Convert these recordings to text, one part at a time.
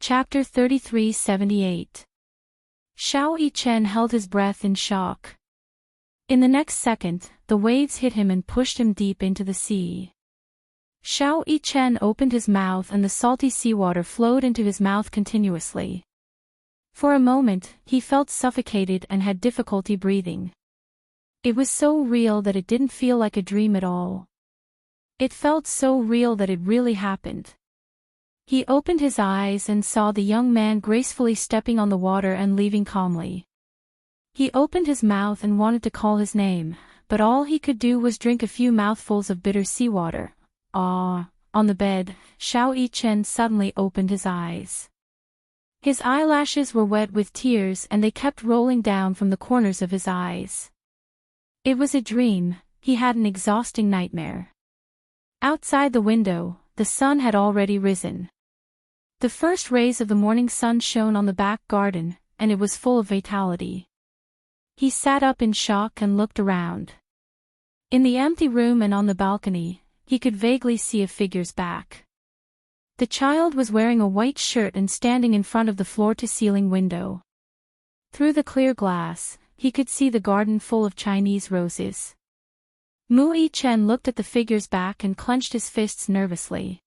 Chapter 3378. Xiao Yichen held his breath in shock. In the next second, the waves hit him and pushed him deep into the sea. Xiao Yichen opened his mouth and the salty seawater flowed into his mouth continuously. For a moment, he felt suffocated and had difficulty breathing. It was so real that it didn't feel like a dream at all. It felt so real that it really happened. He opened his eyes and saw the young man gracefully stepping on the water and leaving calmly. He opened his mouth and wanted to call his name, but all he could do was drink a few mouthfuls of bitter seawater. On the bed, Xiao Yichen suddenly opened his eyes. His eyelashes were wet with tears and they kept rolling down from the corners of his eyes. It was a dream, he had an exhausting nightmare. Outside the window, the sun had already risen. The first rays of the morning sun shone on the back garden, and it was full of vitality. He sat up in shock and looked around. In the empty room and on the balcony, he could vaguely see a figure's back. The child was wearing a white shirt and standing in front of the floor-to-ceiling window. Through the clear glass, he could see the garden full of Chinese roses. Mu Yichen looked at the figure's back and clenched his fists nervously.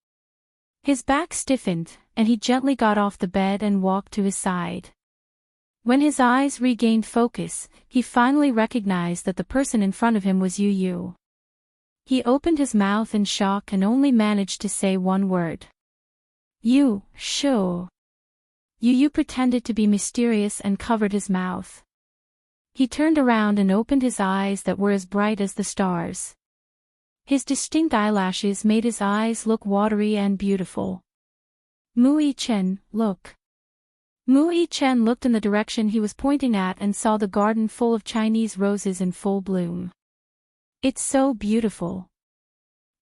His back stiffened, and he gently got off the bed and walked to his side. When his eyes regained focus, he finally recognized that the person in front of him was Yu Yu. He opened his mouth in shock and only managed to say one word. You, sure. Yu Yu pretended to be mysterious and covered his mouth. He turned around and opened his eyes that were as bright as the stars. His distinct eyelashes made his eyes look watery and beautiful. Mu Yichen, look. Mu Yichen looked in the direction he was pointing at and saw the garden full of Chinese roses in full bloom. It's so beautiful.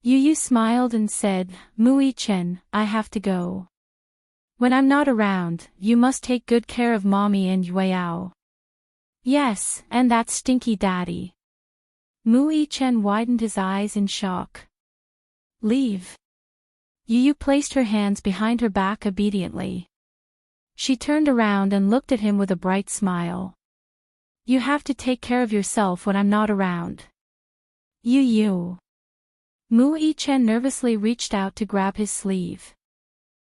Yu Yu smiled and said, Mu Yichen, I have to go. When I'm not around, you must take good care of Mommy and Yueyao. Yes, and that stinky daddy. Mu Yichen widened his eyes in shock. Leave. Yu Yu placed her hands behind her back obediently. She turned around and looked at him with a bright smile. You have to take care of yourself when I'm not around. Yu Yu. Mu Yichen nervously reached out to grab his sleeve.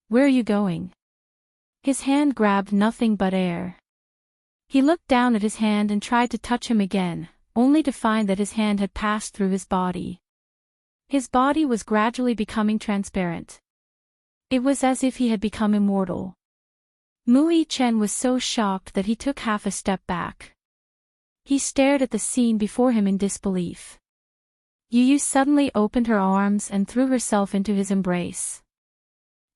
Where are you going? His hand grabbed nothing but air. He looked down at his hand and tried to touch him again, only to find that his hand had passed through his body. His body was gradually becoming transparent. It was as if he had become immortal. Mu Yichen was so shocked that he took half a step back. He stared at the scene before him in disbelief. Yu Yu suddenly opened her arms and threw herself into his embrace.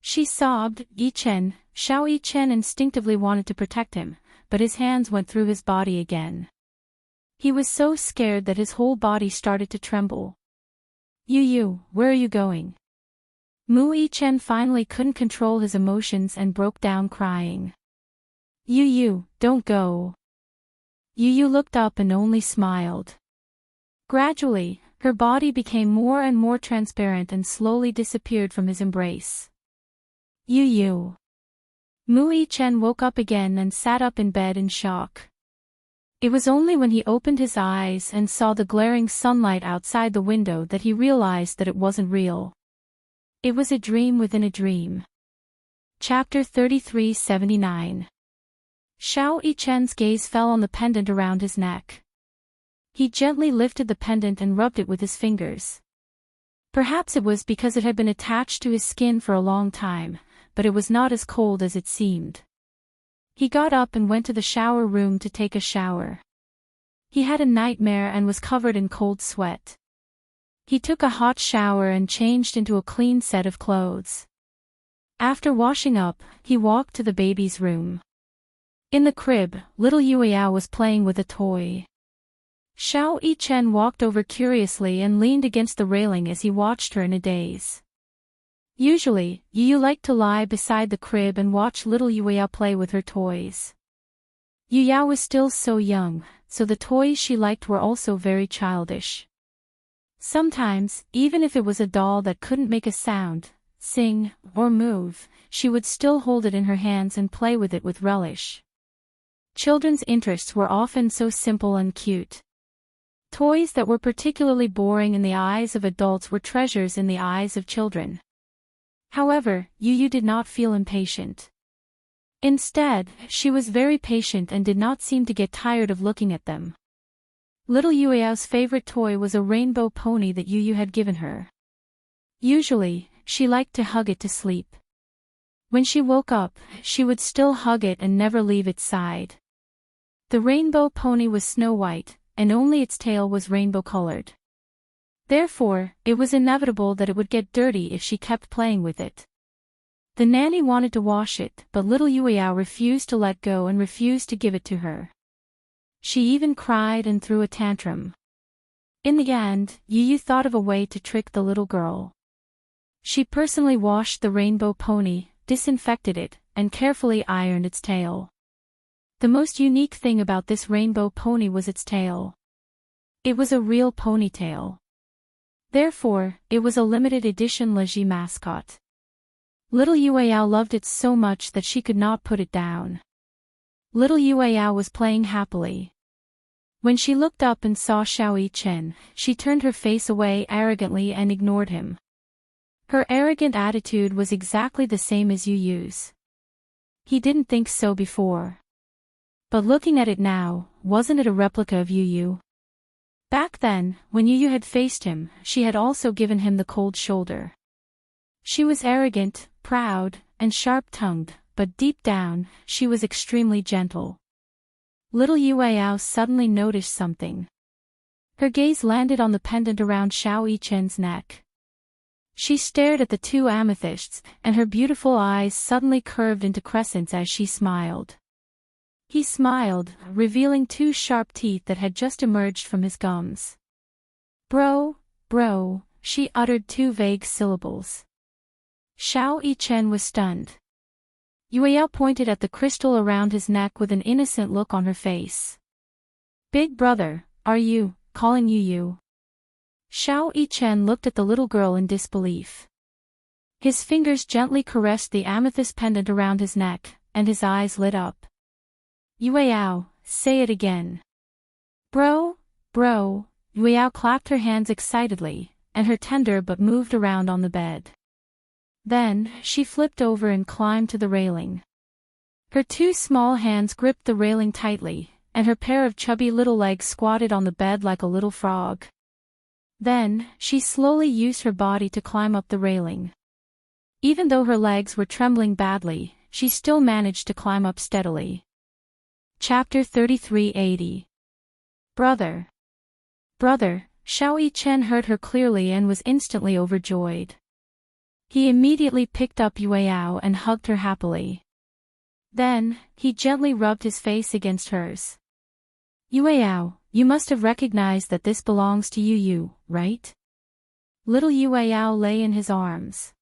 She sobbed, Yichen. Xiao Yichen instinctively wanted to protect him, but his hands went through his body again. He was so scared that his whole body started to tremble. Yu Yu, where are you going? Mu Yichen finally couldn't control his emotions and broke down crying. Yu Yu, don't go. Yu Yu looked up and only smiled. Gradually, her body became more and more transparent and slowly disappeared from his embrace. Yu Yu. Mu Yichen woke up again and sat up in bed in shock. It was only when he opened his eyes and saw the glaring sunlight outside the window that he realized that it wasn't real. It was a dream within a dream. Chapter 3379. Xiao Yichen's gaze fell on the pendant around his neck. He gently lifted the pendant and rubbed it with his fingers. Perhaps it was because it had been attached to his skin for a long time, but it was not as cold as it seemed. He got up and went to the shower room to take a shower. He had a nightmare and was covered in cold sweat. He took a hot shower and changed into a clean set of clothes. After washing up, he walked to the baby's room. In the crib, little Yueyao was playing with a toy. Xiao Yichen walked over curiously and leaned against the railing as he watched her in a daze. Usually, Yu Yu liked to lie beside the crib and watch little Yueyao play with her toys. Yueyao was still so young, so the toys she liked were also very childish. Sometimes, even if it was a doll that couldn't make a sound, sing, or move, she would still hold it in her hands and play with it with relish. Children's interests were often so simple and cute. Toys that were particularly boring in the eyes of adults were treasures in the eyes of children. However, Yu Yu did not feel impatient. Instead, she was very patient and did not seem to get tired of looking at them. Little Yueyao's favorite toy was a rainbow pony that Yu Yu had given her. Usually, she liked to hug it to sleep. When she woke up, she would still hug it and never leave its side. The rainbow pony was snow white, and only its tail was rainbow-colored. Therefore, it was inevitable that it would get dirty if she kept playing with it. The nanny wanted to wash it, but little Yueyao refused to let go and refused to give it to her. She even cried and threw a tantrum. In the end, Yu Yu thought of a way to trick the little girl. She personally washed the rainbow pony, disinfected it, and carefully ironed its tail. The most unique thing about this rainbow pony was its tail. It was a real ponytail. Therefore, it was a limited edition Leji mascot. Little Yueyao loved it so much that she could not put it down. Little Yueyao was playing happily. When she looked up and saw Xiao Chen, she turned her face away arrogantly and ignored him. Her arrogant attitude was exactly the same as Yu Yu's. He didn't think so before. But looking at it now, wasn't it a replica of Yu Yu? Back then, when Yu Yu had faced him, she had also given him the cold shoulder. She was arrogant, proud, and sharp-tongued, but deep down, she was extremely gentle. Little Yueyao suddenly noticed something. Her gaze landed on the pendant around Xiao Chen's neck. She stared at the two amethysts, and her beautiful eyes suddenly curved into crescents as she smiled. He smiled, revealing two sharp teeth that had just emerged from his gums. Bro, she uttered two vague syllables. Xiao Chen was stunned. Yueyao pointed at the crystal around his neck with an innocent look on her face. Big brother, are you calling Yu Yu? Xiao Chen looked at the little girl in disbelief. His fingers gently caressed the amethyst pendant around his neck, and his eyes lit up. Yueyao, say it again. Bro, Yueyao clapped her hands excitedly, and her tender but moved around on the bed. Then, she flipped over and climbed to the railing. Her two small hands gripped the railing tightly, and her pair of chubby little legs squatted on the bed like a little frog. Then, she slowly used her body to climb up the railing. Even though her legs were trembling badly, she still managed to climb up steadily. Chapter 3380. Brother, Xiao Chen heard her clearly and was instantly overjoyed. He immediately picked up Yueyao and hugged her happily. Then, he gently rubbed his face against hers. Yueyao, you must have recognized that this belongs to Yu Yu, right? Little Yueyao lay in his arms.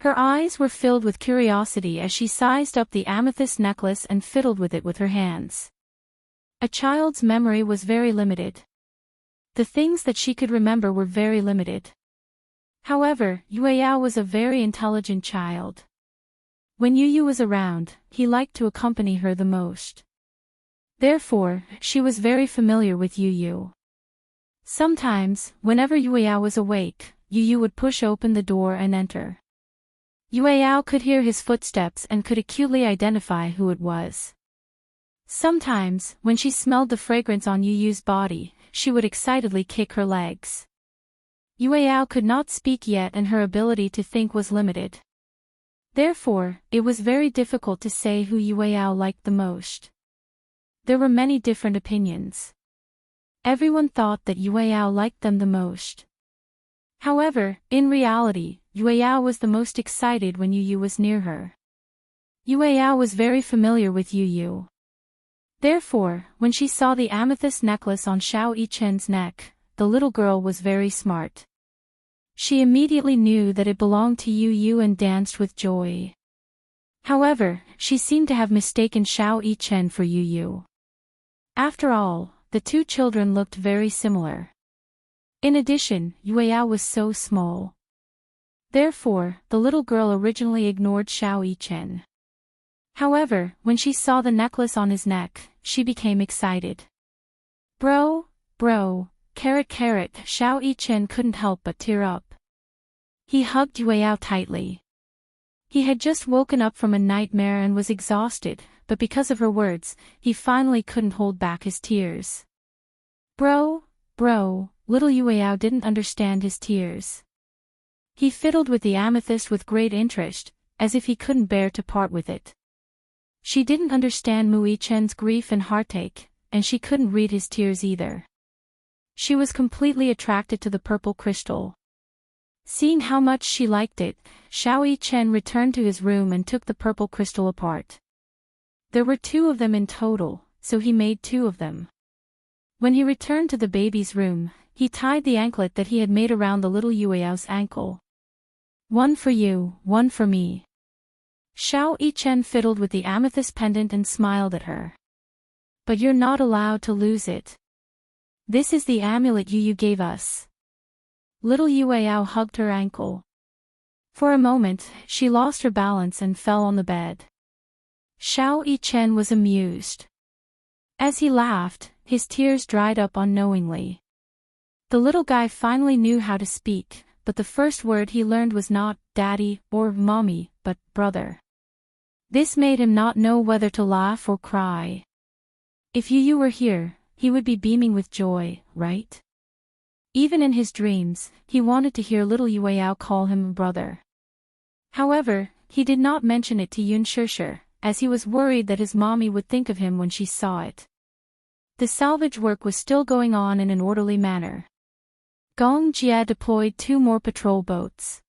Her eyes were filled with curiosity as she sized up the amethyst necklace and fiddled with it with her hands. A child's memory was very limited. The things that she could remember were very limited. However, Yueyao was a very intelligent child. When Yu Yu was around, he liked to accompany her the most. Therefore, she was very familiar with Yu Yu. Sometimes, whenever Yueyao was awake, Yu Yu would push open the door and enter. Yueyao could hear his footsteps and could acutely identify who it was. Sometimes, when she smelled the fragrance on Yu Yu's body, she would excitedly kick her legs. Yueyao could not speak yet and her ability to think was limited. Therefore, it was very difficult to say who Yueyao liked the most. There were many different opinions. Everyone thought that Yueyao liked them the most. However, in reality, Yueyao was the most excited when Yu Yu was near her. Yueyao was very familiar with Yu Yu. Therefore, when she saw the amethyst necklace on Xiao Chen's neck, the little girl was very smart. She immediately knew that it belonged to Yu Yu and danced with joy. However, she seemed to have mistaken Xiao Chen for Yu Yu. After all, the two children looked very similar. In addition, Yueyao was so small. Therefore, the little girl originally ignored Xiao Yichen. However, when she saw the necklace on his neck, she became excited. Bro, carrot, Xiao Yichen couldn't help but tear up. He hugged Yueyao tightly. He had just woken up from a nightmare and was exhausted, but because of her words, he finally couldn't hold back his tears. Bro, little Yueyao didn't understand his tears. He fiddled with the amethyst with great interest, as if he couldn't bear to part with it. She didn't understand Mu Yichen's grief and heartache, and she couldn't read his tears either. She was completely attracted to the purple crystal. Seeing how much she liked it, Xiao Yichen returned to his room and took the purple crystal apart. There were 2 of them in total, so he made 2 of them. When he returned to the baby's room, he tied the anklet that he had made around the little Yueyao's ankle. One for you, one for me. Xiao Yichen fiddled with the amethyst pendant and smiled at her. But you're not allowed to lose it. This is the amulet Yu gave us. Little Yueyao hugged her ankle. For a moment, she lost her balance and fell on the bed. Xiao Yichen was amused. As he laughed, his tears dried up unknowingly. The little guy finally knew how to speak, but the first word he learned was not daddy or mommy, but brother. This made him not know whether to laugh or cry. If Yu were here, he would be beaming with joy, right? Even in his dreams, he wanted to hear little Yueyao call him brother. However, he did not mention it to Yunshushu, as he was worried that his mommy would think of him when she saw it. The salvage work was still going on in an orderly manner. Gong Jia deployed 2 more patrol boats.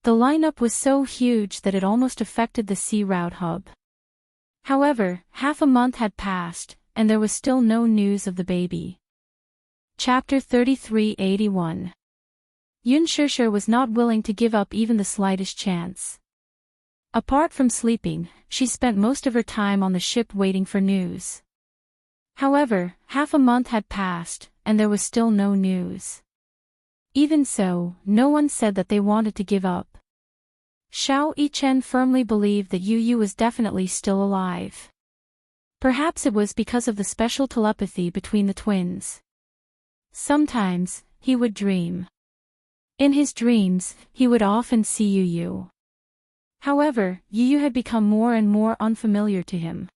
The lineup was so huge that it almost affected the sea route hub. However, half a month had passed, and there was still no news of the baby. Chapter 3381. Yunshushu was not willing to give up even the slightest chance. Apart from sleeping, she spent most of her time on the ship waiting for news. However, half a month had passed, and there was still no news. Even so, no one said that they wanted to give up. Xiao Yichen firmly believed that Yu was definitely still alive. Perhaps it was because of the special telepathy between the twins. Sometimes, he would dream. In his dreams, he would often see Yu. However, Yu had become more and more unfamiliar to him.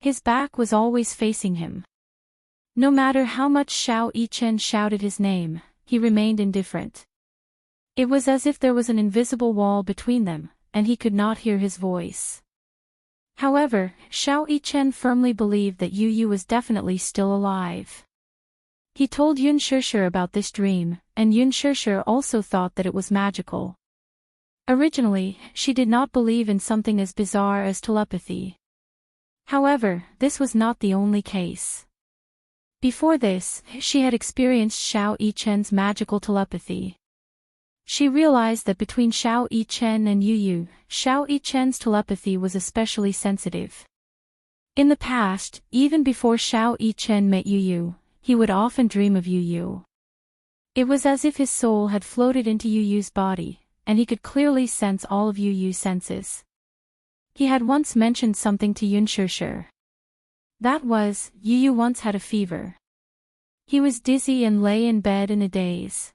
His back was always facing him. No matter how much Xiao Yichen shouted his name, he remained indifferent. It was as if there was an invisible wall between them, and he could not hear his voice. However, Xiao Yichen firmly believed that Yu was definitely still alive. He told Yunshushu about this dream, and Yunshushu also thought that it was magical. Originally, she did not believe in something as bizarre as telepathy. However, this was not the only case. Before this, she had experienced Xiao Yichen's magical telepathy. She realized that between Xiao Yichen and Yu, Xiao Yichen's telepathy was especially sensitive. In the past, even before Xiao Yichen met Yu, he would often dream of Yu. It was as if his soul had floated into Yu's body, and he could clearly sense all of Yu's senses. He had once mentioned something to Yunshushu. That was, Yu once had a fever. He was dizzy and lay in bed in a daze.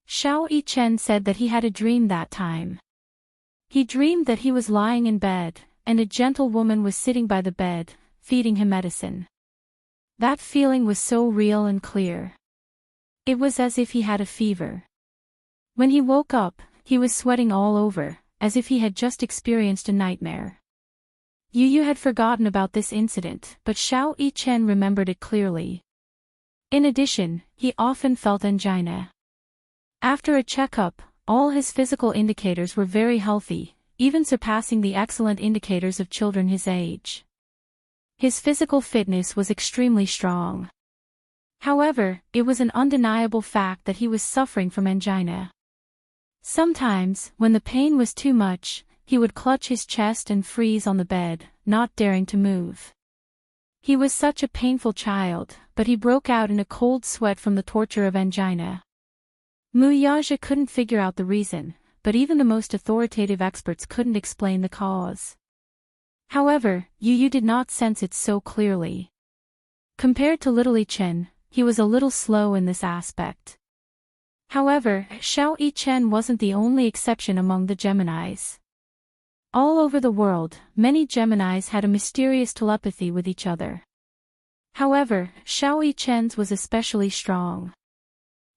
Xiao Yichen said that he had a dream that time. He dreamed that he was lying in bed, and a gentle woman was sitting by the bed, feeding him medicine. That feeling was so real and clear. It was as if he had a fever. When he woke up, he was sweating all over, as if he had just experienced a nightmare. Yu had forgotten about this incident, but Xiao Yichen remembered it clearly. In addition, he often felt angina. After a checkup, all his physical indicators were very healthy, even surpassing the excellent indicators of children his age. His physical fitness was extremely strong. However, it was an undeniable fact that he was suffering from angina. Sometimes, when the pain was too much, he would clutch his chest and freeze on the bed, not daring to move. He was such a painful child, but he broke out in a cold sweat from the torture of angina. Mu Yaja couldn't figure out the reason, but even the most authoritative experts couldn't explain the cause. However, Yu Yu did not sense it so clearly. Compared to Little Chen, he was a little slow in this aspect. However, Xiao Chen wasn't the only exception among the Geminis. All over the world, many Geminis had a mysterious telepathy with each other. However, Xiao Chen's was especially strong.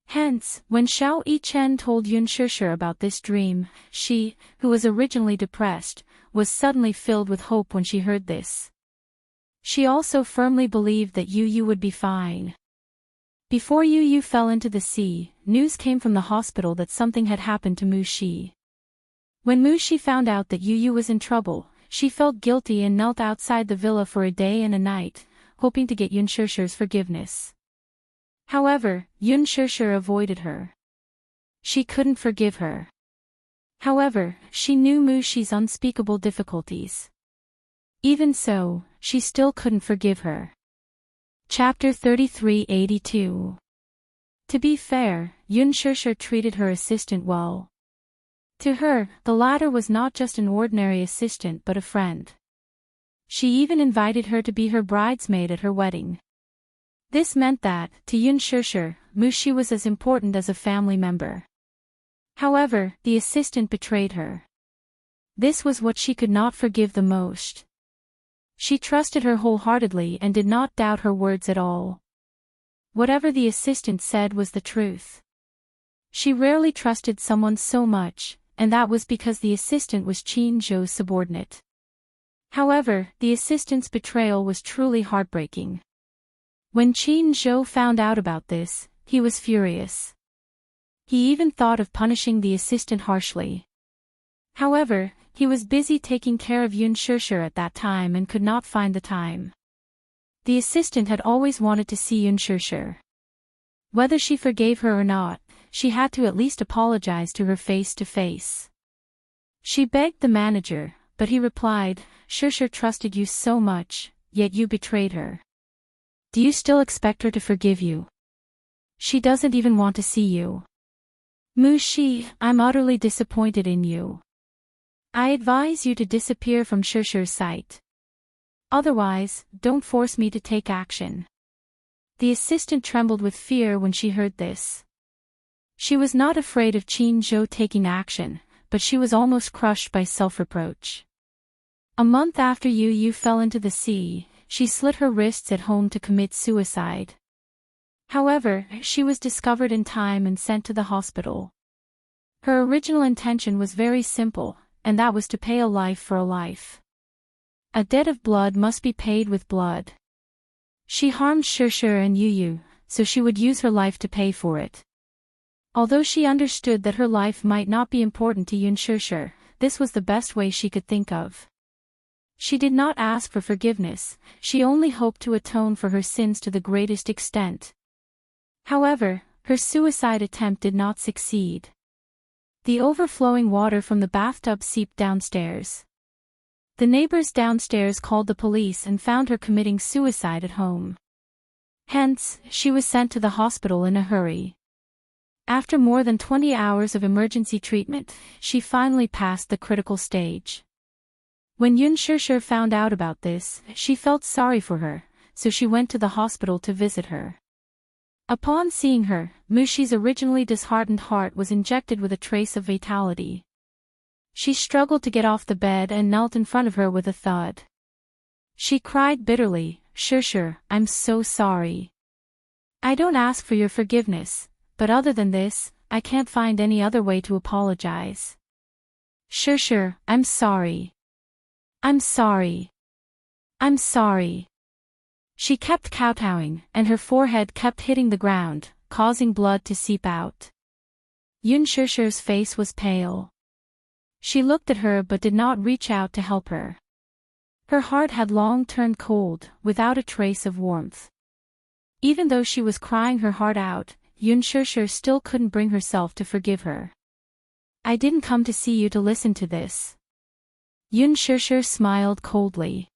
Hence, when Xiao Chen told Yun Shishir about this dream, she, who was originally depressed, was suddenly filled with hope when she heard this. She also firmly believed that Yu Yu would be fine. Before Yu Yu fell into the sea, news came from the hospital that something had happened to Mu Shi. When Mu Shi found out that Yu Yu was in trouble, she felt guilty and knelt outside the villa for a day and a night, hoping to get Yun Shishir's forgiveness. However, Yun Shishir avoided her. She couldn't forgive her. However, she knew Mu Shi's unspeakable difficulties. Even so, she still couldn't forgive her. Chapter 3382. To be fair, Yun Shishir treated her assistant well. To her, the latter was not just an ordinary assistant but a friend. She even invited her to be her bridesmaid at her wedding. This meant that, to Yun Shishir, Mu Shi was as important as a family member. However, the assistant betrayed her. This was what she could not forgive the most. She trusted her wholeheartedly and did not doubt her words at all. Whatever the assistant said was the truth. She rarely trusted someone so much, and that was because the assistant was Qin Zhou's subordinate. However, the assistant's betrayal was truly heartbreaking. When Qin Zhou found out about this, he was furious. He even thought of punishing the assistant harshly. However, he was busy taking care of Yun Shishir at that time and could not find the time. The assistant had always wanted to see Yun Shishir. Whether she forgave her or not, she had to at least apologize to her face to face. She begged the manager, but he replied, "Shishir trusted you so much, yet you betrayed her. Do you still expect her to forgive you? She doesn't even want to see you. Mu Shi, I'm utterly disappointed in you. I advise you to disappear from Shishir's sight. Otherwise, don't force me to take action." The assistant trembled with fear when she heard this. She was not afraid of Qin Zhou taking action, but she was almost crushed by self-reproach. A month after Yu Yu fell into the sea, she slit her wrists at home to commit suicide. However, she was discovered in time and sent to the hospital. Her original intention was very simple, and that was to pay a life for a life. A debt of blood must be paid with blood. She harmed Shishir and Yu Yu, so she would use her life to pay for it. Although she understood that her life might not be important to Yun Shishir, this was the best way she could think of. She did not ask for forgiveness, she only hoped to atone for her sins to the greatest extent. However, her suicide attempt did not succeed. The overflowing water from the bathtub seeped downstairs. The neighbors downstairs called the police and found her committing suicide at home. Hence, she was sent to the hospital in a hurry. After more than 20 hours of emergency treatment, she finally passed the critical stage. When Yun Shishir found out about this, she felt sorry for her, so she went to the hospital to visit her. Upon seeing her, Mu Shi's originally disheartened heart was injected with a trace of vitality. She struggled to get off the bed and knelt in front of her with a thud. She cried bitterly, "Shishir, I'm so sorry. I don't ask for your forgiveness, but other than this, I can't find any other way to apologize. Shishir, I'm sorry. I'm sorry. I'm sorry." She kept kowtowing, and her forehead kept hitting the ground, causing blood to seep out. Yun Shishir's face was pale. She looked at her but did not reach out to help her. Her heart had long turned cold, without a trace of warmth. Even though she was crying her heart out, Yun Shishir still couldn't bring herself to forgive her. "I didn't come to see you to listen to this." Yun Shishir smiled coldly.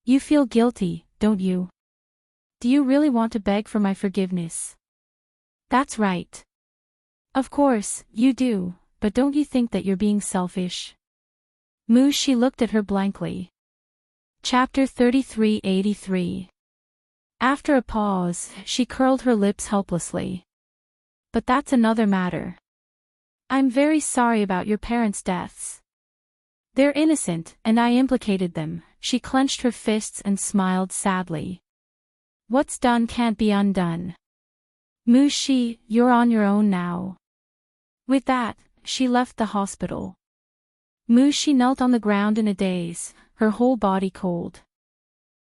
"You feel guilty, don't you? Do you really want to beg for my forgiveness?" "That's right. Of course, you do, but don't you think that you're being selfish? She looked at her blankly. Chapter 3383. After a pause, she curled her lips helplessly. But that's another matter. I'm very sorry about your parents' deaths. They're innocent, and I implicated them. She clenched her fists and smiled sadly. What's done can't be undone. You're on your own now. With that, she left the hospital. She knelt on the ground in a daze, her whole body cold.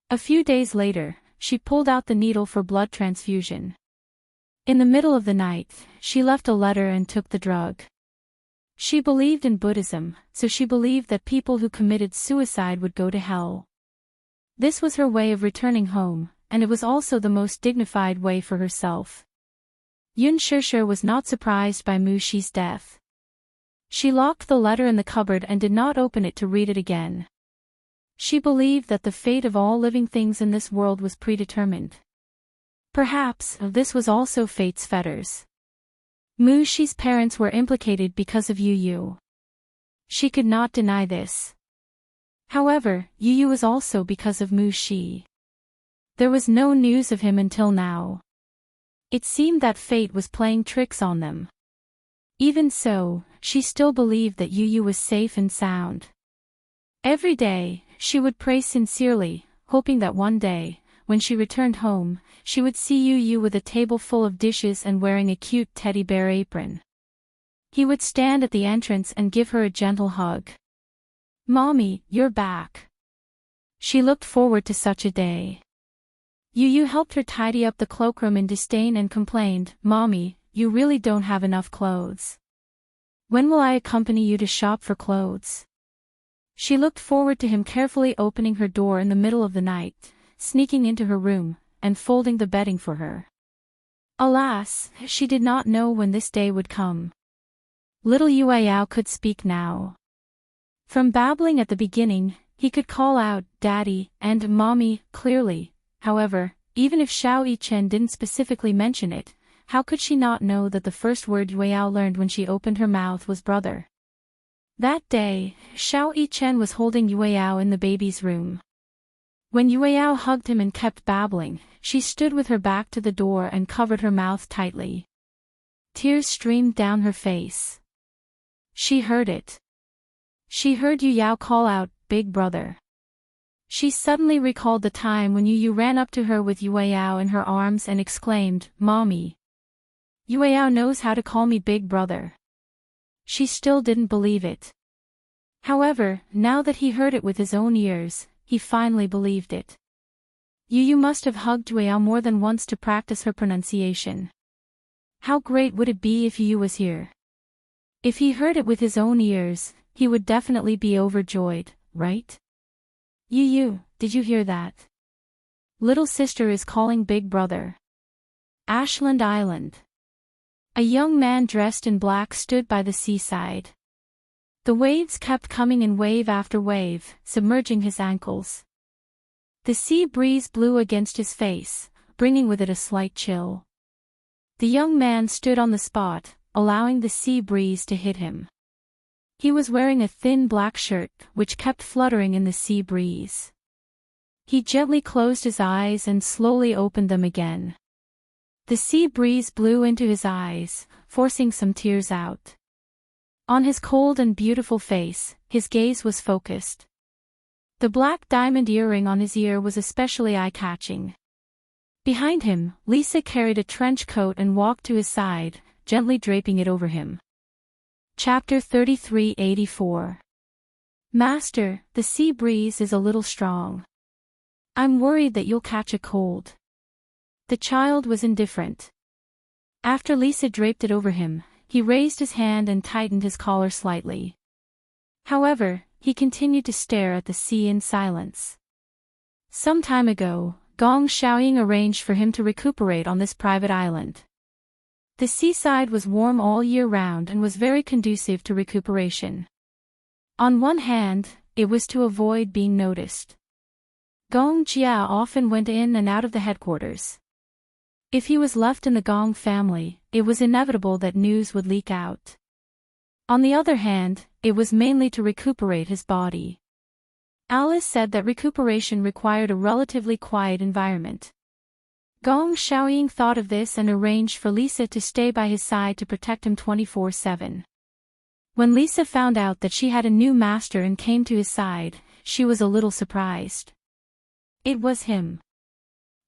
A few days later, she pulled out the needle for blood transfusion. In the middle of the night, she left a letter and took the drug. She believed in Buddhism, so she believed that people who committed suicide would go to hell. This was her way of returning home, and it was also the most dignified way for herself. Yun Shishir was not surprised by Mushi's death. She locked the letter in the cupboard and did not open it to read it again. She believed that the fate of all living things in this world was predetermined. Perhaps this was also fate's fetters. Mushi's parents were implicated because of Yu. She could not deny this. However, Yu was also because of Mushi. There was no news of him until now. It seemed that fate was playing tricks on them. Even so, she still believed that Yu was safe and sound. Every day, she would pray sincerely, hoping that one day, when she returned home, she would see Yu with a table full of dishes and wearing a cute teddy bear apron. He would stand at the entrance and give her a gentle hug. Mommy, you're back. She looked forward to such a day. Yu helped her tidy up the cloakroom in disdain and complained, Mommy, you really don't have enough clothes. When will I accompany you to shop for clothes? She looked forward to him carefully opening her door in the middle of the night, sneaking into her room, and folding the bedding for her. Alas, she did not know when this day would come. Little Yueyao could speak now. From babbling at the beginning, he could call out, Daddy, and Mommy, clearly. However, even if Xiao Yichen didn't specifically mention it, how could she not know that the first word Yueyao learned when she opened her mouth was brother? That day, Xiao Yichen was holding Yueyao in the baby's room. When Yueyao hugged him and kept babbling, she stood with her back to the door and covered her mouth tightly. Tears streamed down her face. She heard it. She heard Yueyao call out, Big brother. She suddenly recalled the time when Yu ran up to her with Yueyao in her arms and exclaimed, Mommy. Yueyao knows how to call me Big brother. She still didn't believe it. However, now that he heard it with his own ears, he finally believed it. Yu must have hugged Yueyao more than once to practice her pronunciation. How great would it be if Yu was here? If he heard it with his own ears, he would definitely be overjoyed, right? Yu, did you hear that? Little sister is calling Big brother. Ashland Island. A young man dressed in black stood by the seaside. The waves kept coming in wave after wave, submerging his ankles. The sea breeze blew against his face, bringing with it a slight chill. The young man stood on the spot, allowing the sea breeze to hit him. He was wearing a thin black shirt, which kept fluttering in the sea breeze. He gently closed his eyes and slowly opened them again. The sea breeze blew into his eyes, forcing some tears out. On his cold and beautiful face, his gaze was focused. The black diamond earring on his ear was especially eye-catching. Behind him, Lisa carried a trench coat and walked to his side, gently draping it over him. Chapter 3384. Master, the sea breeze is a little strong. I'm worried that you'll catch a cold. The child was indifferent. After Lisa draped it over him, he raised his hand and tightened his collar slightly. However, he continued to stare at the sea in silence. Some time ago, Gong Xiaoying arranged for him to recuperate on this private island. The seaside was warm all year round and was very conducive to recuperation. On one hand, it was to avoid being noticed. Gong Jia often went in and out of the headquarters. If he was left in the Gong family, it was inevitable that news would leak out. On the other hand, it was mainly to recuperate his body. Alice said that recuperation required a relatively quiet environment. Gong Xiaoying thought of this and arranged for Lisa to stay by his side to protect him 24/7. When Lisa found out that she had a new master and came to his side, she was a little surprised. It was him.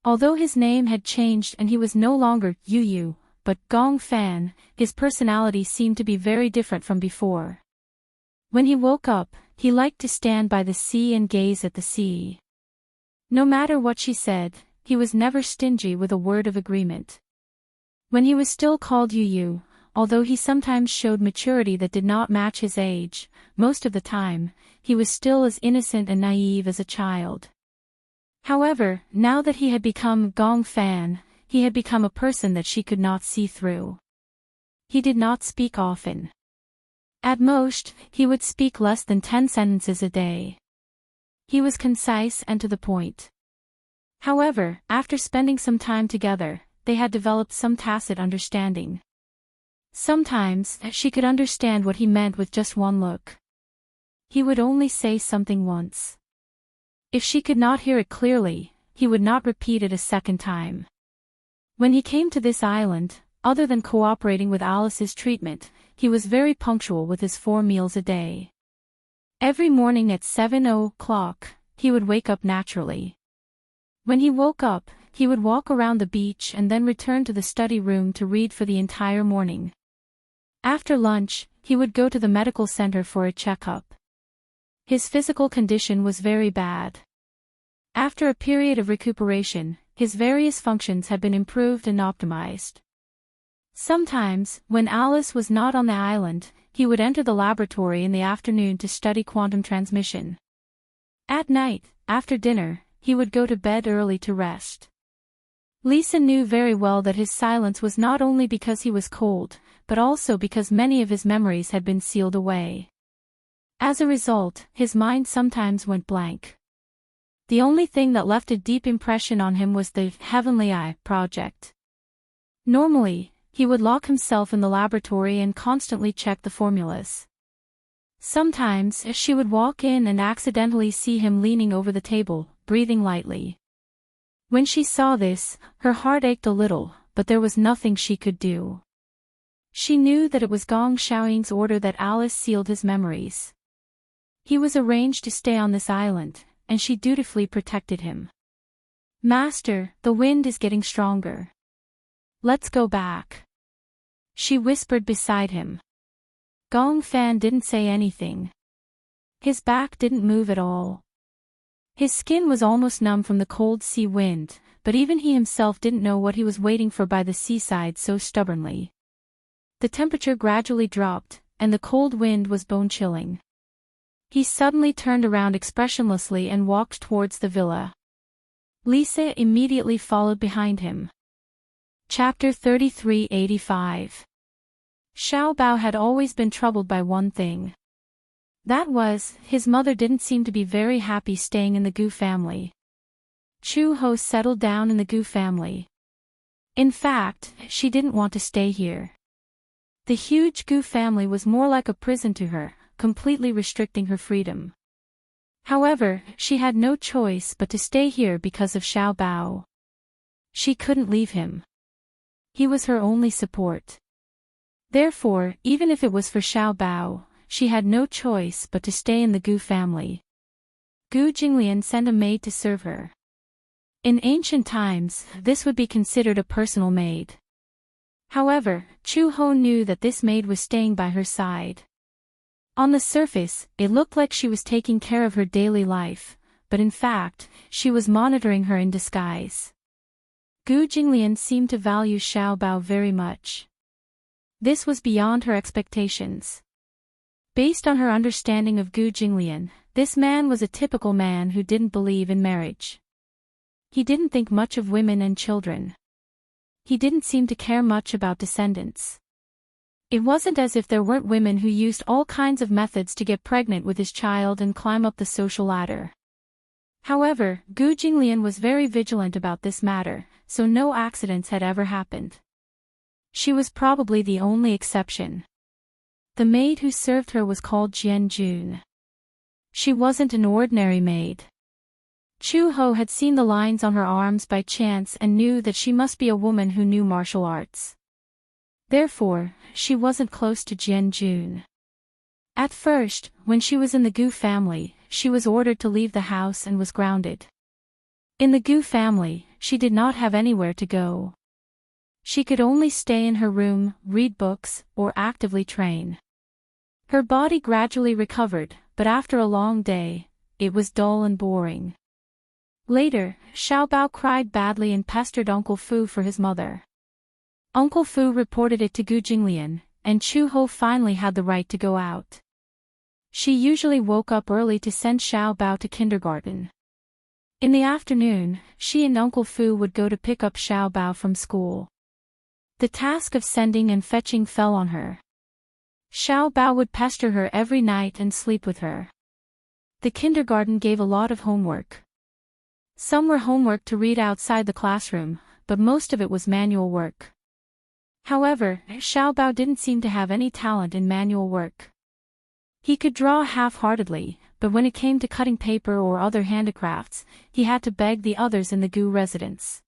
Although his name had changed and he was no longer Yu Yu, but Gong Fan, his personality seemed to be very different from before. When he woke up, he liked to stand by the sea and gaze at the sea. No matter what she said, he was never stingy with a word of agreement. When he was still called Yu Yu, although he sometimes showed maturity that did not match his age, most of the time, he was still as innocent and naive as a child. However, now that he had become Gong Fan, he had become a person that she could not see through. He did not speak often. At most, he would speak less than 10 sentences a day. He was concise and to the point. However, after spending some time together, they had developed some tacit understanding. Sometimes, she could understand what he meant with just one look. He would only say something once. If she could not hear it clearly, he would not repeat it a second time. When he came to this island, other than cooperating with Alice's treatment, he was very punctual with his 4 meals a day. Every morning at 7 o'clock, he would wake up naturally. When he woke up, he would walk around the beach and then return to the study room to read for the entire morning. After lunch, he would go to the medical center for a checkup. His physical condition was very bad. After a period of recuperation, his various functions had been improved and optimized. Sometimes, when Alice was not on the island, he would enter the laboratory in the afternoon to study quantum transmission. At night, after dinner, he would go to bed early to rest. Lisa knew very well that his silence was not only because he was cold, but also because many of his memories had been sealed away. As a result, his mind sometimes went blank. The only thing that left a deep impression on him was the Heavenly Eye project. Normally, he would lock himself in the laboratory and constantly check the formulas. Sometimes, she would walk in and accidentally see him leaning over the table, breathing lightly. When she saw this, her heart ached a little, but there was nothing she could do. She knew that it was Gong Xiaoying's order that Alice sealed his memories. He was arranged to stay on this island, and she dutifully protected him. "Master, the wind is getting stronger. Let's go back," she whispered beside him. Gong Fan didn't say anything. His back didn't move at all. His skin was almost numb from the cold sea wind, but even he himself didn't know what he was waiting for by the seaside so stubbornly. The temperature gradually dropped, and the cold wind was bone-chilling. He suddenly turned around expressionlessly and walked towards the villa. Lisa immediately followed behind him. Chapter 3385. Xiao Bao had always been troubled by one thing. That was, his mother didn't seem to be very happy staying in the Gu family. Chu Ho settled down in the Gu family. In fact, she didn't want to stay here. The huge Gu family was more like a prison to her, completely restricting her freedom. However, she had no choice but to stay here because of Xiao Bao. She couldn't leave him. He was her only support. Therefore, even if it was for Xiao Bao, she had no choice but to stay in the Gu family. Gu Jinglian sent a maid to serve her. In ancient times, this would be considered a personal maid. However, Chu Ho knew that this maid was staying by her side. On the surface, it looked like she was taking care of her daily life, but in fact, she was monitoring her in disguise. Gu Jinglian seemed to value Xiao Bao very much. This was beyond her expectations. Based on her understanding of Gu Jinglian, this man was a typical man who didn't believe in marriage. He didn't think much of women and children. He didn't seem to care much about descendants. It wasn't as if there weren't women who used all kinds of methods to get pregnant with his child and climb up the social ladder. However, Gu Jinglian was very vigilant about this matter, so no accidents had ever happened. She was probably the only exception. The maid who served her was called Jian Jun. She wasn't an ordinary maid. Chu Ho had seen the lines on her arms by chance and knew that she must be a woman who knew martial arts. Therefore, she wasn't close to Jian Jun. At first, when she was in the Gu family, she was ordered to leave the house and was grounded. In the Gu family, she did not have anywhere to go. She could only stay in her room, read books, or actively train. Her body gradually recovered, but after a long day, it was dull and boring. Later, Xiaobao cried badly and pestered Uncle Fu for his mother. Uncle Fu reported it to Gu Jinglian, and Chu Ho finally had the right to go out. She usually woke up early to send Xiaobao to kindergarten. In the afternoon, she and Uncle Fu would go to pick up Xiaobao from school. The task of sending and fetching fell on her. Xiaobao would pester her every night and sleep with her. The kindergarten gave a lot of homework. Some were homework to read outside the classroom, but most of it was manual work. However, Xiaobao didn't seem to have any talent in manual work. He could draw half-heartedly, but when it came to cutting paper or other handicrafts, he had to beg the others in the Gu residence.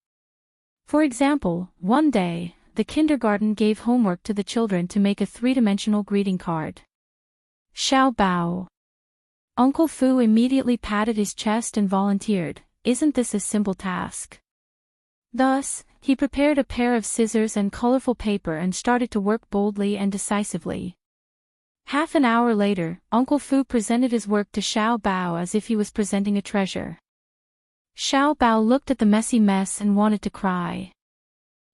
For example, one day, the kindergarten gave homework to the children to make a three-dimensional greeting card. Xiaobao. Uncle Fu immediately patted his chest and volunteered, "Isn't this a simple task?" Thus, he prepared a pair of scissors and colorful paper and started to work boldly and decisively. Half an hour later, Uncle Fu presented his work to Xiaobao as if he was presenting a treasure. Xiaobao looked at the messy mess and wanted to cry.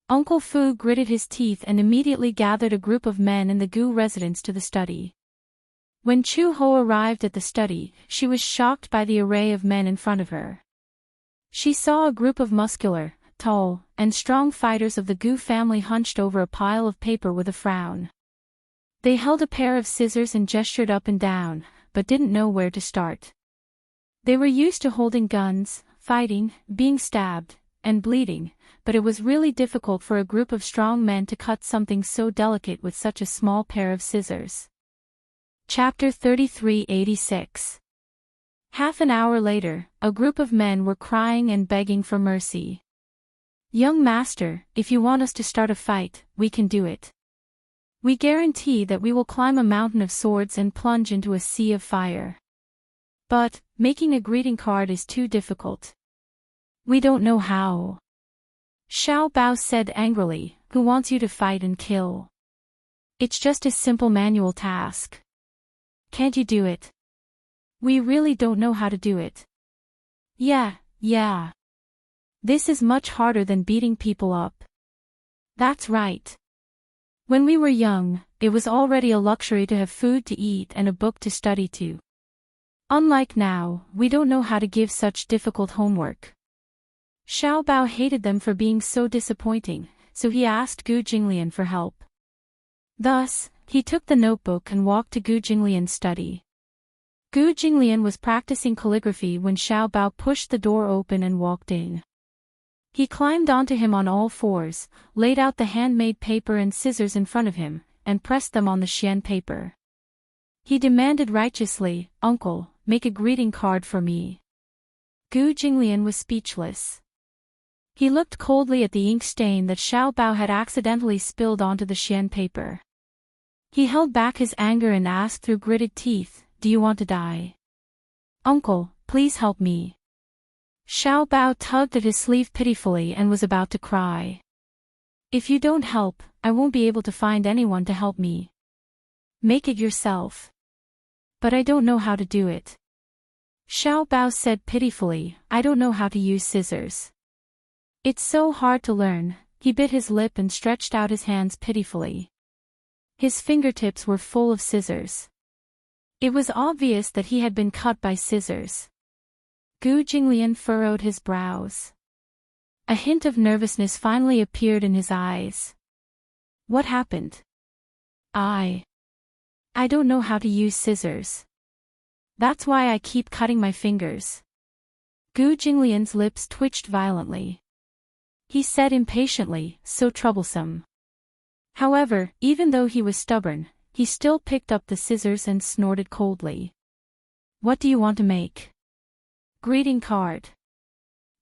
Uncle Fu gritted his teeth and immediately gathered a group of men in the Gu residence to the study. When Chu Ho arrived at the study, she was shocked by the array of men in front of her. She saw a group of muscular, tall, and strong fighters of the Gu family hunched over a pile of paper with a frown. They held a pair of scissors and gestured up and down, but didn't know where to start. They were used to holding guns, fighting, being stabbed, and bleeding, but it was really difficult for a group of strong men to cut something so delicate with such a small pair of scissors. Chapter 3386. Half an hour later, a group of men were crying and begging for mercy. "Young master, if you want us to start a fight, we can do it. We guarantee that we will climb a mountain of swords and plunge into a sea of fire. But, making a greeting card is too difficult. We don't know how." Xiaobao said angrily, "Who wants you to fight and kill? It's just a simple manual task. Can't you do it?" "We really don't know how to do it." Yeah. This is much harder than beating people up." "That's right. When we were young, it was already a luxury to have food to eat and a book to study to. Unlike now, we don't know how to give such difficult homework." Xiaobao hated them for being so disappointing, so he asked Gu Jinglian for help. Thus, he took the notebook and walked to Gu Jinglian's study. Gu Jinglian was practicing calligraphy when Xiaobao pushed the door open and walked in. He climbed onto him on all fours, laid out the handmade paper and scissors in front of him, and pressed them on the xian paper. He demanded righteously, "Uncle, make a greeting card for me." Gu Jinglian was speechless. He looked coldly at the ink stain that Xiaobao had accidentally spilled onto the xian paper. He held back his anger and asked through gritted teeth, "Do you want to die? Uncle, please help me." Xiaobao tugged at his sleeve pitifully and was about to cry. "If you don't help, I won't be able to find anyone to help me. Make it yourself." "But I don't know how to do it." Xiaobao said pitifully, "I don't know how to use scissors. It's so hard to learn." He bit his lip and stretched out his hands pitifully. His fingertips were full of scissors. It was obvious that he had been cut by scissors. Gu Jinglian furrowed his brows. A hint of nervousness finally appeared in his eyes. "What happened?" I don't know how to use scissors. That's why I keep cutting my fingers." Gu Jinglian's lips twitched violently. he said impatiently, so troublesome. However, even though he was stubborn, he still picked up the scissors and snorted coldly. What do you want to make? Greeting card.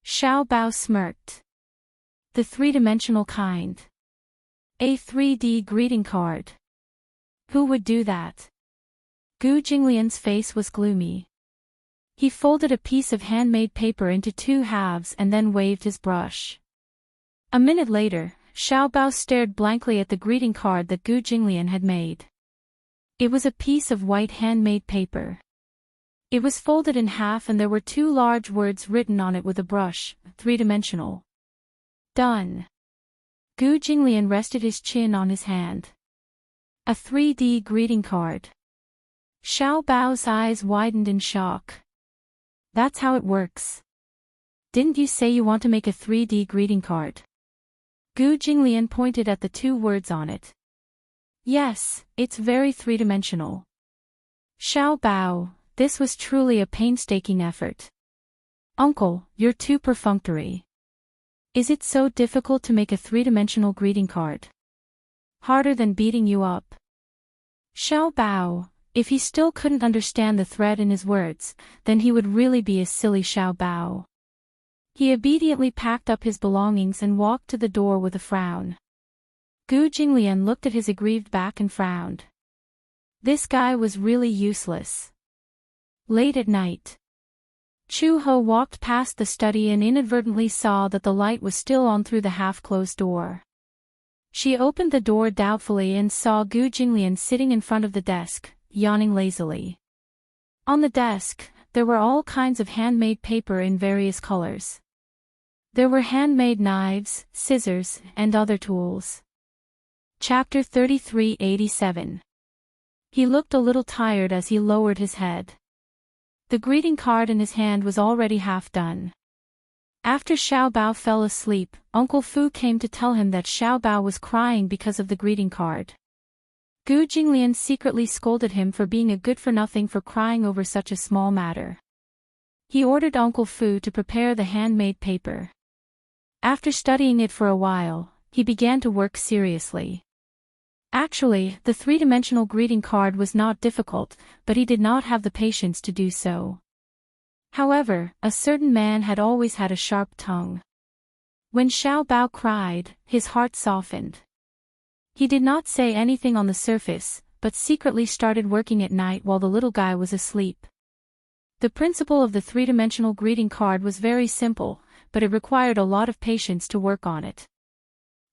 Xiao Bao smirked. The three-dimensional kind. A 3D greeting card. Who would do that? Gu Jinglian's face was gloomy. He folded a piece of handmade paper into two halves and then waved his brush. A minute later, Xiao Bao stared blankly at the greeting card that Gu Jinglian had made. It was a piece of white handmade paper. It was folded in half and there were two large words written on it with a brush, three-dimensional. Done. Gu Jinglian rested his chin on his hand. A 3D greeting card. Xiao Bao's eyes widened in shock. That's how it works. Didn't you say you want to make a 3D greeting card? Gu Jinglian pointed at the two words on it. Yes, it's very three-dimensional. Xiao Bao, this was truly a painstaking effort. Uncle, you're too perfunctory. Is it so difficult to make a three-dimensional greeting card? Harder than beating you up. Xiao Bao, if he still couldn't understand the thread in his words, then he would really be a silly Xiao Bao. He obediently packed up his belongings and walked to the door with a frown. Gu Jinglian looked at his aggrieved back and frowned. This guy was really useless. Late at night. Chu Ho walked past the study and inadvertently saw that the light was still on through the half-closed door. She opened the door doubtfully and saw Gu Jinglian sitting in front of the desk, yawning lazily. On the desk, there were all kinds of handmade paper in various colors. There were handmade knives, scissors, and other tools. Chapter 3387. He looked a little tired as he lowered his head. The greeting card in his hand was already half done. After Xiao Bao fell asleep, Uncle Fu came to tell him that Xiao Bao was crying because of the greeting card. Gu Jinglian secretly scolded him for being a good-for-nothing for crying over such a small matter. He ordered Uncle Fu to prepare the handmade paper. After studying it for a while, he began to work seriously. Actually, the three-dimensional greeting card was not difficult, but he did not have the patience to do so. However, a certain man had always had a sharp tongue. When Xiao Bao cried, his heart softened. He did not say anything on the surface, but secretly started working at night while the little guy was asleep. The principle of the three-dimensional greeting card was very simple, but it required a lot of patience to work on it.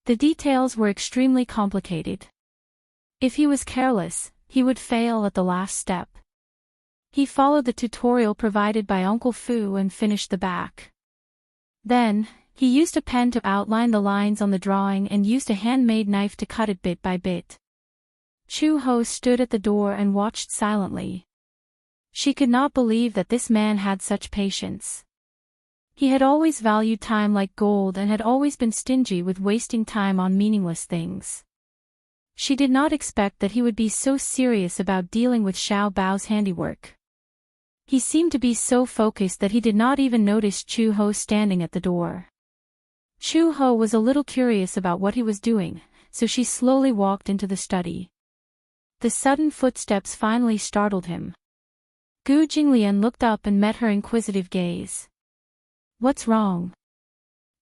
The details were extremely complicated. If he was careless, he would fail at the last step. He followed the tutorial provided by Uncle Fu and finished the back. Then, he used a pen to outline the lines on the drawing and used a handmade knife to cut it bit by bit. Chu Ho stood at the door and watched silently. She could not believe that this man had such patience. He had always valued time like gold and had always been stingy with wasting time on meaningless things. She did not expect that he would be so serious about dealing with Xiao Bao's handiwork. He seemed to be so focused that he did not even notice Chu Ho standing at the door. Chu Ho was a little curious about what he was doing, so she slowly walked into the study. The sudden footsteps finally startled him. Gu Jinglian looked up and met her inquisitive gaze. What's wrong?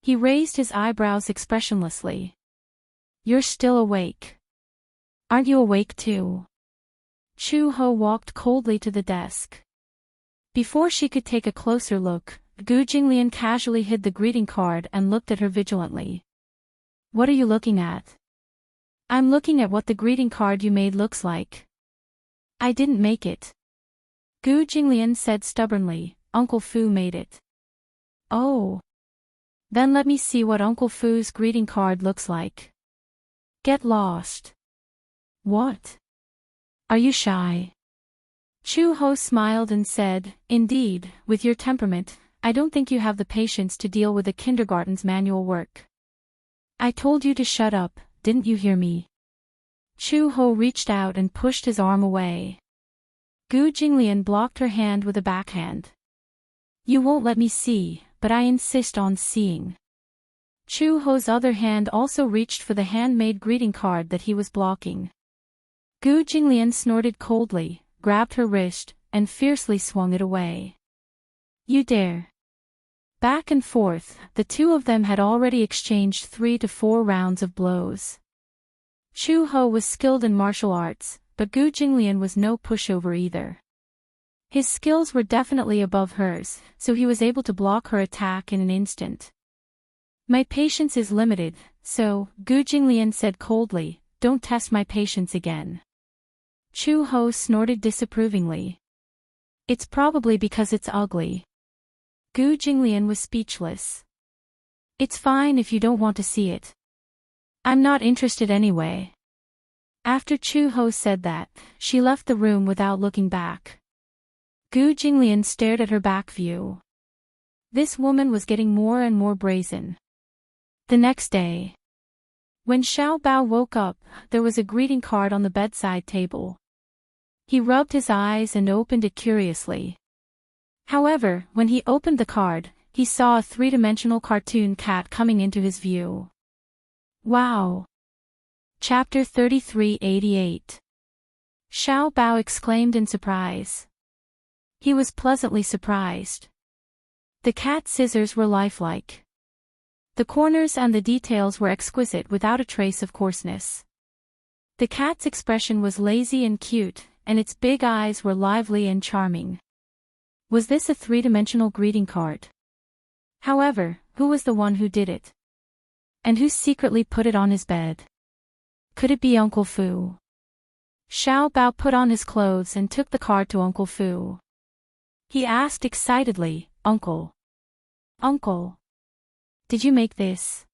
He raised his eyebrows expressionlessly. You're still awake. Aren't you awake too? Chu Ho walked coldly to the desk. Before she could take a closer look, Gu Jinglian casually hid the greeting card and looked at her vigilantly. What are you looking at? I'm looking at what the greeting card you made looks like. I didn't make it. Gu Jinglian said stubbornly, Uncle Fu made it. Oh. Then let me see what Uncle Fu's greeting card looks like. Get lost. What? Are you shy? Chu Ho smiled and said, Indeed, with your temperament, I don't think you have the patience to deal with a kindergarten's manual work. I told you to shut up, didn't you hear me? Chu Ho reached out and pushed his arm away. Gu Jinglian blocked her hand with a backhand. You won't let me see, but I insist on seeing. Chu Ho's other hand also reached for the handmade greeting card that he was blocking. Gu Jinglian snorted coldly, grabbed her wrist, and fiercely swung it away. You dare. Back and forth, the two of them had already exchanged 3 to 4 rounds of blows. Chu Ho was skilled in martial arts, but Gu Jinglian was no pushover either. His skills were definitely above hers, so he was able to block her attack in an instant. My patience is limited, so, Gu Jinglian said coldly, don't test my patience again. Chu Ho snorted disapprovingly. It's probably because it's ugly. Gu Jinglian was speechless. It's fine if you don't want to see it. I'm not interested anyway. After Chu Ho said that, she left the room without looking back. Gu Jinglian stared at her back view. This woman was getting more and more brazen. The next day, when Xiao Bao woke up, there was a greeting card on the bedside table. He rubbed his eyes and opened it curiously. However, when he opened the card, he saw a 3-dimensional cartoon cat coming into his view. Wow! Chapter 3388. Xiao Bao exclaimed in surprise. He was pleasantly surprised. The cat's scissors were lifelike. The corners and the details were exquisite without a trace of coarseness. The cat's expression was lazy and cute, and its big eyes were lively and charming. Was this a 3-dimensional greeting card? However, who was the one who did it? And who secretly put it on his bed? Could it be Uncle Fu? Xiao Bao put on his clothes and took the card to Uncle Fu. He asked excitedly, Uncle. Uncle. Did you make this?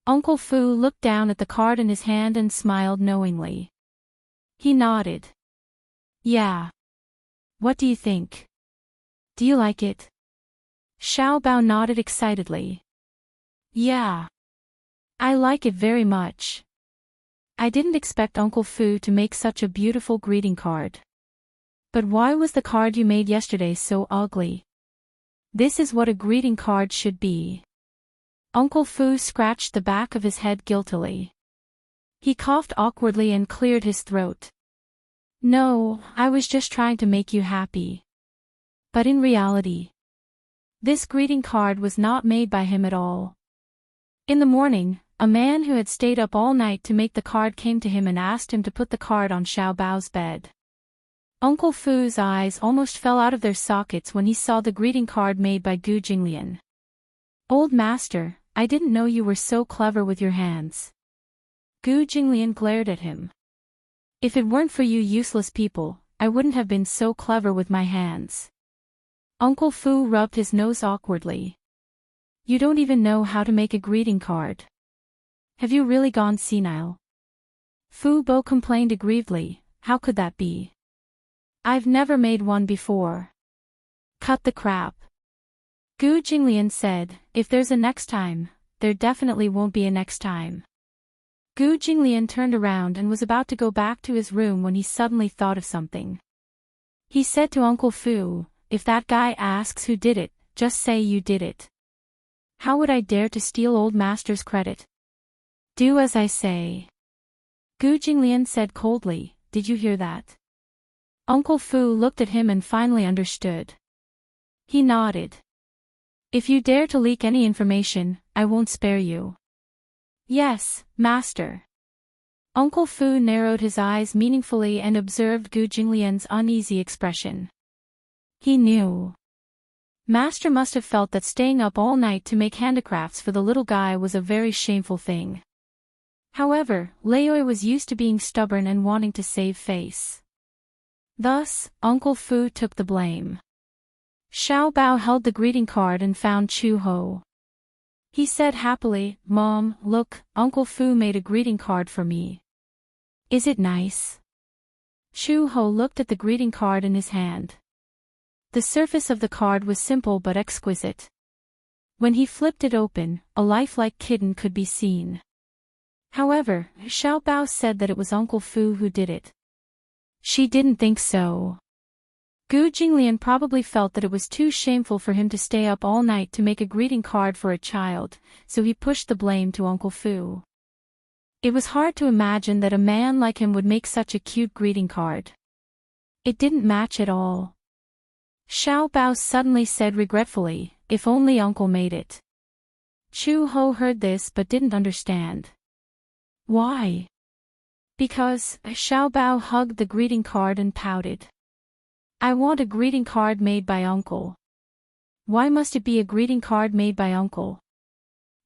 Uncle Fu looked down at the card in his hand and smiled knowingly. He nodded. Yeah. What do you think? Do you like it? Xiao Bao nodded excitedly. Yeah. I like it very much. I didn't expect Uncle Fu to make such a beautiful greeting card. But why was the card you made yesterday so ugly? This is what a greeting card should be. Uncle Fu scratched the back of his head guiltily. He coughed awkwardly and cleared his throat. No, I was just trying to make you happy. But in reality, this greeting card was not made by him at all. In the morning, a man who had stayed up all night to make the card came to him and asked him to put the card on Xiao Bao's bed. Uncle Fu's eyes almost fell out of their sockets when he saw the greeting card made by Gu Jinglian. Old master, I didn't know you were so clever with your hands. Gu Jinglian glared at him. If it weren't for you useless people, I wouldn't have been so clever with my hands. Uncle Fu rubbed his nose awkwardly. You don't even know how to make a greeting card. Have you really gone senile? Fu Bo complained aggrievedly, how could that be? I've never made one before. Cut the crap. Gu Jinglian said, if there's a next time, there definitely won't be a next time. Gu Jinglian turned around and was about to go back to his room when he suddenly thought of something. He said to Uncle Fu, if that guy asks who did it, just say you did it. How would I dare to steal old master's credit? Do as I say. Gu Jinglian said coldly, did you hear that? Uncle Fu looked at him and finally understood. He nodded. If you dare to leak any information, I won't spare you. Yes, master. Uncle Fu narrowed his eyes meaningfully and observed Gu Jinglian's uneasy expression. He knew. Master must have felt that staying up all night to make handicrafts for the little guy was a very shameful thing. However, Laoi was used to being stubborn and wanting to save face. Thus, Uncle Fu took the blame. Xiao Bao held the greeting card and found Chu Ho. He said happily, Mom, look, Uncle Fu made a greeting card for me. Is it nice? Chu Ho looked at the greeting card in his hand. The surface of the card was simple but exquisite. When he flipped it open, a lifelike kitten could be seen. However, Xiao Bao said that it was Uncle Fu who did it. She didn't think so. Gu Jinglian probably felt that it was too shameful for him to stay up all night to make a greeting card for a child, so he pushed the blame to Uncle Fu. It was hard to imagine that a man like him would make such a cute greeting card. It didn't match at all. Xiao Bao suddenly said regretfully, "If only Uncle made it." Chu Ho heard this but didn't understand. Why? Because, Xiao Bao hugged the greeting card and pouted. "I want a greeting card made by Uncle." "Why must it be a greeting card made by Uncle?"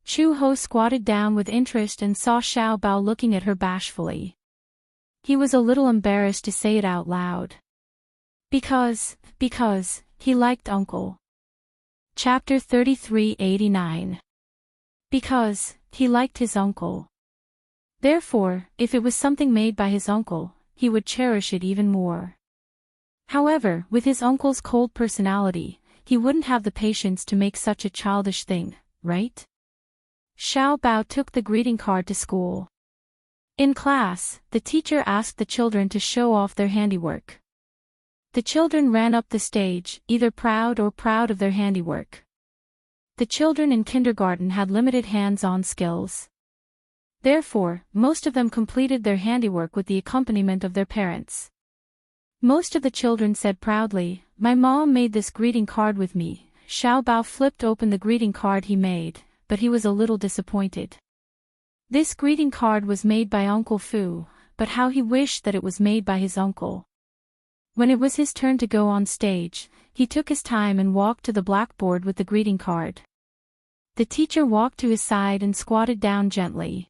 Chu Ho squatted down with interest and saw Xiao Bao looking at her bashfully. He was a little embarrassed to say it out loud. Because he liked Uncle. Chapter 3389. Because he liked his uncle. Therefore, if it was something made by his uncle, he would cherish it even more. However, with his uncle's cold personality, he wouldn't have the patience to make such a childish thing, right? Xiao Bao took the greeting card to school. In class, the teacher asked the children to show off their handiwork. The children ran up the stage, either proud of their handiwork. The children in kindergarten had limited hands-on skills. Therefore, most of them completed their handiwork with the accompaniment of their parents. Most of the children said proudly, "My mom made this greeting card with me." Xiao Bao flipped open the greeting card he made, but he was a little disappointed. This greeting card was made by Uncle Fu, but how he wished that it was made by his uncle. When it was his turn to go on stage, he took his time and walked to the blackboard with the greeting card. The teacher walked to his side and squatted down gently.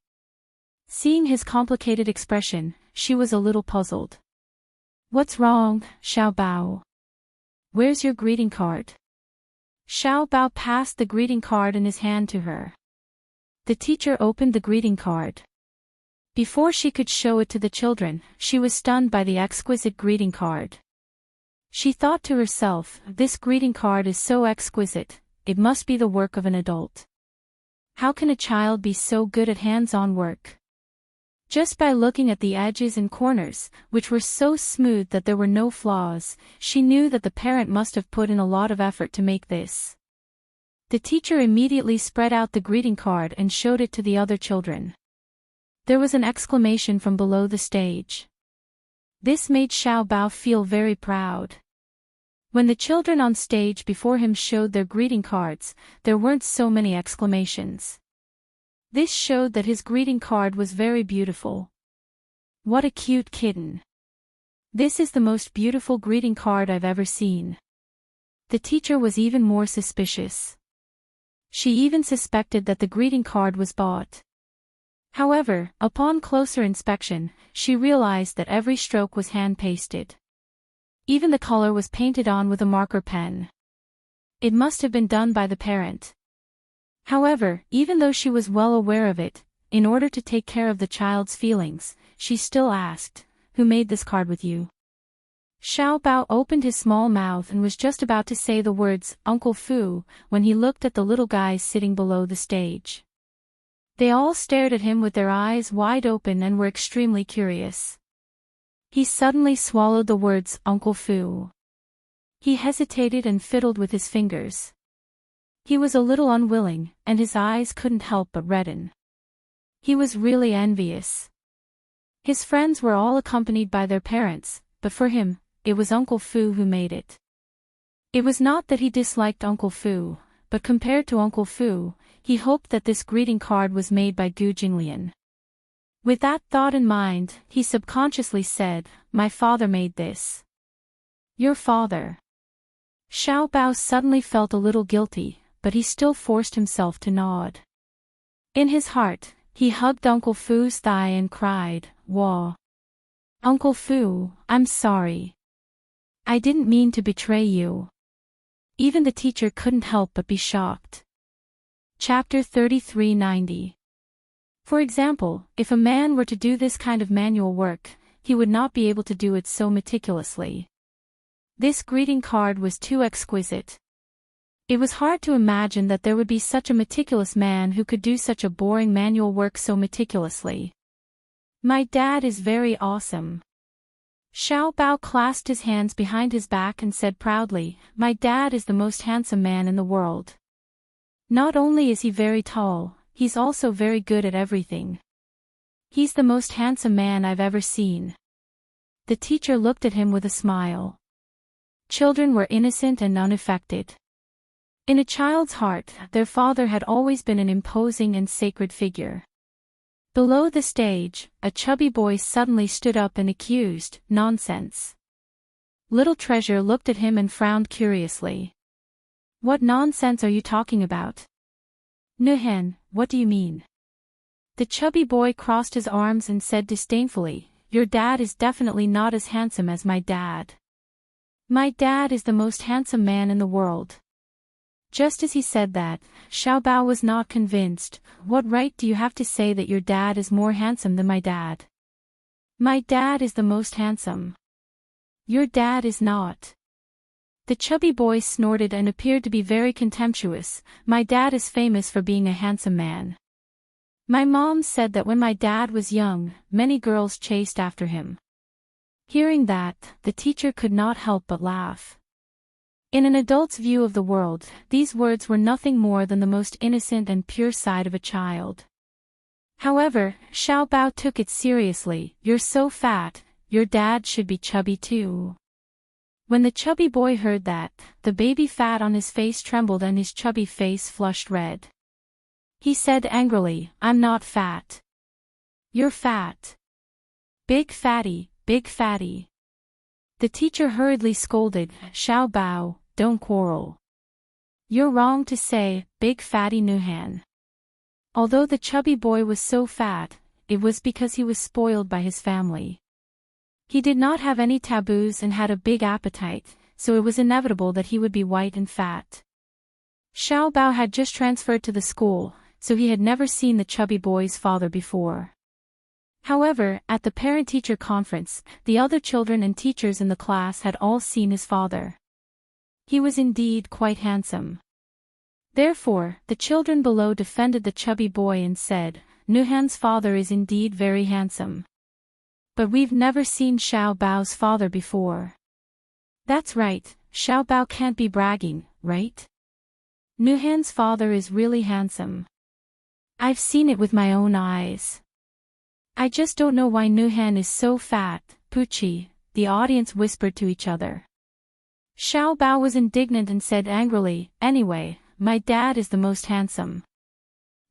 Seeing his complicated expression, she was a little puzzled. "What's wrong, Xiao Bao? Where's your greeting card?" Xiao Bao passed the greeting card in his hand to her. The teacher opened the greeting card. Before she could show it to the children, she was stunned by the exquisite greeting card. She thought to herself, "This greeting card is so exquisite, it must be the work of an adult. How can a child be so good at hands-on work?" Just by looking at the edges and corners, which were so smooth that there were no flaws, she knew that the parent must have put in a lot of effort to make this. The teacher immediately spread out the greeting card and showed it to the other children. There was an exclamation from below the stage. This made Xiao Bao feel very proud. When the children on stage before him showed their greeting cards, there weren't so many exclamations. This showed that his greeting card was very beautiful. "What a cute kitten. This is the most beautiful greeting card I've ever seen." The teacher was even more suspicious. She even suspected that the greeting card was bought. However, upon closer inspection, she realized that every stroke was hand-pasted. Even the color was painted on with a marker pen. It must have been done by the parent. However, even though she was well aware of it, in order to take care of the child's feelings, she still asked, "Who made this card with you?" Xiao Bao opened his small mouth and was just about to say the words, "Uncle Fu," when he looked at the little guys sitting below the stage. They all stared at him with their eyes wide open and were extremely curious. He suddenly swallowed the words, "Uncle Fu." He hesitated and fiddled with his fingers. He was a little unwilling, and his eyes couldn't help but redden. He was really envious. His friends were all accompanied by their parents, but for him, it was Uncle Fu who made it. It was not that he disliked Uncle Fu, but compared to Uncle Fu, he hoped that this greeting card was made by Gu Jinglian. With that thought in mind, he subconsciously said, "My father made this." "Your father?" Xiao Bao suddenly felt a little guilty, but he still forced himself to nod. In his heart, he hugged Uncle Fu's thigh and cried, "Wah! Uncle Fu, I'm sorry. I didn't mean to betray you." Even the teacher couldn't help but be shocked. Chapter 3390. For example, if a man were to do this kind of manual work, he would not be able to do it so meticulously. This greeting card was too exquisite. It was hard to imagine that there would be such a meticulous man who could do such a boring manual work so meticulously. "My dad is very awesome. Xiao Bao clasped his hands behind his back and said proudly, "My dad is the most handsome man in the world. Not only is he very tall, he's also very good at everything. He's the most handsome man I've ever seen." The teacher looked at him with a smile. Children were innocent and unaffected. In a child's heart, their father had always been an imposing and sacred figure. Below the stage, a chubby boy suddenly stood up and accused, "Nonsense." Little Treasure looked at him and frowned curiously. "What nonsense are you talking about?" "Nuhan, what do you mean?" The chubby boy crossed his arms and said disdainfully, "Your dad is definitely not as handsome as my dad. My dad is the most handsome man in the world." Just as he said that, Xiao Bao was not convinced. "What right do you have to say that your dad is more handsome than my dad? My dad is the most handsome. Your dad is not." The chubby boy snorted and appeared to be very contemptuous. "My dad is famous for being a handsome man. My mom said that when my dad was young, many girls chased after him." Hearing that, the teacher could not help but laugh. In an adult's view of the world, these words were nothing more than the most innocent and pure side of a child. However, Xiao Bao took it seriously. "You're so fat, your dad should be chubby too." When the chubby boy heard that, the baby fat on his face trembled and his chubby face flushed red. He said angrily, "I'm not fat. You're fat. Big fatty, big fatty." The teacher hurriedly scolded, "Xiao Bao, don't quarrel. You're wrong to say, big fatty Nuhan." Although the chubby boy was so fat, it was because he was spoiled by his family. He did not have any taboos and had a big appetite, so it was inevitable that he would be white and fat. Xiao Bao had just transferred to the school, so he had never seen the chubby boy's father before. However, at the parent-teacher conference, the other children and teachers in the class had all seen his father. He was indeed quite handsome. Therefore, the children below defended the chubby boy and said, "Nuhan's father is indeed very handsome. But we've never seen Xiao Bao's father before." "That's right, Xiao Bao can't be bragging, right? Nuhan's father is really handsome. I've seen it with my own eyes. I just don't know why Nuhan is so fat, Puchi," the audience whispered to each other. Xiao Bao was indignant and said angrily, "Anyway, my dad is the most handsome.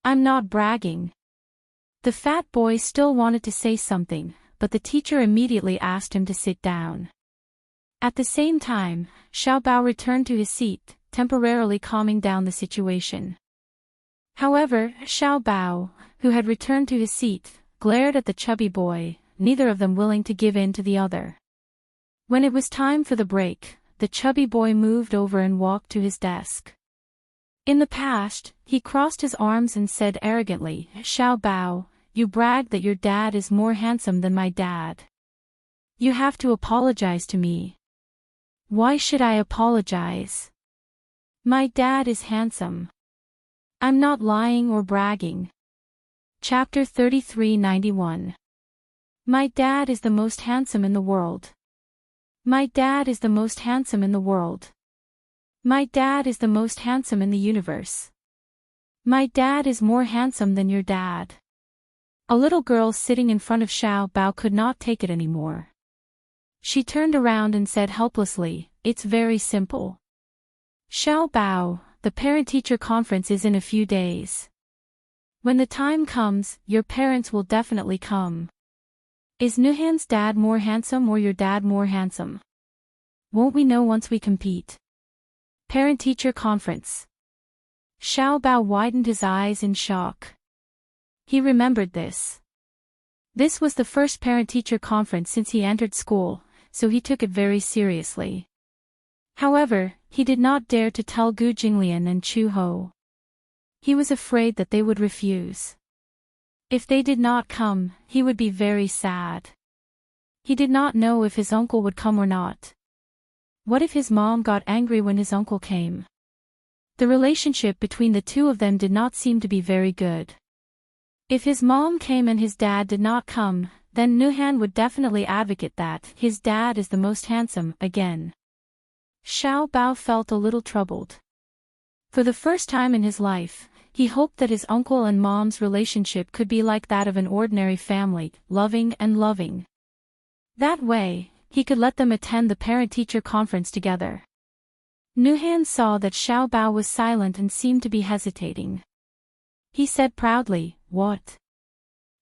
I'm not bragging." The fat boy still wanted to say something, but the teacher immediately asked him to sit down. At the same time, Xiao Bao returned to his seat, temporarily calming down the situation. However, Xiao Bao, who had returned to his seat, glared at the chubby boy, neither of them willing to give in to the other. When it was time for the break, the chubby boy moved over and walked to his desk. In the past, he crossed his arms and said arrogantly, "Xiao Bao, you bragged that your dad is more handsome than my dad. You have to apologize to me." "Why should I apologize? My dad is handsome. I'm not lying or bragging." Chapter 3391. My dad is the most handsome in the world. My dad is the most handsome in the world. My dad is the most handsome in the universe. My dad is more handsome than your dad. A little girl sitting in front of Xiao Bao could not take it anymore. She turned around and said helplessly, "It's very simple. Xiao Bao, the parent-teacher conference is in a few days. When the time comes, your parents will definitely come. Is Nuhan's dad more handsome or your dad more handsome? Won't we know once we compete?" Parent-teacher conference. Xiao Bao widened his eyes in shock. He remembered this. This was the first parent-teacher conference since he entered school, so he took it very seriously. However, he did not dare to tell Gu Jinglian and Chu Ho. He was afraid that they would refuse. If they did not come, he would be very sad. He did not know if his uncle would come or not. What if his mom got angry when his uncle came? The relationship between the two of them did not seem to be very good. If his mom came and his dad did not come, then Nuhan would definitely advocate that his dad is the most handsome again. Xiao Bao felt a little troubled. For the first time in his life, he hoped that his uncle and mom's relationship could be like that of an ordinary family, loving and loving. That way, he could let them attend the parent-teacher conference together. Nuhan saw that Xiao Bao was silent and seemed to be hesitating. He said proudly, "What?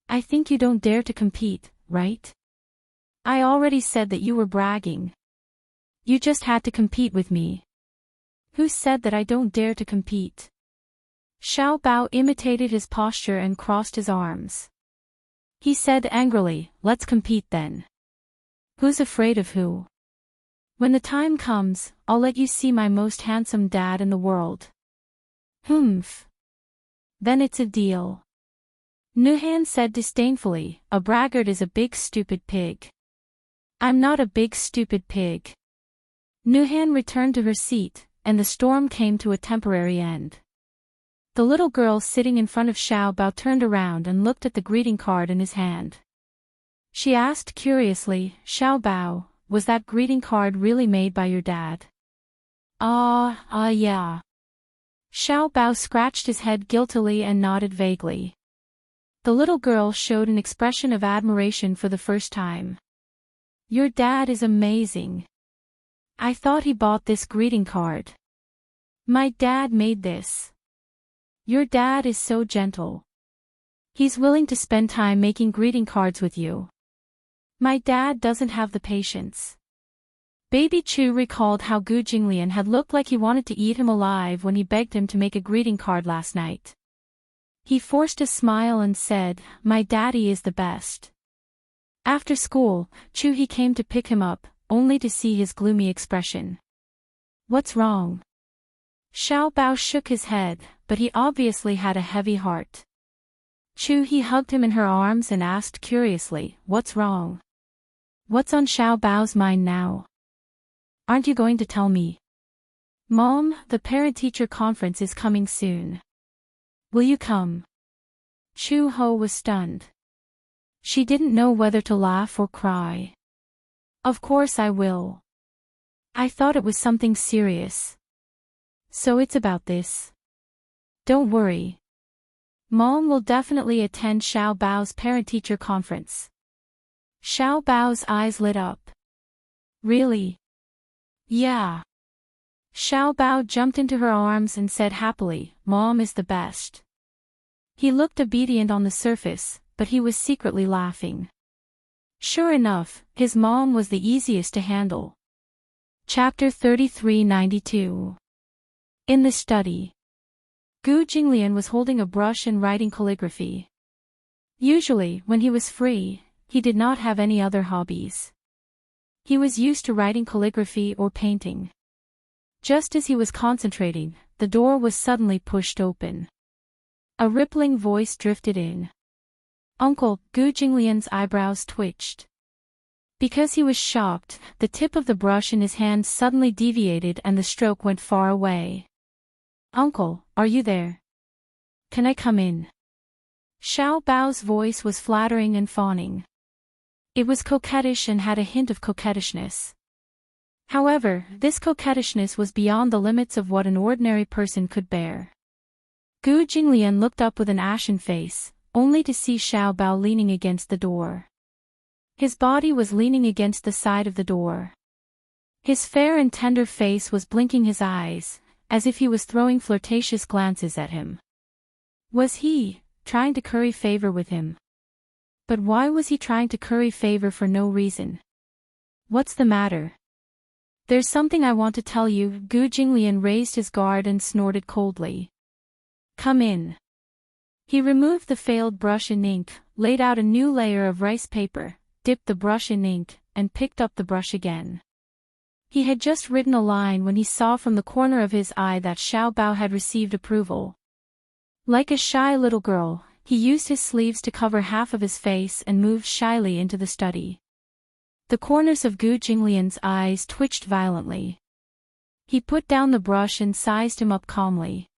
I think you don't dare to compete, right? I already said that you were bragging. You just had to compete with me." "Who said that I don't dare to compete?" Xiao Bao imitated his posture and crossed his arms. He said angrily, "Let's compete then. Who's afraid of who? When the time comes, I'll let you see my most handsome dad in the world." "Humph. Then it's a deal." Nuhan said disdainfully, "A braggart is a big stupid pig." "I'm not a big stupid pig." Nuhan returned to her seat, and the storm came to a temporary end. The little girl sitting in front of Xiao Bao turned around and looked at the greeting card in his hand. She asked curiously, "Xiao Bao, was that greeting card really made by your dad?" Yeah." Xiao Bao scratched his head guiltily and nodded vaguely. The little girl showed an expression of admiration for the first time. "Your dad is amazing. I thought he bought this greeting card." "My dad made this." "Your dad is so gentle. He's willing to spend time making greeting cards with you." "My dad doesn't have the patience." Baby Chu recalled how Gu Jinglian had looked like he wanted to eat him alive when he begged him to make a greeting card last night. He forced a smile and said, "My daddy is the best." After school, Chu He came to pick him up, only to see his gloomy expression. "What's wrong?" Xiao Bao shook his head, but he obviously had a heavy heart. Chu He hugged him in her arms and asked curiously, "What's wrong? What's on Xiao Bao's mind now? Aren't you going to tell me?" "Mom, the parent-teacher conference is coming soon. Will you come?" Chu Ho was stunned. She didn't know whether to laugh or cry. "Of course I will. I thought it was something serious." "So it's about this?" "Don't worry. Mom will definitely attend Xiao Bao's parent-teacher conference." Xiao Bao's eyes lit up. "Really?" "Yeah." Xiao Bao jumped into her arms and said happily, "Mom is the best." He looked obedient on the surface, but he was secretly laughing. Sure enough, his mom was the easiest to handle. Chapter 3392. In the study. Gu Jinglian was holding a brush and writing calligraphy. Usually, when he was free, he did not have any other hobbies. He was used to writing calligraphy or painting. Just as he was concentrating, the door was suddenly pushed open. A rippling voice drifted in. "Uncle," Gu Jinglian's eyebrows twitched. Because he was shocked, the tip of the brush in his hand suddenly deviated and the stroke went far away. "Uncle, are you there? Can I come in?" Xiao Bao's voice was flattering and fawning. It was coquettish and had a hint of coquettishness. However, this coquettishness was beyond the limits of what an ordinary person could bear. Gu Jinglian looked up with an ashen face, only to see Xiao Bao leaning against the door. His body was leaning against the side of the door. His fair and tender face was blinking his eyes, as if he was throwing flirtatious glances at him. Was he trying to curry favor with him? But why was he trying to curry favor for no reason? "What's the matter?" "There's something I want to tell you." Gu Jinglian raised his guard and snorted coldly. "Come in." He removed the failed brush in ink, laid out a new layer of rice paper, dipped the brush in ink, and picked up the brush again. He had just written a line when he saw from the corner of his eye that Xiao Bao had received approval. Like a shy little girl, he used his sleeves to cover half of his face and moved shyly into the study. The corners of Gu Jinglian's eyes twitched violently. He put down the brush and sized him up calmly.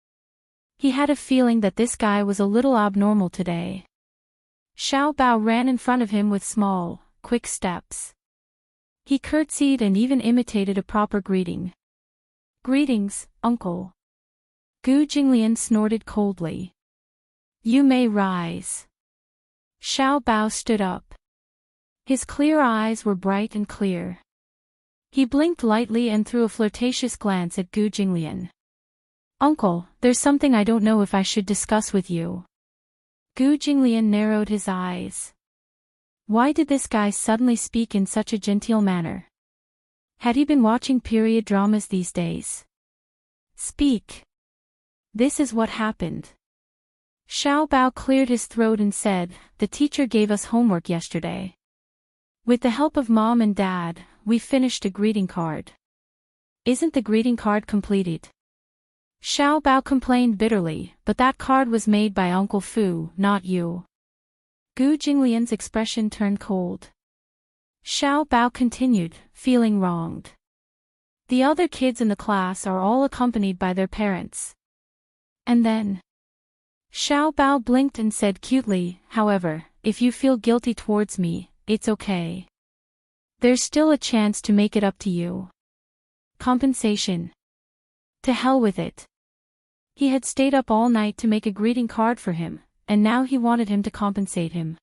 He had a feeling that this guy was a little abnormal today. Xiao Bao ran in front of him with small, quick steps. He curtsied and even imitated a proper greeting. "Greetings, uncle." Gu Jinglian snorted coldly. "You may rise." Xiao Bao stood up. His clear eyes were bright and clear. He blinked lightly and threw a flirtatious glance at Gu Jinglian. "Uncle, there's something I don't know if I should discuss with you." Gu Jinglian narrowed his eyes. Why did this guy suddenly speak in such a genteel manner? Had he been watching period dramas these days? "Speak." "This is what happened." Xiao Bao cleared his throat and said, "The teacher gave us homework yesterday. With the help of Mom and Dad, we finished a greeting card." "Isn't the greeting card completed?" Xiao Bao complained bitterly, "But that card was made by Uncle Fu, not you." Gu Jinglian's expression turned cold. Xiao Bao continued, feeling wronged. "The other kids in the class are all accompanied by their parents." And then Xiao Bao blinked and said cutely, "However, if you feel guilty towards me, it's okay. There's still a chance to make it up to you." Compensation. To hell with it. He had stayed up all night to make a greeting card for him, and now he wanted him to compensate him.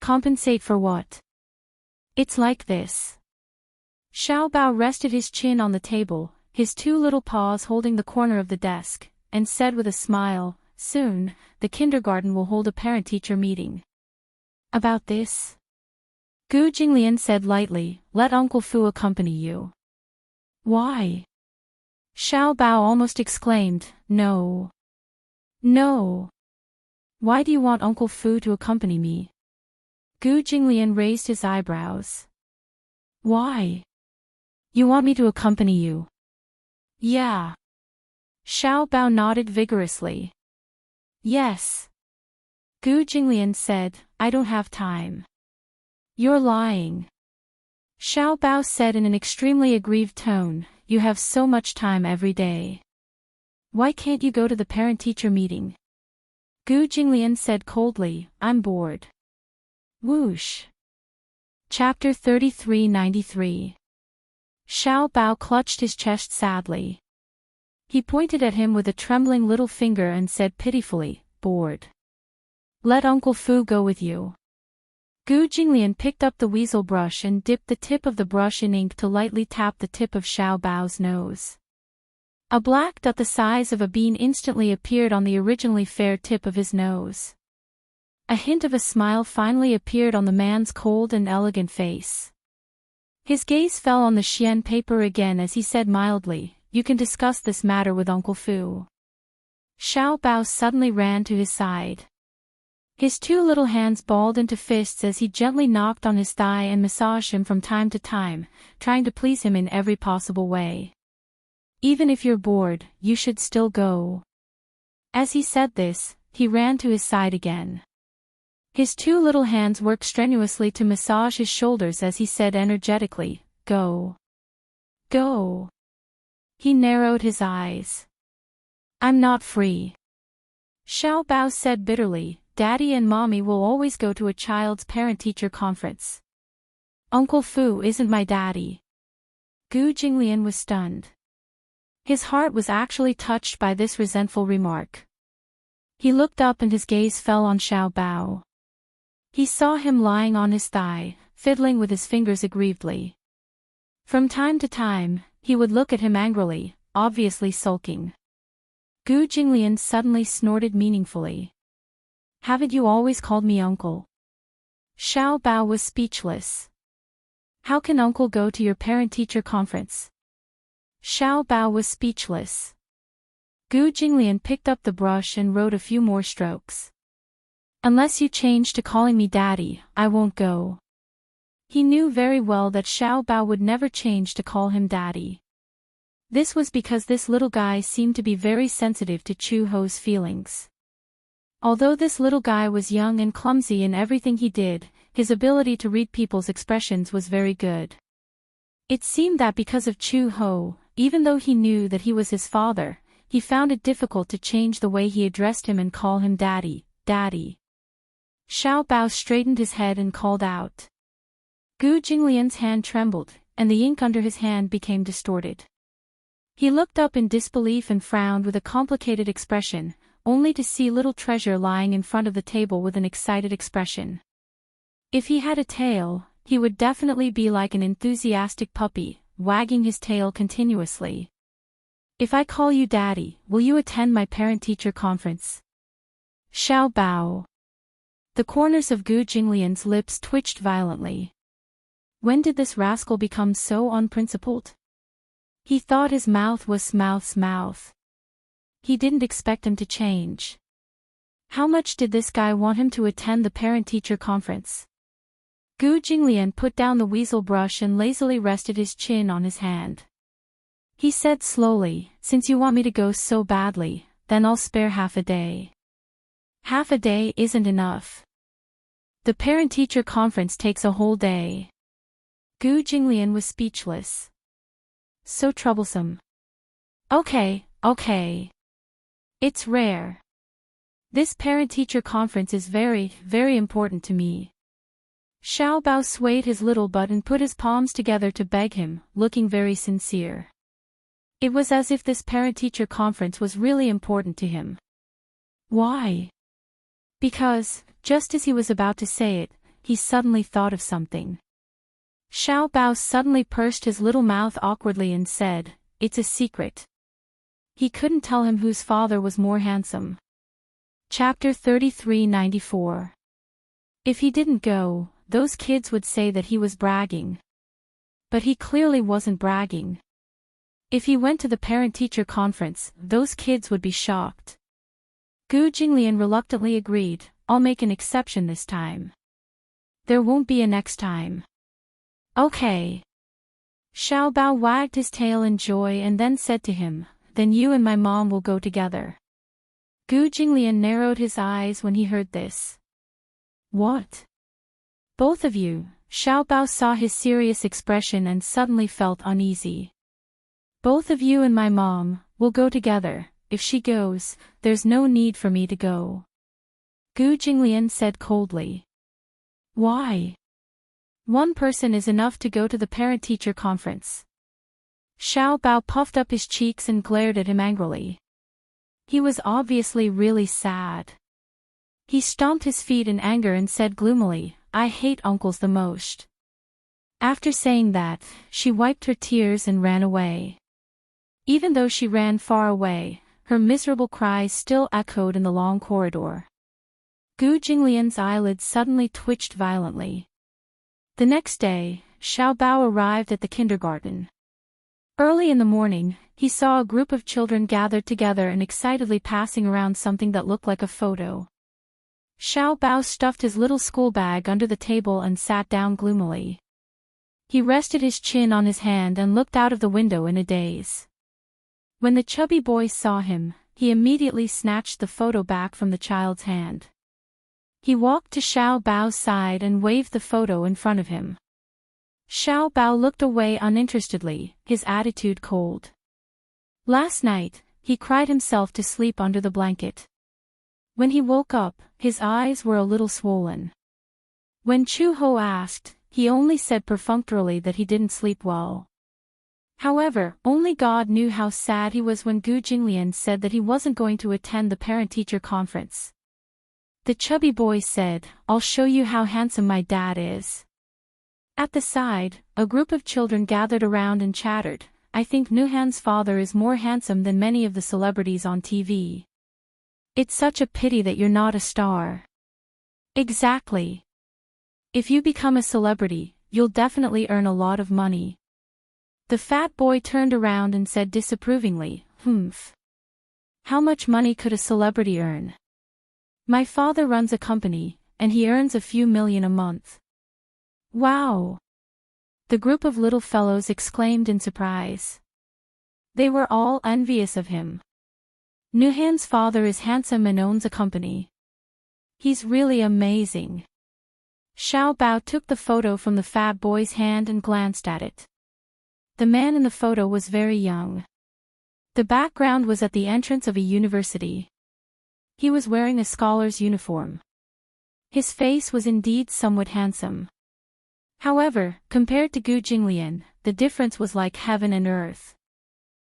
Compensate for what? "It's like this." Xiao Bao rested his chin on the table, his two little paws holding the corner of the desk, and said with a smile, "Soon, the kindergarten will hold a parent-teacher meeting." "About this?" Gu Jinglian said lightly, "Let Uncle Fu accompany you." "Why?" Xiao Bao almost exclaimed, "No. No. Why do you want Uncle Fu to accompany me?" Gu Jinglian raised his eyebrows. "Why? You want me to accompany you?" "Yeah." Xiao Bao nodded vigorously. "Yes." Gu Jinglian said, "I don't have time." "You're lying." Xiao Bao said in an extremely aggrieved tone, "You have so much time every day. Why can't you go to the parent-teacher meeting?" Gu Jinglian said coldly, "I'm bored." Whoosh. Chapter 3393. Xiao Bao clutched his chest sadly. He pointed at him with a trembling little finger and said pitifully, "Bored. Let Uncle Fu go with you." Gu Jinglian picked up the weasel brush and dipped the tip of the brush in ink to lightly tap the tip of Xiao Bao's nose. A black dot the size of a bean instantly appeared on the originally fair tip of his nose. A hint of a smile finally appeared on the man's cold and elegant face. His gaze fell on the xian paper again as he said mildly, "You can discuss this matter with Uncle Fu." Xiao Bao suddenly ran to his side. His two little hands balled into fists as he gently knocked on his thigh and massaged him from time to time, trying to please him in every possible way. "Even if you're bored, you should still go." As he said this, he ran to his side again. His two little hands worked strenuously to massage his shoulders as he said energetically, "Go. Go." He narrowed his eyes. "I'm not free." Xiao Bao said bitterly, "Daddy and Mommy will always go to a child's parent-teacher conference. Uncle Fu isn't my daddy." Gu Jinglian was stunned. His heart was actually touched by this resentful remark. He looked up and his gaze fell on Xiao Bao. He saw him lying on his thigh, fiddling with his fingers aggrievedly. From time to time, he would look at him angrily, obviously sulking. Gu Jinglian suddenly snorted meaningfully. "Haven't you always called me uncle?" Xiao Bao was speechless. "How can uncle go to your parent-teacher conference?" Xiao Bao was speechless. Gu Jinglian picked up the brush and wrote a few more strokes. "Unless you change to calling me daddy, I won't go." He knew very well that Xiao Bao would never change to call him daddy. This was because this little guy seemed to be very sensitive to Chu Ho's feelings. Although this little guy was young and clumsy in everything he did, his ability to read people's expressions was very good. It seemed that because of Chu Ho, even though he knew that he was his father, he found it difficult to change the way he addressed him and call him daddy, daddy. Xiao Bao straightened his head and called out. Gu Jinglian's hand trembled, and the ink under his hand became distorted. He looked up in disbelief and frowned with a complicated expression, only to see little Treasure lying in front of the table with an excited expression. If he had a tail, he would definitely be like an enthusiastic puppy, wagging his tail continuously. If I call you Daddy, will you attend my parent-teacher conference? Xiao Bao. The corners of Gu Jinglian's lips twitched violently. When did this rascal become so unprincipled? He thought his mouth was Mouth's mouth. He didn't expect him to change. How much did this guy want him to attend the parent-teacher conference? Gu Jinglian put down the weasel brush and lazily rested his chin on his hand. He said slowly, since you want me to go so badly, then I'll spare half a day. Half a day isn't enough. The parent-teacher conference takes a whole day. Gu Jinglian was speechless. So troublesome. Okay. It's rare. This parent-teacher conference is very, very important to me. Xiao Bao swayed his little butt and put his palms together to beg him, looking very sincere. It was as if this parent-teacher conference was really important to him. Why? Because, just as he was about to say it, he suddenly thought of something. Xiao Bao suddenly pursed his little mouth awkwardly and said, "It's a secret." He couldn't tell him whose father was more handsome. Chapter 33-94. If he didn't go, those kids would say that he was bragging. But he clearly wasn't bragging. If he went to the parent-teacher conference, those kids would be shocked. Gu Jinglian reluctantly agreed, "I'll make an exception this time." "There won't be a next time." "Okay." Xiao Bao wagged his tail in joy and then said to him, "Then you and my mom will go together." Gu Jinglian narrowed his eyes when he heard this. "What? Both of you?" Xiao Bao saw his serious expression and suddenly felt uneasy. "Both of you and my mom will go together. If she goes, there's no need for me to go." Gu Jinglian said coldly. "Why? One person is enough to go to the parent-teacher conference." Xiao Bao puffed up his cheeks and glared at him angrily. He was obviously really sad. He stomped his feet in anger and said gloomily, "I hate uncles the most." After saying that, she wiped her tears and ran away. Even though she ran far away, her miserable cries still echoed in the long corridor. Gu Jinglian's eyelids suddenly twitched violently. The next day, Xiao Bao arrived at the kindergarten. Early in the morning, he saw a group of children gathered together and excitedly passing around something that looked like a photo. Xiao Bao stuffed his little school bag under the table and sat down gloomily. He rested his chin on his hand and looked out of the window in a daze. When the chubby boy saw him, he immediately snatched the photo back from the child's hand. He walked to Xiao Bao's side and waved the photo in front of him. Xiao Bao looked away uninterestedly, his attitude cold. Last night, he cried himself to sleep under the blanket. When he woke up, his eyes were a little swollen. When Chu Ho asked, he only said perfunctorily that he didn't sleep well. However, only God knew how sad he was when Gu Jinglian said that he wasn't going to attend the parent-teacher conference. The chubby boy said, "I'll show you how handsome my dad is." At the side, a group of children gathered around and chattered, "I think Nuhan's father is more handsome than many of the celebrities on TV. It's such a pity that you're not a star." Exactly. If you become a celebrity, you'll definitely earn a lot of money. The fat boy turned around and said disapprovingly, "Humph. How much money could a celebrity earn? My father runs a company, and he earns a few million a month." "Wow!" the group of little fellows exclaimed in surprise. They were all envious of him. Nuhan's father is handsome and owns a company. He's really amazing. Xiao Bao took the photo from the fat boy's hand and glanced at it. The man in the photo was very young. The background was at the entrance of a university. He was wearing a scholar's uniform. His face was indeed somewhat handsome. However, compared to Gu Jinglian, the difference was like heaven and earth.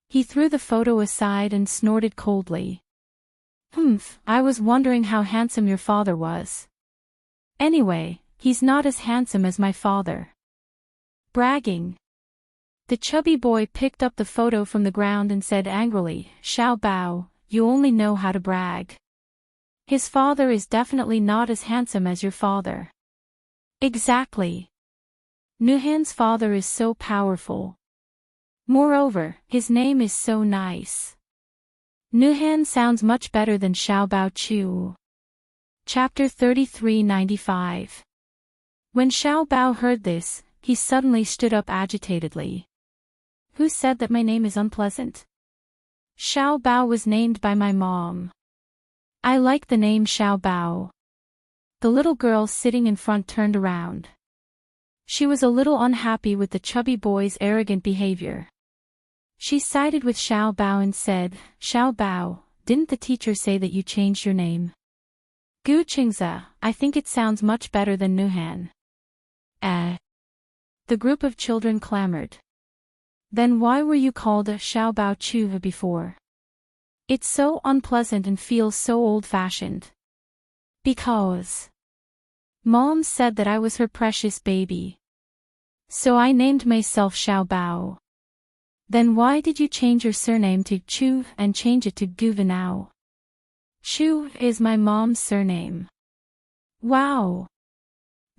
He threw the photo aside and snorted coldly. I was wondering how handsome your father was. Anyway, he's not as handsome as my father. Bragging. The chubby boy picked up the photo from the ground and said angrily, Xiao Bao, you only know how to brag. His father is definitely not as handsome as your father. Exactly. Nuhan's father is so powerful. Moreover, his name is so nice. Nuhan sounds much better than Xiao Bao Chu. Chapter 3395. When Xiao Bao heard this, he suddenly stood up agitatedly. Who said that my name is unpleasant? Xiao Bao was named by my mom. I like the name Xiao Bao. The little girl sitting in front turned around. She was a little unhappy with the chubby boy's arrogant behavior. She sided with Xiao Bao and said, Xiao Bao, didn't the teacher say that you changed your name? Gu Qingze, I think it sounds much better than Nuhan. The group of children clamored. Then why were you called Xiao Bao Chu before? It's so unpleasant and feels so old-fashioned. Because Mom said that I was her precious baby. So I named myself Xiao Bao. Then why did you change your surname to Chu and change it to Gu now? Chu is my mom's surname. Wow.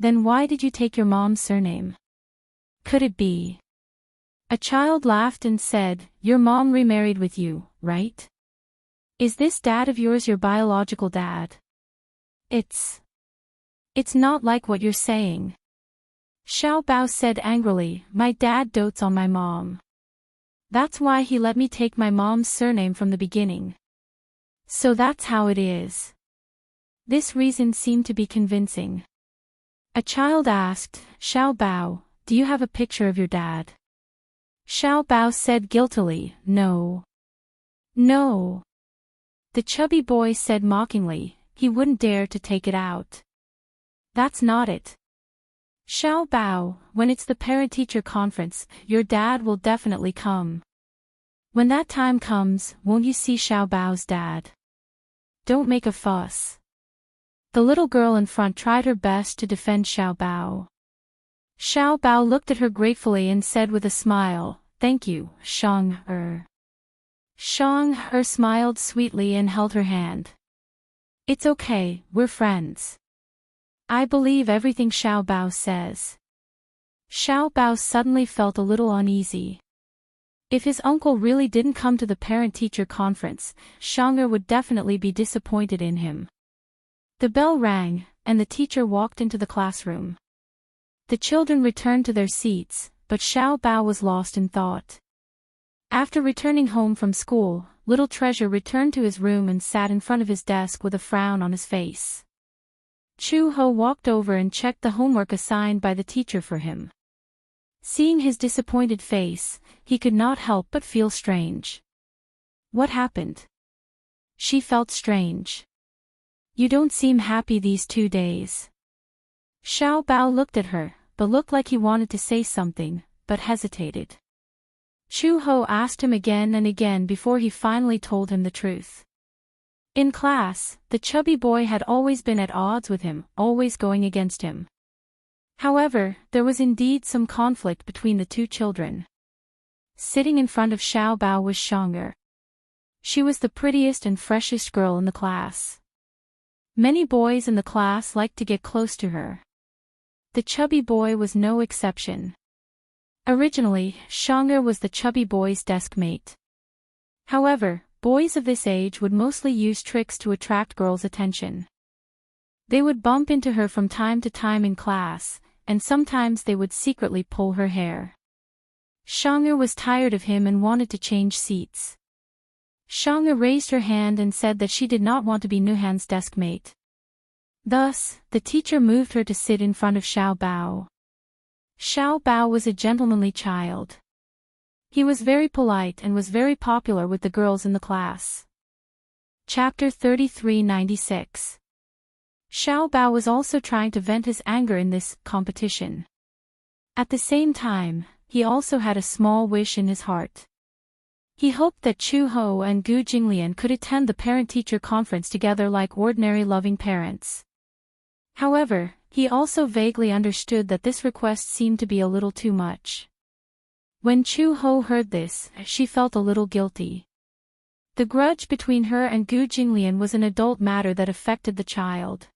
Then why did you take your mom's surname? Could it be? A child laughed and said, your mom remarried with you, right? Is this dad of yours your biological dad? It's not like what you're saying. Xiao Bao said angrily, my dad dotes on my mom. That's why he let me take my mom's surname from the beginning. So that's how it is. This reason seemed to be convincing. A child asked, Xiao Bao, do you have a picture of your dad? Xiao Bao said guiltily, no. No. The chubby boy said mockingly, he wouldn't dare to take it out. That's not it. Xiao Bao, when it's the parent-teacher conference, your dad will definitely come. When that time comes, won't you see Xiao Bao's dad? Don't make a fuss. The little girl in front tried her best to defend Xiao Bao. Xiao Bao looked at her gratefully and said with a smile, thank you, Shang-er. Shang-er smiled sweetly and held her hand. It's okay, we're friends. I believe everything Xiao Bao says. Xiao Bao suddenly felt a little uneasy. If his uncle really didn't come to the parent-teacher conference, Shang-er would definitely be disappointed in him. The bell rang, and the teacher walked into the classroom. The children returned to their seats, but Xiao Bao was lost in thought. After returning home from school, Little Treasure returned to his room and sat in front of his desk with a frown on his face. Chu Ho walked over and checked the homework assigned by the teacher for him. Seeing his disappointed face, he could not help but feel strange. What happened? She felt strange. You don't seem happy these 2 days. Xiao Bao looked at her, but looked like he wanted to say something, but hesitated. Chu Ho asked him again and again before he finally told him the truth. In class, the chubby boy had always been at odds with him, always going against him. However, there was indeed some conflict between the two children. Sitting in front of Xiao Bao was Shang-er. She was the prettiest and freshest girl in the class. Many boys in the class liked to get close to her. The chubby boy was no exception. Originally, Shang-er was the chubby boy's desk mate. However, boys of this age would mostly use tricks to attract girls' attention. They would bump into her from time to time in class, and sometimes they would secretly pull her hair. Shang-er was tired of him and wanted to change seats. Shang-er raised her hand and said that she did not want to be Nuhan's desk mate. Thus, the teacher moved her to sit in front of Xiao Bao. Xiao Bao was a gentlemanly child. He was very polite and was very popular with the girls in the class. Chapter 3396. Xiao Bao was also trying to vent his anger in this competition. At the same time, he also had a small wish in his heart. He hoped that Chu Ho and Gu Jinglian could attend the parent-teacher conference together like ordinary loving parents. However, he also vaguely understood that this request seemed to be a little too much. When Chu Ho heard this, she felt a little guilty. The grudge between her and Gu Jinglian was an adult matter that affected the child.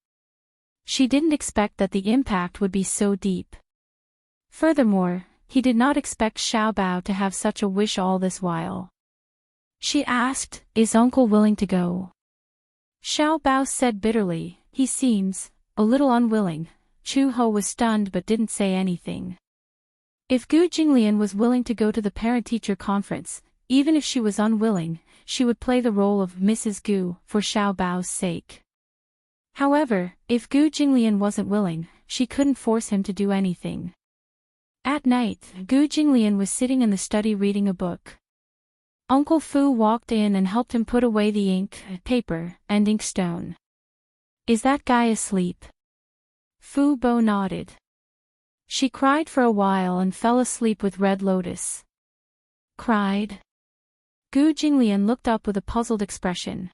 She didn't expect that the impact would be so deep. Furthermore, he did not expect Xiao Bao to have such a wish all this while. She asked, "Is uncle willing to go?" Xiao Bao said bitterly, "He seems a little unwilling." Chu Ho was stunned but didn't say anything. If Gu Jinglian was willing to go to the parent-teacher conference, even if she was unwilling, she would play the role of Mrs. Gu for Xiao Bao's sake. However, if Gu Jinglian wasn't willing, she couldn't force him to do anything. At night, Gu Jinglian was sitting in the study reading a book. Uncle Fu walked in and helped him put away the ink, paper, and inkstone. "Is that guy asleep?" Fu Bo nodded. She cried for a while and fell asleep with Red Lotus. Cried? Gu Jinglian looked up with a puzzled expression.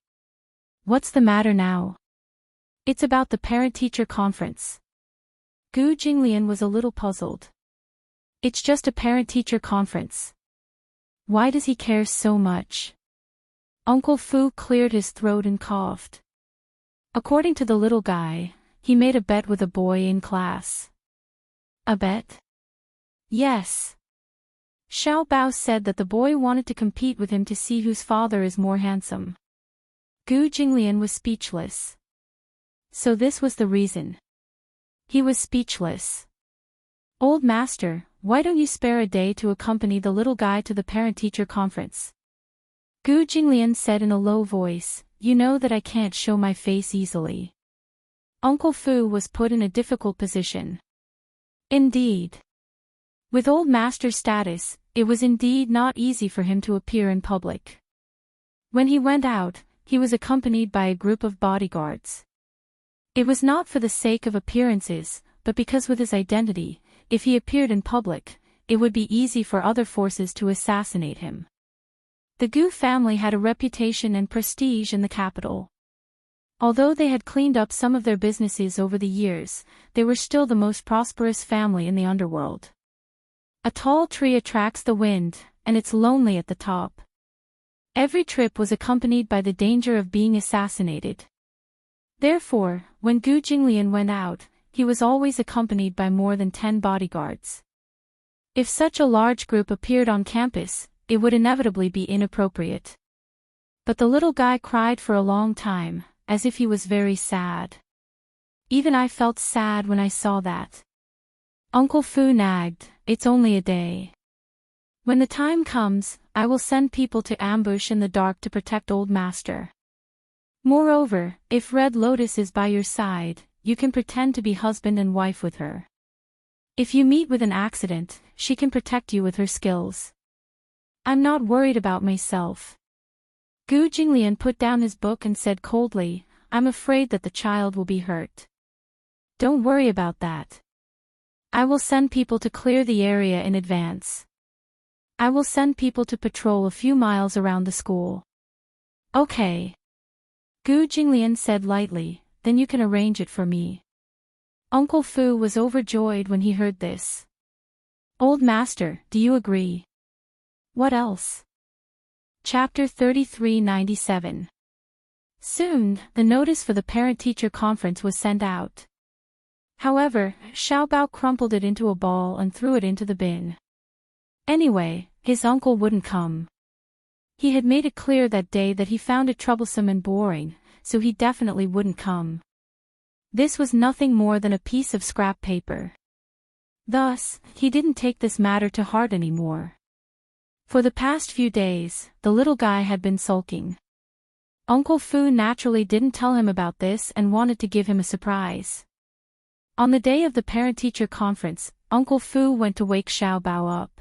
"What's the matter now?" "It's about the parent-teacher conference." Gu Jinglian was a little puzzled. "It's just a parent-teacher conference. Why does he care so much?" Uncle Fu cleared his throat and coughed. According to the little guy, he made a bet with a boy in class. "A bet?" "Yes." Xiao Bao said that the boy wanted to compete with him to see whose father is more handsome. Gu Jinglian was speechless. So this was the reason. He was speechless. "Old master, why don't you spare a day to accompany the little guy to the parent-teacher conference?" Gu Jinglian said in a low voice, "You know that I can't show my face easily." Uncle Fu was put in a difficult position. Indeed. With old master's status, it was indeed not easy for him to appear in public. When he went out, he was accompanied by a group of bodyguards. It was not for the sake of appearances, but because with his identity, if he appeared in public, it would be easy for other forces to assassinate him. The Gu family had a reputation and prestige in the capital. Although they had cleaned up some of their businesses over the years, they were still the most prosperous family in the underworld. A tall tree attracts the wind, and it's lonely at the top. Every trip was accompanied by the danger of being assassinated. Therefore, when Gu Jinglian went out, he was always accompanied by more than 10 bodyguards. If such a large group appeared on campus, it would inevitably be inappropriate. But the little guy cried for a long time, as if he was very sad. Even I felt sad when I saw that. Uncle Fu nagged, "It's only a day. When the time comes, I will send people to ambush in the dark to protect old master. Moreover, if Red Lotus is by your side, you can pretend to be husband and wife with her. If you meet with an accident, she can protect you with her skills. I'm not worried about myself." Gu Jinglian put down his book and said coldly, "I'm afraid that the child will be hurt." "Don't worry about that. I will send people to clear the area in advance. I will send people to patrol a few miles around the school." "Okay." Gu Jinglian said lightly, "Then you can arrange it for me." Uncle Fu was overjoyed when he heard this. "Old master, do you agree?" "What else?" Chapter 3397. Soon, the notice for the parent-teacher conference was sent out. However, Xiao Bao crumpled it into a ball and threw it into the bin. Anyway, his uncle wouldn't come. He had made it clear that day that he found it troublesome and boring, so he definitely wouldn't come. This was nothing more than a piece of scrap paper. Thus, he didn't take this matter to heart anymore. For the past few days, the little guy had been sulking. Uncle Fu naturally didn't tell him about this and wanted to give him a surprise. On the day of the parent-teacher conference, Uncle Fu went to wake Xiao Bao up.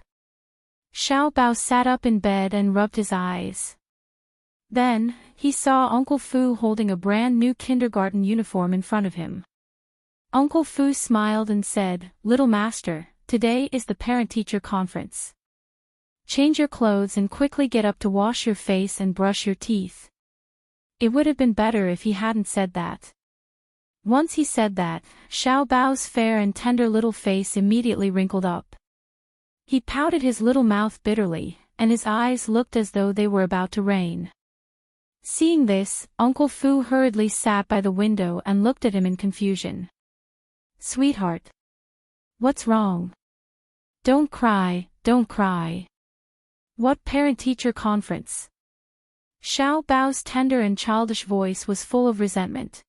Xiao Bao sat up in bed and rubbed his eyes. Then, he saw Uncle Fu holding a brand new kindergarten uniform in front of him. Uncle Fu smiled and said, "Little master, today is the parent-teacher conference. Change your clothes and quickly get up to wash your face and brush your teeth." It would have been better if he hadn't said that. Once he said that, Xiao Bao's fair and tender little face immediately wrinkled up. He pouted his little mouth bitterly, and his eyes looked as though they were about to rain. Seeing this, Uncle Fu hurriedly sat by the window and looked at him in confusion. "Sweetheart. What's wrong? Don't cry, don't cry. What parent-teacher conference?" Xiao Bao's tender and childish voice was full of resentment.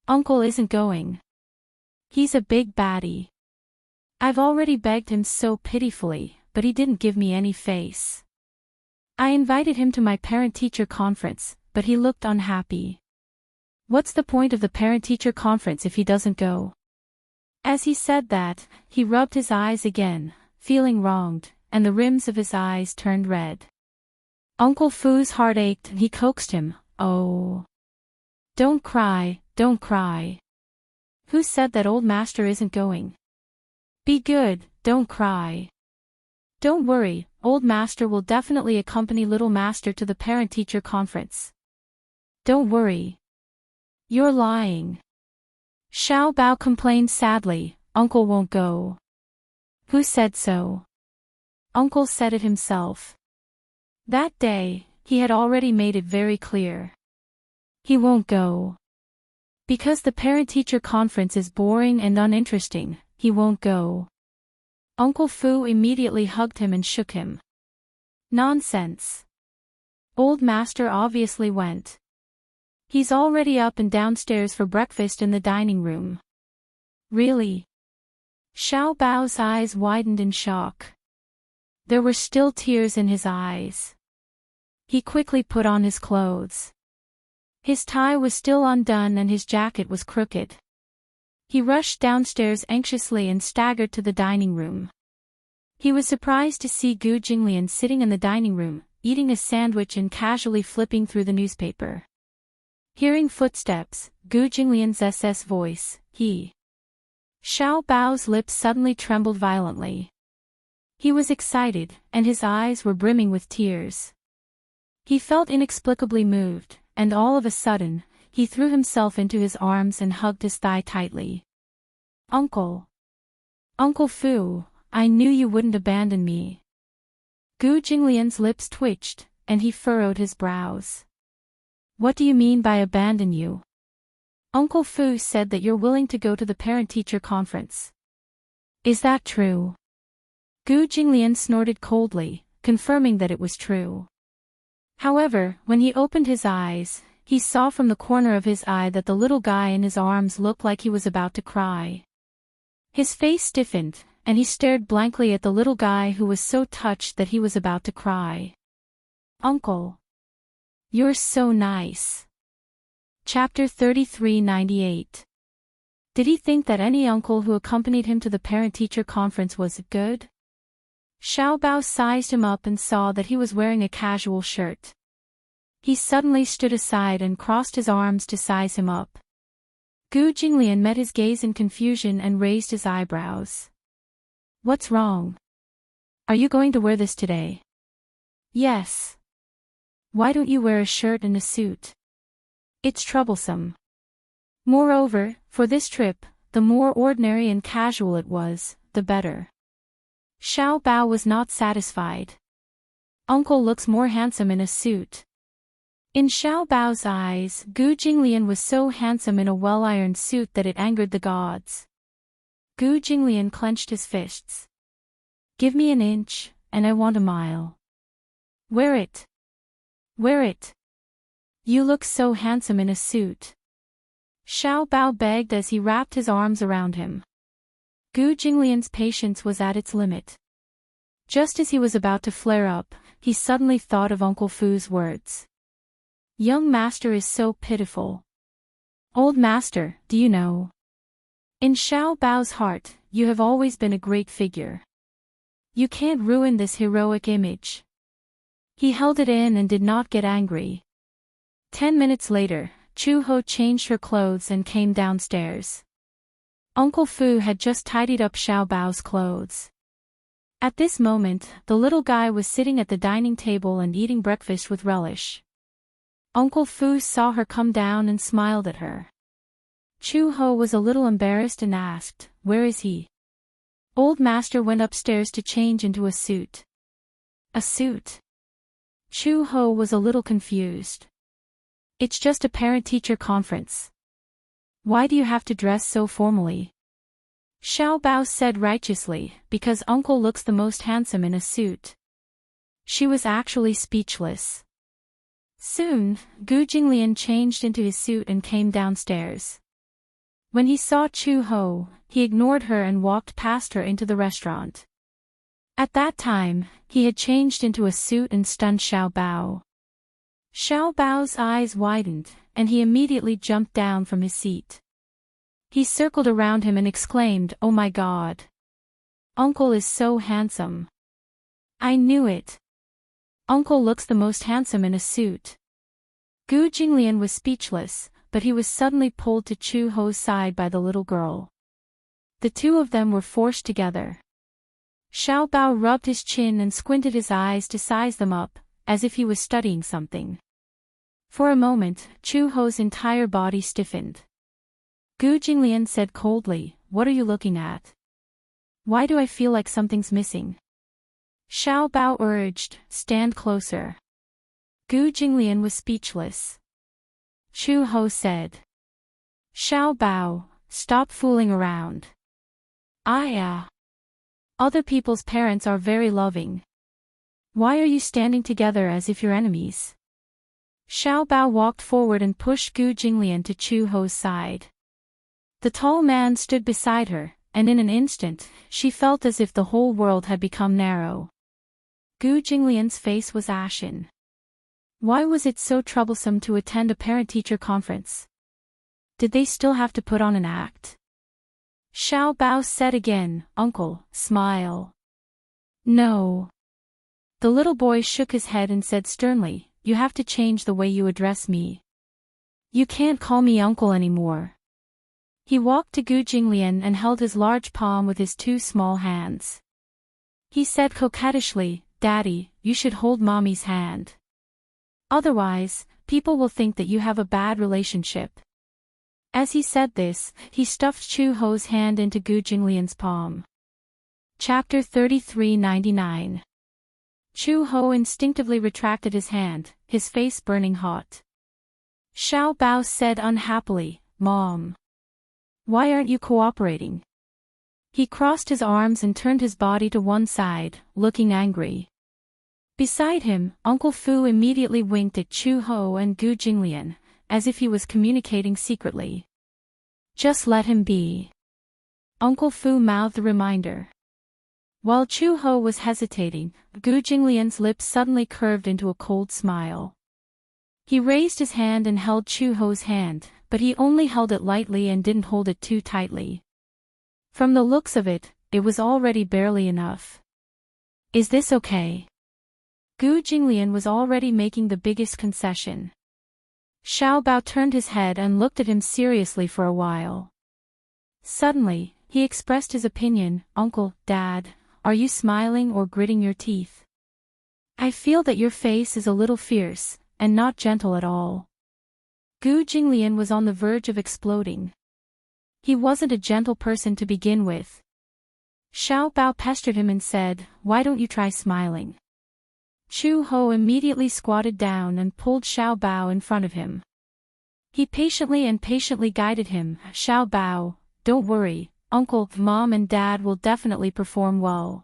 "Uncle isn't going. He's a big baddie. I've already begged him so pitifully, but he didn't give me any face. I invited him to my parent-teacher conference, but he looked unhappy. What's the point of the parent-teacher conference if he doesn't go?" As he said that, he rubbed his eyes again, feeling wronged, and the rims of his eyes turned red. Uncle Fu's heart ached and he coaxed him, "Oh. Don't cry, don't cry. Who said that old master isn't going? Be good, don't cry. Don't worry, old master will definitely accompany little master to the parent-teacher conference. Don't worry." "You're lying." Xiao Bao complained sadly, "Uncle won't go." "Who said so?" "Uncle said it himself." That day, he had already made it very clear. He won't go. Because the parent-teacher conference is boring and uninteresting, he won't go. Uncle Fu immediately hugged him and shook him. "Nonsense. Old master obviously went. He's already up and downstairs for breakfast in the dining room." "Really?" Xiao Bao's eyes widened in shock. There were still tears in his eyes. He quickly put on his clothes. His tie was still undone and his jacket was crooked. He rushed downstairs anxiously and staggered to the dining room. He was surprised to see Gu Jinglian sitting in the dining room, eating a sandwich and casually flipping through the newspaper. Hearing footsteps, Gu Jinglian's SS voice, "He." Xiao Bao's lips suddenly trembled violently. He was excited, and his eyes were brimming with tears. He felt inexplicably moved, and all of a sudden, he threw himself into his arms and hugged his thigh tightly. "Uncle. Uncle Fu, I knew you wouldn't abandon me." Gu Jinglian's lips twitched, and he furrowed his brows. "What do you mean by abandon you? Uncle Fu said that you're willing to go to the parent-teacher conference. Is that true?" Gu Jinglian snorted coldly, confirming that it was true. However, when he opened his eyes, he saw from the corner of his eye that the little guy in his arms looked like he was about to cry. His face stiffened, and he stared blankly at the little guy who was so touched that he was about to cry. "Uncle. You're so nice." Chapter 3398. Did he think that any uncle who accompanied him to the parent-teacher conference was good? Xiao Bao sized him up and saw that he was wearing a casual shirt. He suddenly stood aside and crossed his arms to size him up. Gu Jinglian met his gaze in confusion and raised his eyebrows. "What's wrong? Are you going to wear this today?" "Yes." "Why don't you wear a shirt and a suit? It's troublesome. Moreover, for this trip, the more ordinary and casual it was, the better." Xiao Bao was not satisfied. "Uncle looks more handsome in a suit." In Xiao Bao's eyes, Gu Jinglian was so handsome in a well-ironed suit that it angered the gods. Gu Jinglian clenched his fists. "Give me an inch, and I want a mile. Wear it. Wear it. You look so handsome in a suit." Xiao Bao begged as he wrapped his arms around him. Gu Jinglian's patience was at its limit. Just as he was about to flare up, he suddenly thought of Uncle Fu's words. "Young master is so pitiful. Old master, do you know? In Xiao Bao's heart, you have always been a great figure. You can't ruin this heroic image." He held it in and did not get angry. 10 minutes later, Chu-ho changed her clothes and came downstairs. Uncle Fu had just tidied up Xiao Bao's clothes. At this moment, the little guy was sitting at the dining table and eating breakfast with relish. Uncle Fu saw her come down and smiled at her. Chu-ho was a little embarrassed and asked, "Where is he?" Old Master went upstairs to change into a suit. A suit? Chu-ho was a little confused. It's just a parent-teacher conference. Why do you have to dress so formally? Xiao Bao said righteously, because uncle looks the most handsome in a suit. She was actually speechless. Soon, Gu Jinglian changed into his suit and came downstairs. When he saw Chu-ho, he ignored her and walked past her into the restaurant. At that time, he had changed into a suit and stunned Xiao Bao. Xiao Bao's eyes widened, and he immediately jumped down from his seat. He circled around him and exclaimed, "Oh my God! Uncle is so handsome. I knew it. Uncle looks the most handsome in a suit." Gu Jinglian was speechless, but he was suddenly pulled to Chu-ho's side by the little girl. The two of them were forced together. Xiao Bao rubbed his chin and squinted his eyes to size them up, as if he was studying something. For a moment, Chu-ho's entire body stiffened. Gu Jinglian said coldly, "What are you looking at? Why do I feel like something's missing?" Xiao Bao urged, "Stand closer." Gu Jinglian was speechless. Chu-ho said, "Xiao Bao, stop fooling around. Other people's parents are very loving. Why are you standing together as if you're enemies?" Xiao Bao walked forward and pushed Gu Jinglian to Chu-ho's side. The tall man stood beside her, and in an instant, she felt as if the whole world had become narrow. Gu Jinglian's face was ashen. Why was it so troublesome to attend a parent-teacher conference? Did they still have to put on an act? Xiao Bao said again, "Uncle, smile." "No." The little boy shook his head and said sternly, "You have to change the way you address me. You can't call me uncle anymore." He walked to Gu Jinglian and held his large palm with his two small hands. He said coquettishly, "Daddy, you should hold mommy's hand. Otherwise, people will think that you have a bad relationship." As he said this, he stuffed Chu-ho's hand into Gu Jinglian's palm. Chapter 3399. Chu-ho instinctively retracted his hand, his face burning hot. Xiao Bao said unhappily, "Mom. Why aren't you cooperating?" He crossed his arms and turned his body to one side, looking angry. Beside him, Uncle Fu immediately winked at Chu-ho and Gu Jinglian, as if he was communicating secretly. "Just let him be." Uncle Fu mouthed a reminder. While Chu-ho was hesitating, Gu Jinglian's lips suddenly curved into a cold smile. He raised his hand and held Chu-ho's hand, but he only held it lightly and didn't hold it too tightly. From the looks of it, it was already barely enough. "Is this okay?" Gu Jinglian was already making the biggest concession. Xiao Bao turned his head and looked at him seriously for a while. Suddenly, he expressed his opinion, "Uncle, Dad, are you smiling or gritting your teeth? I feel that your face is a little fierce, and not gentle at all." Gu Jinglian was on the verge of exploding. He wasn't a gentle person to begin with. Xiao Bao pestered him and said, "Why don't you try smiling?" Chu-ho immediately squatted down and pulled Xiao Bao in front of him. He patiently guided him, "Xiao Bao, don't worry, Uncle, Mom and Dad will definitely perform well.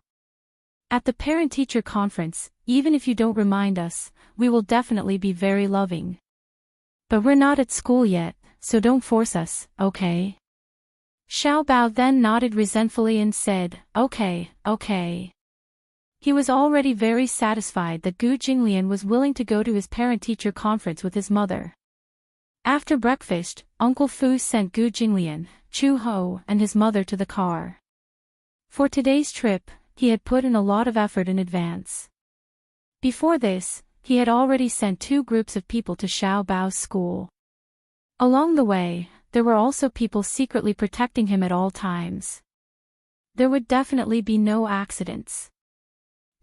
At the parent-teacher conference, even if you don't remind us, we will definitely be very loving. But we're not at school yet, so don't force us, okay?" Xiao Bao then nodded resentfully and said, Okay. He was already very satisfied that Gu Jinglian was willing to go to his parent-teacher conference with his mother. After breakfast, Uncle Fu sent Gu Jinglian, Chu-ho, and his mother to the car. For today's trip, he had put in a lot of effort in advance. Before this, he had already sent 2 groups of people to Xiao Bao's school. Along the way, there were also people secretly protecting him at all times. There would definitely be no accidents.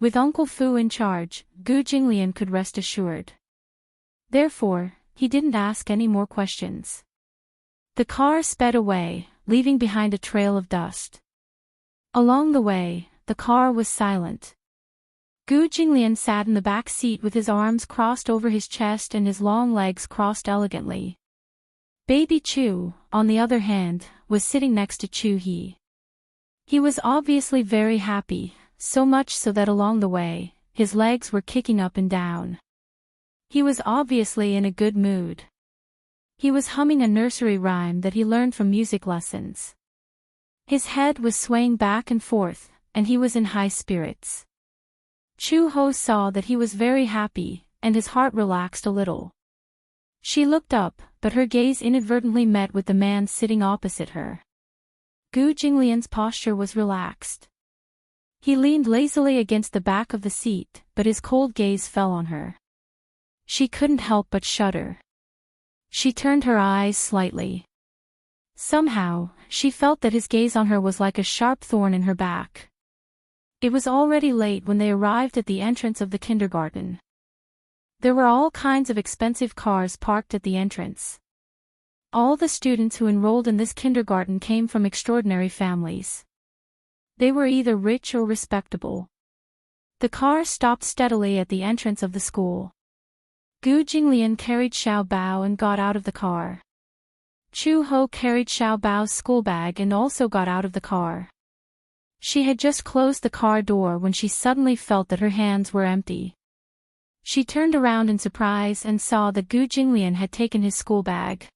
With Uncle Fu in charge, Gu Jinglian could rest assured. Therefore, he didn't ask any more questions. The car sped away, leaving behind a trail of dust. Along the way, the car was silent. Gu Jinglian sat in the back seat with his arms crossed over his chest and his long legs crossed elegantly. Baby Chu, on the other hand, was sitting next to Chu He. He was obviously very happy, so much so that along the way, his legs were kicking up and down. He was obviously in a good mood. He was humming a nursery rhyme that he learned from music lessons. His head was swaying back and forth, and he was in high spirits. Chu Ho saw that he was very happy, and his heart relaxed a little. She looked up, but her gaze inadvertently met with the man sitting opposite her. Gu Jinglian's posture was relaxed. He leaned lazily against the back of the seat, but his cold gaze fell on her. She couldn't help but shudder. She turned her eyes slightly. Somehow, she felt that his gaze on her was like a sharp thorn in her back. It was already late when they arrived at the entrance of the kindergarten. There were all kinds of expensive cars parked at the entrance. All the students who enrolled in this kindergarten came from extraordinary families. They were either rich or respectable. The car stopped steadily at the entrance of the school. Gu Jinglian carried Xiao Bao and got out of the car. Chu Ho carried Xiao Bao's school bag and also got out of the car. She had just closed the car door when she suddenly felt that her hands were empty. She turned around in surprise and saw that Gu Jinglian had taken his school bag.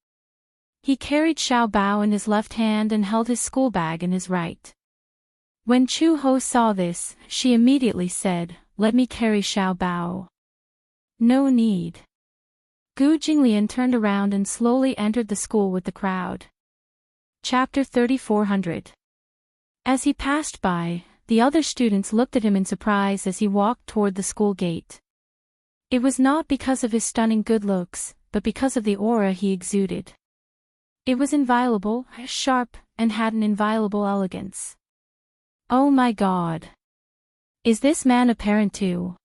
He carried Xiao Bao in his left hand and held his school bag in his right. When Chu Ho saw this, she immediately said, "Let me carry Xiao Bao." No need. Gu Jinglian turned around and slowly entered the school with the crowd. Chapter 3400. As he passed by, the other students looked at him in surprise as he walked toward the school gate. It was not because of his stunning good looks, but because of the aura he exuded. It was inviolable, sharp, and had an inviolable elegance. Oh my God! Is this man a parent too?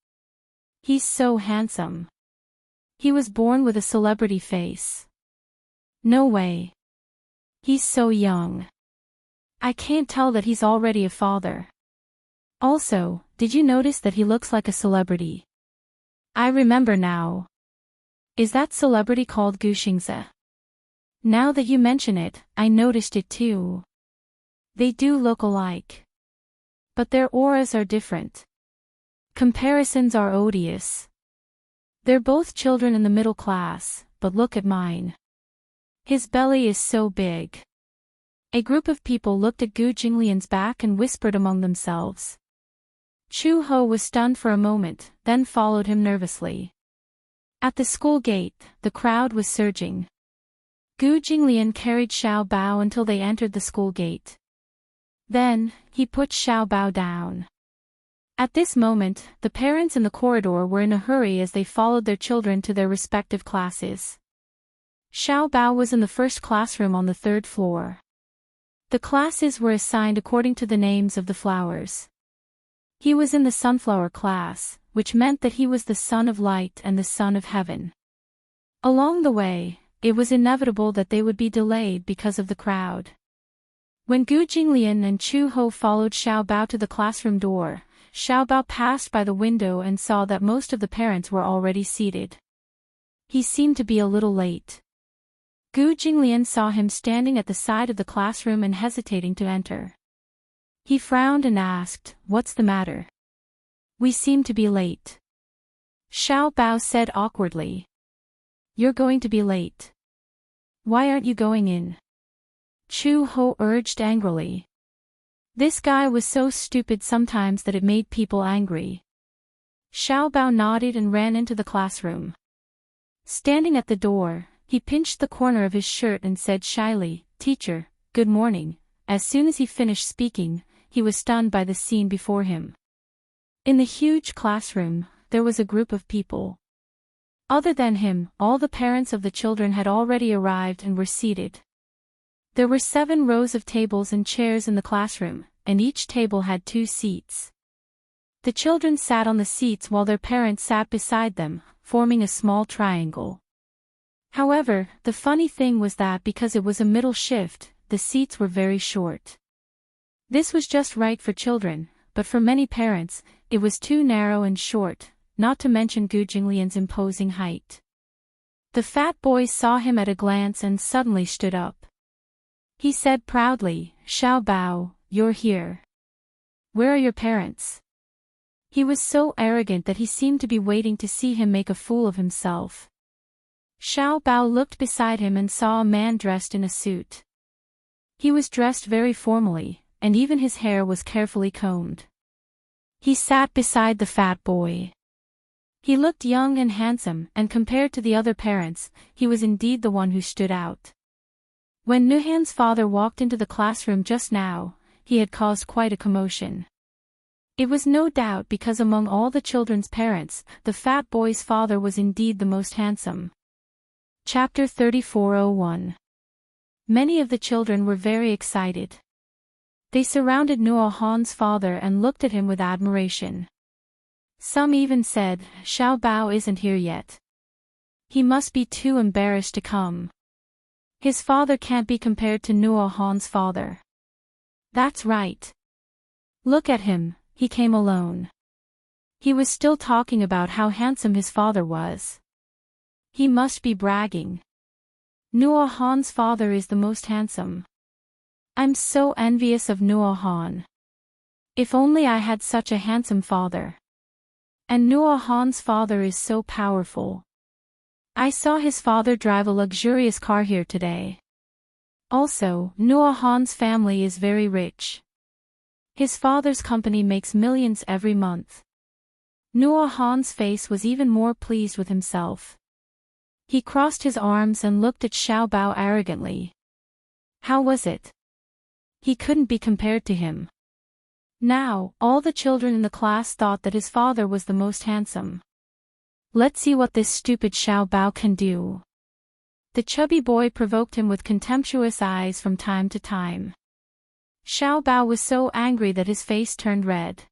He's so handsome. He was born with a celebrity face. No way. He's so young. I can't tell that he's already a father. Also, did you notice that he looks like a celebrity? I remember now. Is that celebrity called Gu Xingze? Now that you mention it, I noticed it too. They do look alike. But their auras are different. Comparisons are odious. They're both children in the middle class, but look at mine. His belly is so big. A group of people looked at Gu Jinglian's back and whispered among themselves. Chu Ho was stunned for a moment, then followed him nervously. At the school gate, the crowd was surging. Gu Jinglian carried Xiao Bao until they entered the school gate. Then, he put Xiao Bao down. At this moment, the parents in the corridor were in a hurry as they followed their children to their respective classes. Xiao Bao was in the first classroom on the 3rd floor. The classes were assigned according to the names of the flowers. He was in the sunflower class, which meant that he was the son of light and the son of heaven. Along the way, it was inevitable that they would be delayed because of the crowd. When Gu Jinglian and Chu Ho followed Xiao Bao to the classroom door, Xiao Bao passed by the window and saw that most of the parents were already seated. He seemed to be a little late. Gu Jinglian saw him standing at the side of the classroom and hesitating to enter. He frowned and asked, "What's the matter? We seem to be late." Xiao Bao said awkwardly. "You're going to be late. Why aren't you going in?" Chu Ho urged angrily. This guy was so stupid sometimes that it made people angry. Xiao Bao nodded and ran into the classroom. Standing at the door, he pinched the corner of his shirt and said shyly, "Teacher, good morning." As soon as he finished speaking, he was stunned by the scene before him. In the huge classroom, there was a group of people. Other than him, all the parents of the children had already arrived and were seated. There were 7 rows of tables and chairs in the classroom, and each table had 2 seats. The children sat on the seats while their parents sat beside them, forming a small triangle. However, the funny thing was that because it was a middle shift, the seats were very short. This was just right for children, but for many parents, it was too narrow and short, not to mention Gu Jinglian's imposing height. The fat boy saw him at a glance and suddenly stood up. He said proudly, "Xiao Bao, you're here. Where are your parents?" He was so arrogant that he seemed to be waiting to see him make a fool of himself. Xiao Bao looked beside him and saw a man dressed in a suit. He was dressed very formally, and even his hair was carefully combed. He sat beside the fat boy. He looked young and handsome, and compared to the other parents, he was indeed the one who stood out. When Nuhan's father walked into the classroom just now, he had caused quite a commotion. It was no doubt because among all the children's parents, the fat boy's father was indeed the most handsome. Chapter 3401. Many of the children were very excited. They surrounded Nuo Han's father and looked at him with admiration. Some even said, "Xiao Bao isn't here yet. He must be too embarrassed to come. His father can't be compared to Nuo Han's father." That's right. Look at him, he came alone. He was still talking about how handsome his father was. He must be bragging. Nuo Han's father is the most handsome. I'm so envious of Nuo Han. If only I had such a handsome father. And Nuo Han's father is so powerful. I saw his father drive a luxurious car here today. Also, Nuo Han's family is very rich. His father's company makes millions every month. Nuo Han's face was even more pleased with himself. He crossed his arms and looked at Xiao Bao arrogantly. How was it? He couldn't be compared to him. Now, all the children in the class thought that his father was the most handsome. Let's see what this stupid Xiao Bao can do. The chubby boy provoked him with contemptuous eyes from time to time. Xiao Bao was so angry that his face turned red.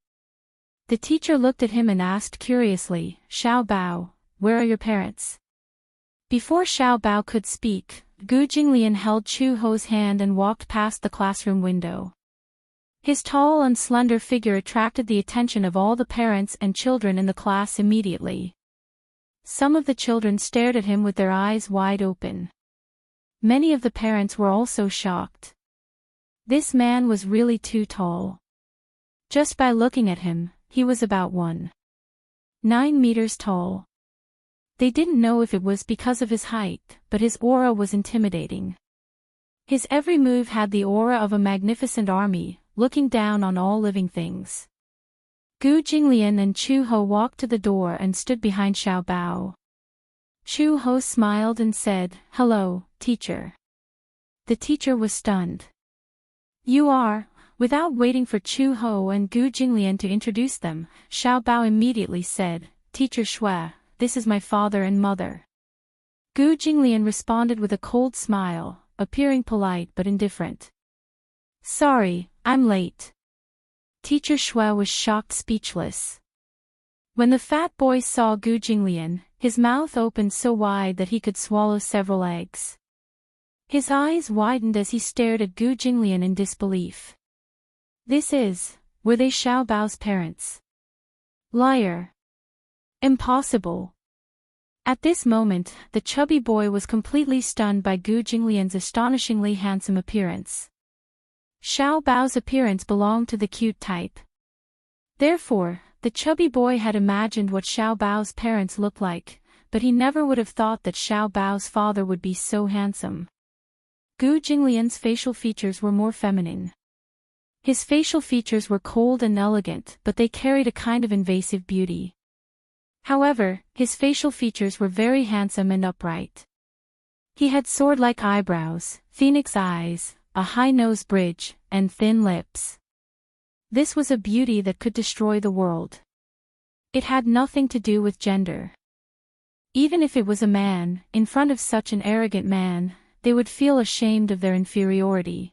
The teacher looked at him and asked curiously, "Xiao Bao, where are your parents?" Before Xiao Bao could speak, Gu Jinglian held Chu Ho's hand and walked past the classroom window. His tall and slender figure attracted the attention of all the parents and children in the class immediately. Some of the children stared at him with their eyes wide open. Many of the parents were also shocked. This man was really too tall. Just by looking at him, he was about 1.9 meters tall. They didn't know if it was because of his height, but his aura was intimidating. His every move had the aura of a magnificent army, looking down on all living things. Gu Jinglian and Chu Ho walked to the door and stood behind Xiao Bao. Chu Ho smiled and said, "Hello, teacher." The teacher was stunned. "You are?" Without waiting for Chu Ho and Gu Jinglian to introduce them, Xiao Bao immediately said, "Teacher Shui, this is my father and mother." Gu Jinglian responded with a cold smile, appearing polite but indifferent. "Sorry, I'm late." Teacher Shui was shocked speechless. When the fat boy saw Gu Jinglian, his mouth opened so wide that he could swallow several eggs. His eyes widened as he stared at Gu Jinglian in disbelief. Were they Xiao Bao's parents? Liar. Impossible. At this moment, the chubby boy was completely stunned by Gu Jinglian's astonishingly handsome appearance. Xiao Bao's appearance belonged to the cute type. Therefore, the chubby boy had imagined what Xiao Bao's parents looked like, but he never would have thought that Xiao Bao's father would be so handsome. Gu Jinglian's facial features were more feminine. His facial features were cold and elegant, but they carried a kind of invasive beauty. However, his facial features were very handsome and upright. He had sword-like eyebrows, phoenix eyes, a high nose bridge, and thin lips. This was a beauty that could destroy the world. It had nothing to do with gender. Even if it was a man, in front of such an arrogant man, they would feel ashamed of their inferiority.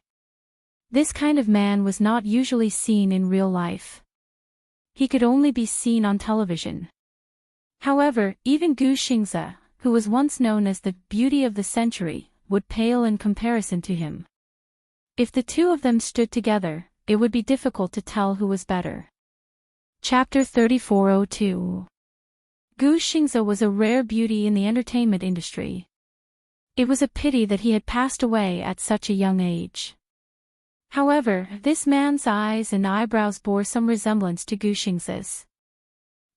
This kind of man was not usually seen in real life. He could only be seen on television. However, even Gu Xingze, who was once known as the beauty of the century, would pale in comparison to him. If the two of them stood together, it would be difficult to tell who was better. Chapter 3402. Gu Xingze was a rare beauty in the entertainment industry. It was a pity that he had passed away at such a young age. However, this man's eyes and eyebrows bore some resemblance to Gu Xingze's.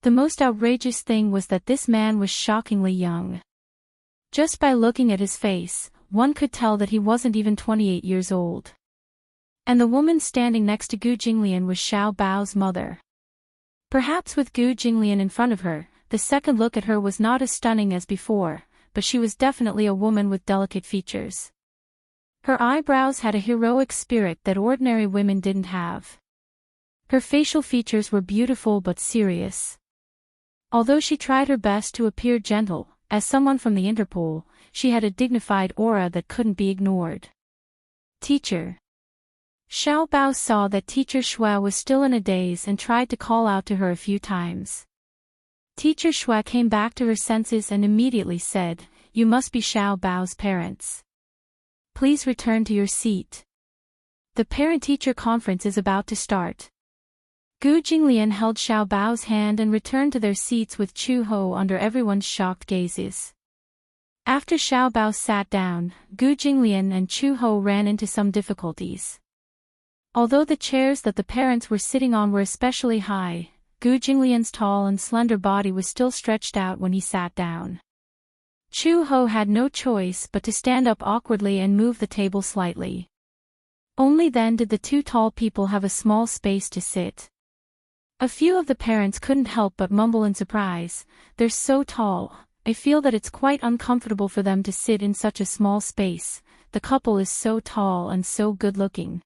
The most outrageous thing was that this man was shockingly young. Just by looking at his face, one could tell that he wasn't even 28 years old. And the woman standing next to Gu Jinglian was Xiao Bao's mother. Perhaps with Gu Jinglian in front of her, the second look at her was not as stunning as before, but she was definitely a woman with delicate features. Her eyebrows had a heroic spirit that ordinary women didn't have. Her facial features were beautiful but serious. Although she tried her best to appear gentle, as someone from the Interpol, she had a dignified aura that couldn't be ignored. Teacher. Xiao Bao saw that Teacher Xue was still in a daze and tried to call out to her a few times. Teacher Xue came back to her senses and immediately said, "You must be Xiao Bao's parents. Please return to your seat. The parent-teacher conference is about to start." Gu Jinglian held Xiao Bao's hand and returned to their seats with Chu Ho under everyone's shocked gazes. After Xiao Bao sat down, Gu Jinglian and Chu Ho ran into some difficulties. Although the chairs that the parents were sitting on were especially high, Gu Jinglian's tall and slender body was still stretched out when he sat down. Chu Ho had no choice but to stand up awkwardly and move the table slightly. Only then did the two tall people have a small space to sit. A few of the parents couldn't help but mumble in surprise, "They're so tall, I feel that it's quite uncomfortable for them to sit in such a small space, the couple is so tall and so good-looking.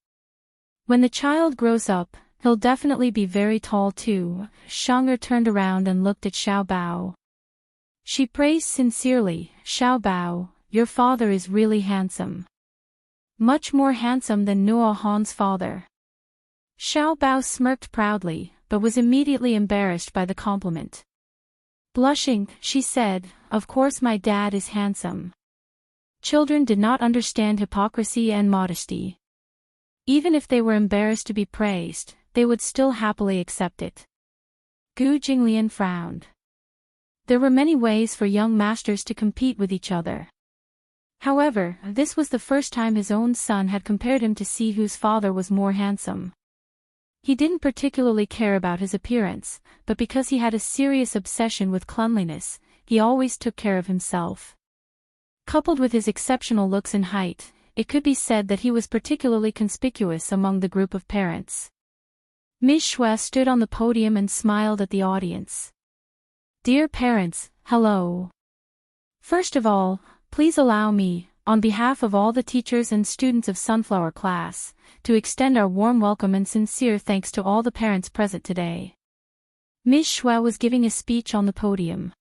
When the child grows up, he'll definitely be very tall too." Shang'er turned around and looked at Xiao Bao. She praised sincerely, "Xiao Bao, your father is really handsome. Much more handsome than Nuo Han's father." Xiao Bao smirked proudly, but was immediately embarrassed by the compliment. Blushing, she said, "Of course my dad is handsome." Children did not understand hypocrisy and modesty. Even if they were embarrassed to be praised, they would still happily accept it. Gu Jinglian frowned. There were many ways for young masters to compete with each other. However, this was the first time his own son had compared him to see whose father was more handsome. He didn't particularly care about his appearance, but because he had a serious obsession with cleanliness, he always took care of himself. Coupled with his exceptional looks and height, it could be said that he was particularly conspicuous among the group of parents. Ms. Xue stood on the podium and smiled at the audience. "Dear parents, hello. First of all, please allow me, on behalf of all the teachers and students of Sunflower Class, to extend our warm welcome and sincere thanks to all the parents present today." Ms. Xue was giving a speech on the podium.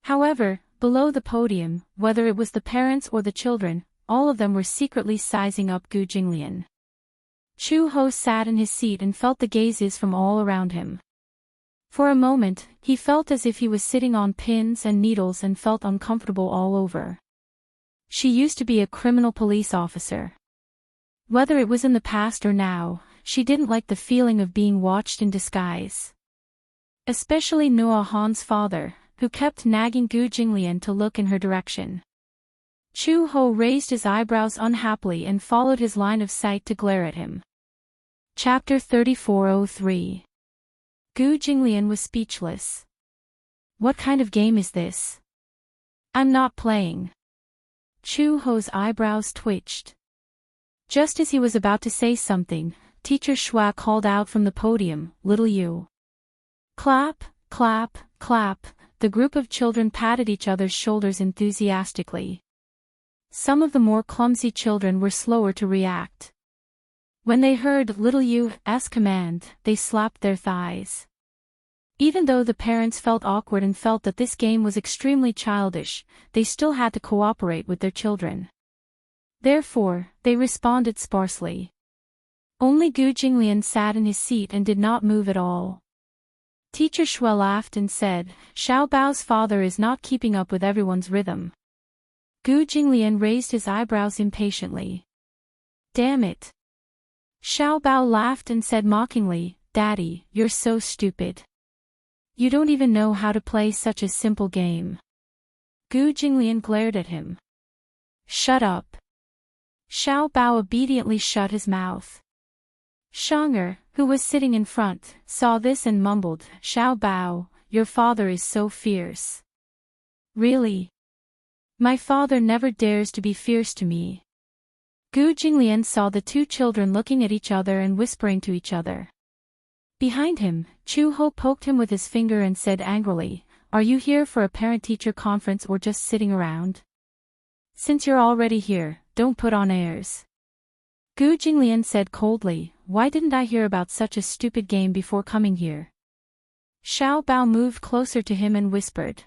However, below the podium, whether it was the parents or the children, all of them were secretly sizing up Gu Jinglian. Chu Ho sat in his seat and felt the gazes from all around him. For a moment, he felt as if he was sitting on pins and needles and felt uncomfortable all over. She used to be a criminal police officer. Whether it was in the past or now, she didn't like the feeling of being watched in disguise. Especially Nuo Han's father, who kept nagging Gu Jinglian to look in her direction. Chu Ho raised his eyebrows unhappily and followed his line of sight to glare at him. Chapter 3403. Gu Jinglian was speechless. "What kind of game is this? I'm not playing." Chu Ho's eyebrows twitched. Just as he was about to say something, Teacher Xue called out from the podium, "Little you." Clap, clap, clap, the group of children patted each other's shoulders enthusiastically. Some of the more clumsy children were slower to react. When they heard "Little You's" command, they slapped their thighs. Even though the parents felt awkward and felt that this game was extremely childish, they still had to cooperate with their children. Therefore, they responded sparsely. Only Gu Jinglian sat in his seat and did not move at all. Teacher Shui laughed and said, Xiao Bao's father is not keeping up with everyone's rhythm. Gu Jinglian raised his eyebrows impatiently. Damn it. Xiao Bao laughed and said mockingly, Daddy, you're so stupid. You don't even know how to play such a simple game. Gu Jinglian glared at him. Shut up. Xiao Bao obediently shut his mouth. Shang'er, who was sitting in front, saw this and mumbled, Xiao Bao, your father is so fierce. Really? My father never dares to be fierce to me. Gu Jinglian saw the two children looking at each other and whispering to each other. Behind him, Chu Ho poked him with his finger and said angrily, Are you here for a parent-teacher conference or just sitting around? Since you're already here, don't put on airs. Gu Jinglian said coldly, Why didn't I hear about such a stupid game before coming here? Xiao Bao moved closer to him and whispered.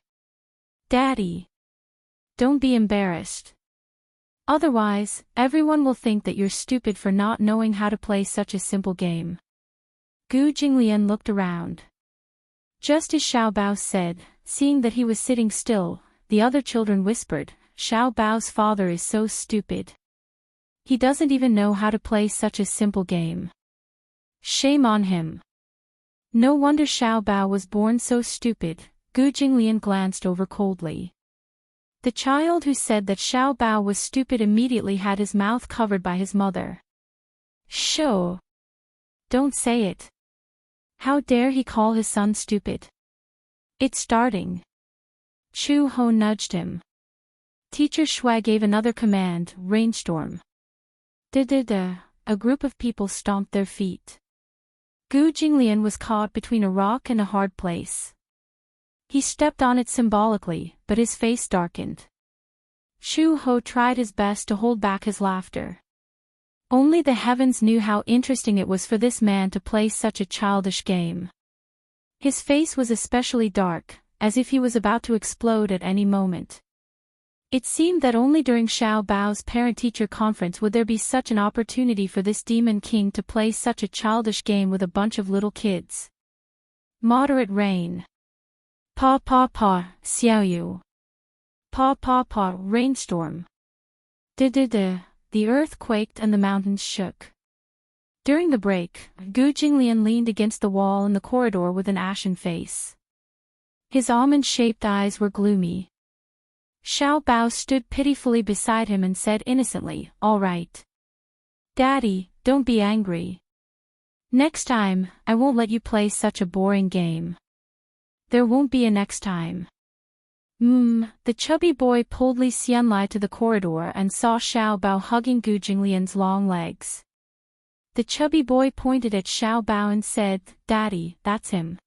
Daddy. Don't be embarrassed. Otherwise, everyone will think that you're stupid for not knowing how to play such a simple game. Gu Jinglian looked around. Just as Xiao Bao said, seeing that he was sitting still, the other children whispered, Xiao Bao's father is so stupid. He doesn't even know how to play such a simple game. Shame on him. No wonder Xiao Bao was born so stupid, Gu Jinglian glanced over coldly. The child who said that Xiao Bao was stupid immediately had his mouth covered by his mother. Shoo! Don't say it. How dare he call his son stupid? It's starting. Chu Ho nudged him. Teacher Shui gave another command, rainstorm. Da-da-da, a group of people stomped their feet. Gu Jinglian was caught between a rock and a hard place. He stepped on it symbolically, but his face darkened. Chu Ho tried his best to hold back his laughter. Only the heavens knew how interesting it was for this man to play such a childish game. His face was especially dark, as if he was about to explode at any moment. It seemed that only during Xiao Bao's parent-teacher conference would there be such an opportunity for this demon king to play such a childish game with a bunch of little kids. Moderate rain. Pa pa pa, xiaoyu. Pa pa pa, rainstorm. Da-da-da. The earth quaked and the mountains shook. During the break, Gu Jinglian leaned against the wall in the corridor with an ashen face. His almond-shaped eyes were gloomy. Xiao Bao stood pitifully beside him and said innocently, All right. Daddy, don't be angry. Next time, I won't let you play such a boring game. There won't be a next time. The chubby boy pulled Li Xianlai to the corridor and saw Xiao Bao hugging Gu Jinglian's long legs. The chubby boy pointed at Xiao Bao and said, Daddy, that's him.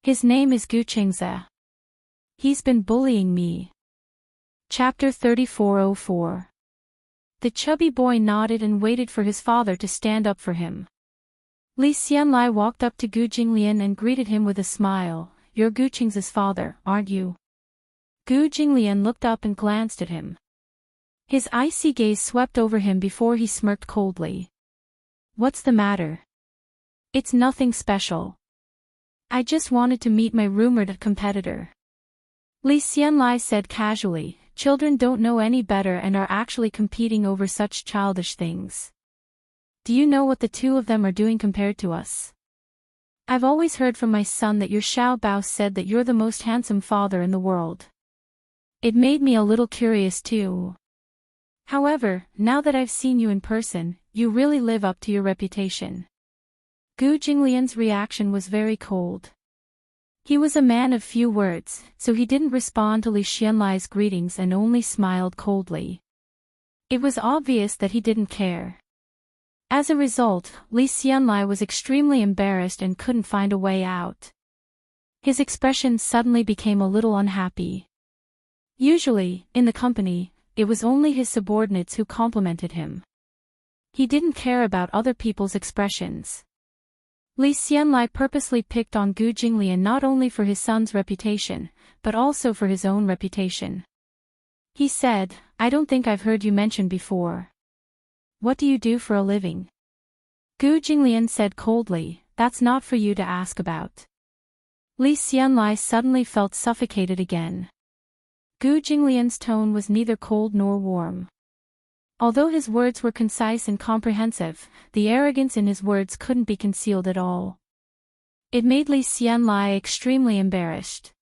His name is Gu Qingze. He's been bullying me. Chapter 3404. The chubby boy nodded and waited for his father to stand up for him. Li Xianlai walked up to Gu Jinglian and greeted him with a smile. You're Gu Qingze's father, aren't you? Gu Jinglian looked up and glanced at him. His icy gaze swept over him before he smirked coldly. What's the matter? It's nothing special. I just wanted to meet my rumored competitor. Li Xianlai said casually, Children don't know any better and are actually competing over such childish things. Do you know what the two of them are doing compared to us? I've always heard from my son that your Xiao Bao said that you're the most handsome father in the world. It made me a little curious too. However, now that I've seen you in person, you really live up to your reputation. Gu Jinglian's reaction was very cold. He was a man of few words, so he didn't respond to Li Xianlai's greetings and only smiled coldly. It was obvious that he didn't care. As a result, Li Xianlai was extremely embarrassed and couldn't find a way out. His expression suddenly became a little unhappy. Usually, in the company, it was only his subordinates who complimented him. He didn't care about other people's expressions. Li Xianlai purposely picked on Gu Jinglian not only for his son's reputation, but also for his own reputation. He said, I don't think I've heard you mention before. What do you do for a living? Gu Jinglian said coldly, that's not for you to ask about. Li Xianlai suddenly felt suffocated again. Gu Jinglian's tone was neither cold nor warm. Although his words were concise and comprehensive, the arrogance in his words couldn't be concealed at all. It made Li Xianlai extremely embarrassed.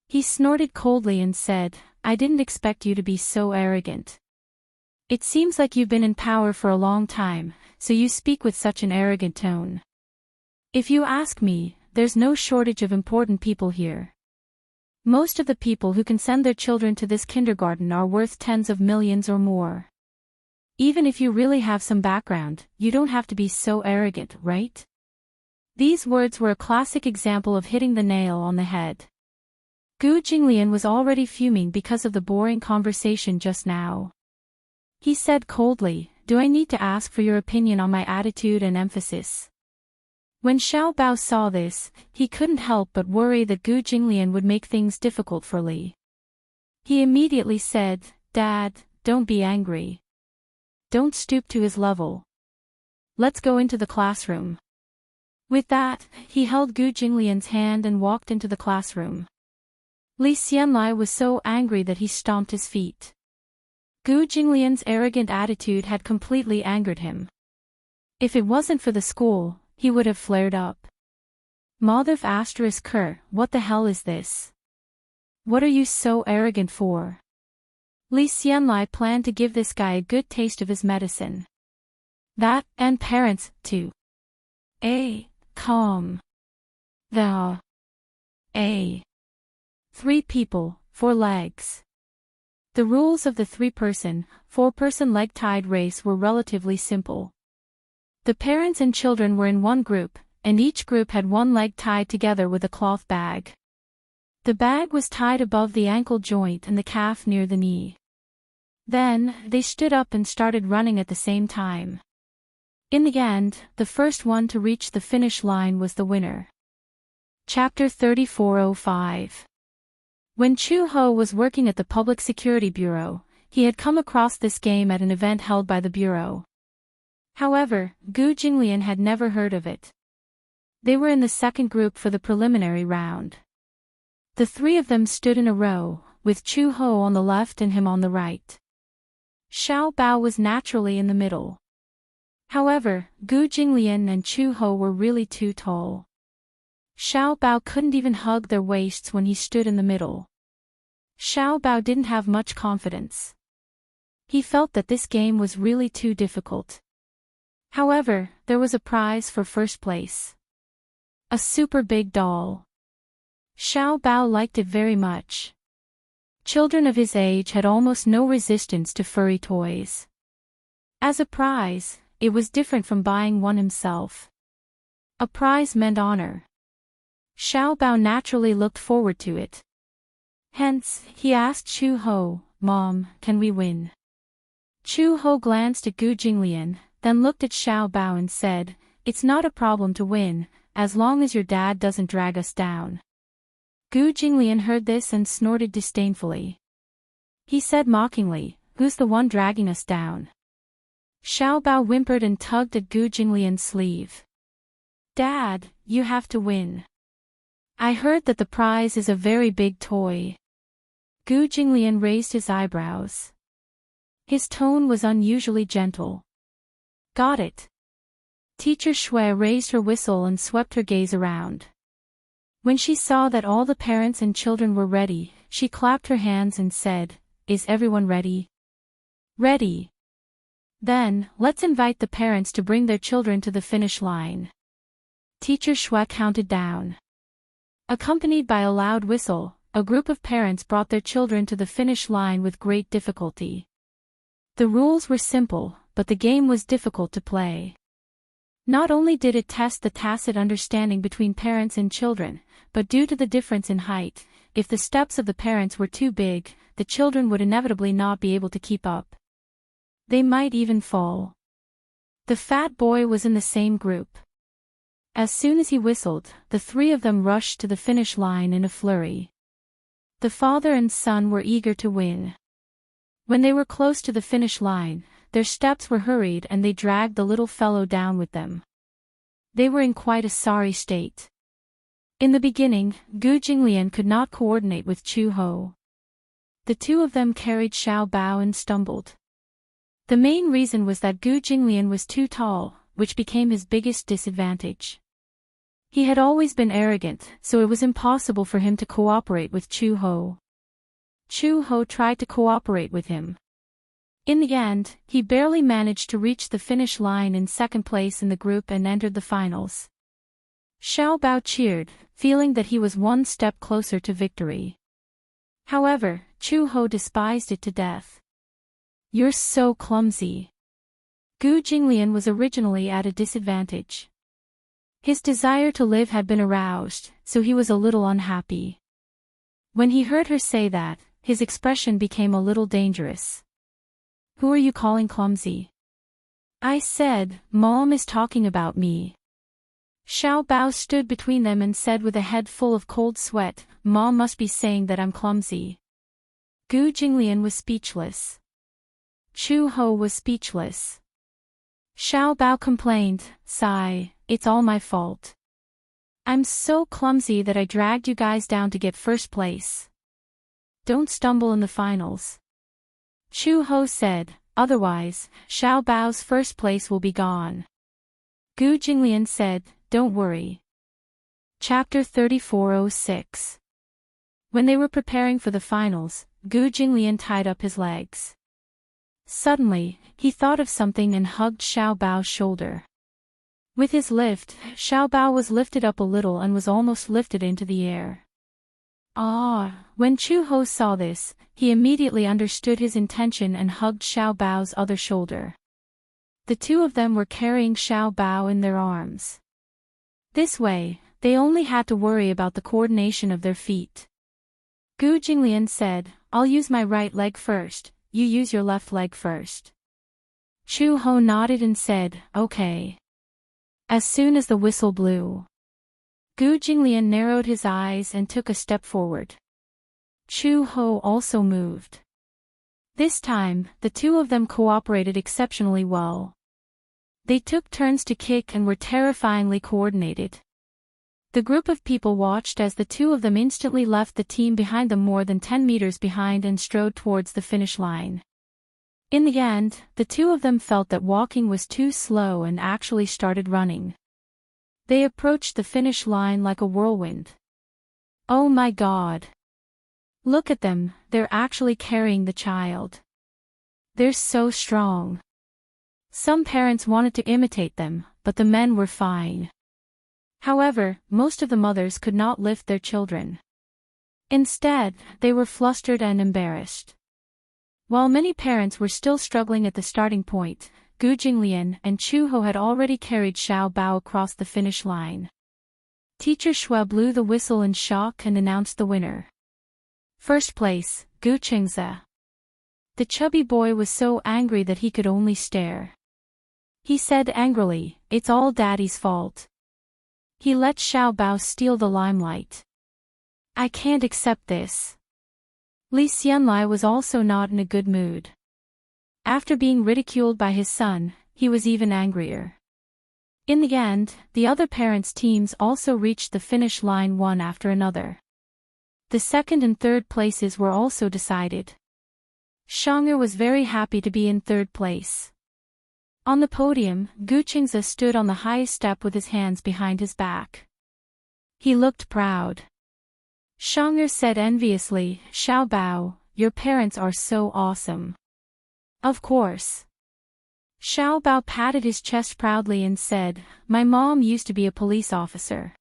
He snorted coldly and said, I didn't expect you to be so arrogant. It seems like you've been in power for a long time, so you speak with such an arrogant tone. If you ask me, there's no shortage of important people here. Most of the people who can send their children to this kindergarten are worth tens of millions or more. Even if you really have some background, you don't have to be so arrogant, right? These words were a classic example of hitting the nail on the head. Gu Jinglian was already fuming because of the boring conversation just now. He said coldly, do I need to ask for your opinion on my attitude and emphasis? When Xiao Bao saw this, he couldn't help but worry that Gu Jinglian would make things difficult for Li. He immediately said, Dad, don't be angry. Don't stoop to his level. Let's go into the classroom. With that, he held Gu Jinglian's hand and walked into the classroom. Li Xianlai was so angry that he stomped his feet. Gu Jinglian's arrogant attitude had completely angered him. If it wasn't for the school, he would have flared up. Madhav asterisk Ker, what the hell is this? What are you so arrogant for? Li Xianlai planned to give this guy a good taste of his medicine. That, and parents, too. Calm. The. 3 people, 4 legs. The rules of the 3-person, 4-person leg-tied race were relatively simple. The parents and children were in one group, and each group had one leg tied together with a cloth bag. The bag was tied above the ankle joint and the calf near the knee. Then, they stood up and started running at the same time. In the end, the first one to reach the finish line was the winner. Chapter 3405. When Chu Ho was working at the Public Security Bureau, he had come across this game at an event held by the Bureau. However, Gu Jinglian had never heard of it. They were in the second group for the preliminary round. The 3 of them stood in a row, with Chu Ho on the left and him on the right. Xiao Bao was naturally in the middle. However, Gu Jinglian and Chu Ho were really too tall. Xiao Bao couldn't even hug their waists when he stood in the middle. Xiao Bao didn't have much confidence. He felt that this game was really too difficult. However, there was a prize for first place. A super big doll. Xiao Bao liked it very much. Children of his age had almost no resistance to furry toys. As a prize, it was different from buying one himself. A prize meant honor. Xiao Bao naturally looked forward to it. Hence, he asked Chu Ho, Mom, can we win? Chu Ho glanced at Gu Jinglian, then looked at Xiao Bao and said, it's not a problem to win, as long as your dad doesn't drag us down. Gu Jinglian heard this and snorted disdainfully. He said mockingly, who's the one dragging us down? Xiao Bao whimpered and tugged at Gu Jinglian's sleeve. Dad, you have to win. I heard that the prize is a very big toy. Gu Jinglian raised his eyebrows. His tone was unusually gentle. Got it. Teacher Shui raised her whistle and swept her gaze around. When she saw that all the parents and children were ready, she clapped her hands and said, is everyone ready? Ready. Then, let's invite the parents to bring their children to the finish line. Teacher Shui counted down. Accompanied by a loud whistle, a group of parents brought their children to the finish line with great difficulty. The rules were simple, but the game was difficult to play. Not only did it test the tacit understanding between parents and children, but due to the difference in height, if the steps of the parents were too big, the children would inevitably not be able to keep up. They might even fall. The fat boy was in the same group. As soon as he whistled, the three of them rushed to the finish line in a flurry. The father and son were eager to win. When they were close to the finish line, their steps were hurried and they dragged the little fellow down with them. They were in quite a sorry state. In the beginning, Gu Jinglian could not coordinate with Chu Ho. The two of them carried Xiao Bao and stumbled. The main reason was that Gu Jinglian was too tall, which became his biggest disadvantage. He had always been arrogant, so it was impossible for him to cooperate with Chu Ho. Chu Ho tried to cooperate with him. In the end, he barely managed to reach the finish line in second place in the group and entered the finals. Xiao Bao cheered, feeling that he was one step closer to victory. However, Chu Ho despised it to death. "You're so clumsy." Gu Jinglian was originally at a disadvantage. His desire to live had been aroused, so he was a little unhappy. When he heard her say that, his expression became a little dangerous. "Who are you calling clumsy?" "I said, Mom is talking about me." Xiao Bao stood between them and said with a head full of cold sweat, "Mom must be saying that I'm clumsy." Gu Jinglian was speechless. Chu Ho was speechless. Xiao Bao complained, "Sigh, it's all my fault. I'm so clumsy that I dragged you guys down to get first place. Don't stumble in the finals." Chu Ho said, "Otherwise, Xiao Bao's first place will be gone." Gu Jinglian said, "Don't worry." Chapter 3406. When they were preparing for the finals, Gu Jinglian tied up his legs. Suddenly, he thought of something and hugged Xiao Bao's shoulder. With his lift, Xiao Bao was lifted up a little and was almost lifted into the air. When Chu Ho saw this, he immediately understood his intention and hugged Xiao Bao's other shoulder. The two of them were carrying Xiao Bao in their arms. This way, they only had to worry about the coordination of their feet. Gu Jinglian said, "I'll use my right leg first, you use your left leg first." Chu Ho nodded and said, "Okay." As soon as the whistle blew, Gu Jinglian narrowed his eyes and took a step forward. Chu Ho also moved. This time, the two of them cooperated exceptionally well. They took turns to kick and were terrifyingly coordinated. The group of people watched as the two of them instantly left the team behind them more than 10 meters behind and strode towards the finish line. In the end, the two of them felt that walking was too slow and actually started running. They approached the finish line like a whirlwind. "Oh my God! Look at them, they're actually carrying the child. They're so strong." Some parents wanted to imitate them, but the men were fine. However, most of the mothers could not lift their children. Instead, they were flustered and embarrassed. While many parents were still struggling at the starting point, Gu Jinglian and Chu Ho had already carried Xiao Bao across the finish line. Teacher Shui blew the whistle in shock and announced the winner. First place, Gu Qingze. The chubby boy was so angry that he could only stare. He said angrily, "It's all Daddy's fault. He let Xiao Bao steal the limelight. I can't accept this." Li Xianlai was also not in a good mood. After being ridiculed by his son, he was even angrier. In the end, the other parents' teams also reached the finish line one after another. The second and third places were also decided. Shang'er was very happy to be in third place. On the podium, Gu Qingze stood on the highest step with his hands behind his back. He looked proud. Shang'er said enviously, "Xiao Bao, your parents are so awesome." "Of course." Xiao Bao patted his chest proudly and said, "My mom used to be a police officer.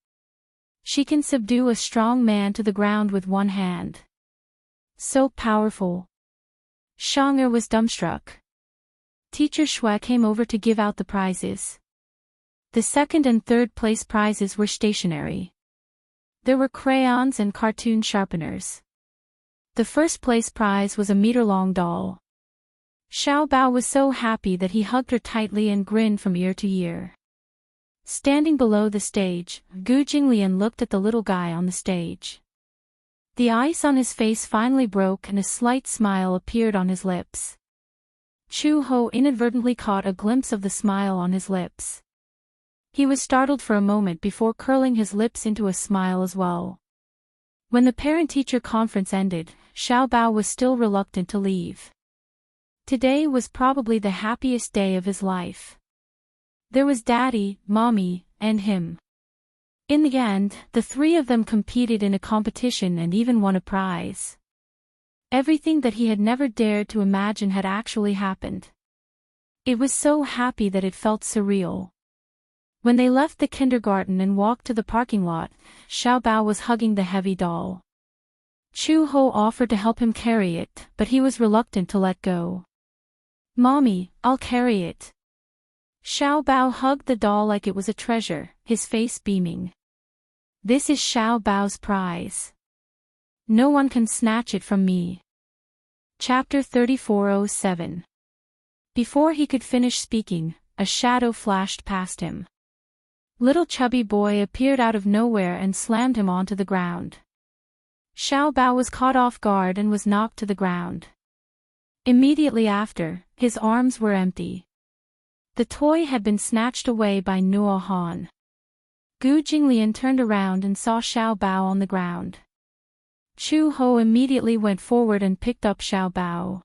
She can subdue a strong man to the ground with one hand. So powerful." Shang'er was dumbstruck. Teacher Shui came over to give out the prizes. The second and third place prizes were stationery. There were crayons and cartoon sharpeners. The first place prize was a meter-long doll. Xiao Bao was so happy that he hugged her tightly and grinned from ear to ear. Standing below the stage, Gu Jinglian looked at the little guy on the stage. The ice on his face finally broke and a slight smile appeared on his lips. Chu Ho inadvertently caught a glimpse of the smile on his lips. He was startled for a moment before curling his lips into a smile as well. When the parent-teacher conference ended, Xiao Bao was still reluctant to leave. Today was probably the happiest day of his life. There was Daddy, Mommy, and him. In the end, the three of them competed in a competition and even won a prize. Everything that he had never dared to imagine had actually happened. It was so happy that it felt surreal. When they left the kindergarten and walked to the parking lot, Xiao Bao was hugging the heavy doll. Chu Ho offered to help him carry it, but he was reluctant to let go. Mommy, I'll carry it. Xiao Bao hugged the doll like it was a treasure, his face beaming. This is Xiao Bao's prize. No one can snatch it from me. Chapter 3407. Before he could finish speaking, a shadow flashed past him. Little chubby boy appeared out of nowhere and slammed him onto the ground. Xiao Bao was caught off guard and was knocked to the ground. Immediately after, his arms were empty. The toy had been snatched away by Nuo Han. Gu Jinglian turned around and saw Xiao Bao on the ground. Chu Ho immediately went forward and picked up Xiao Bao.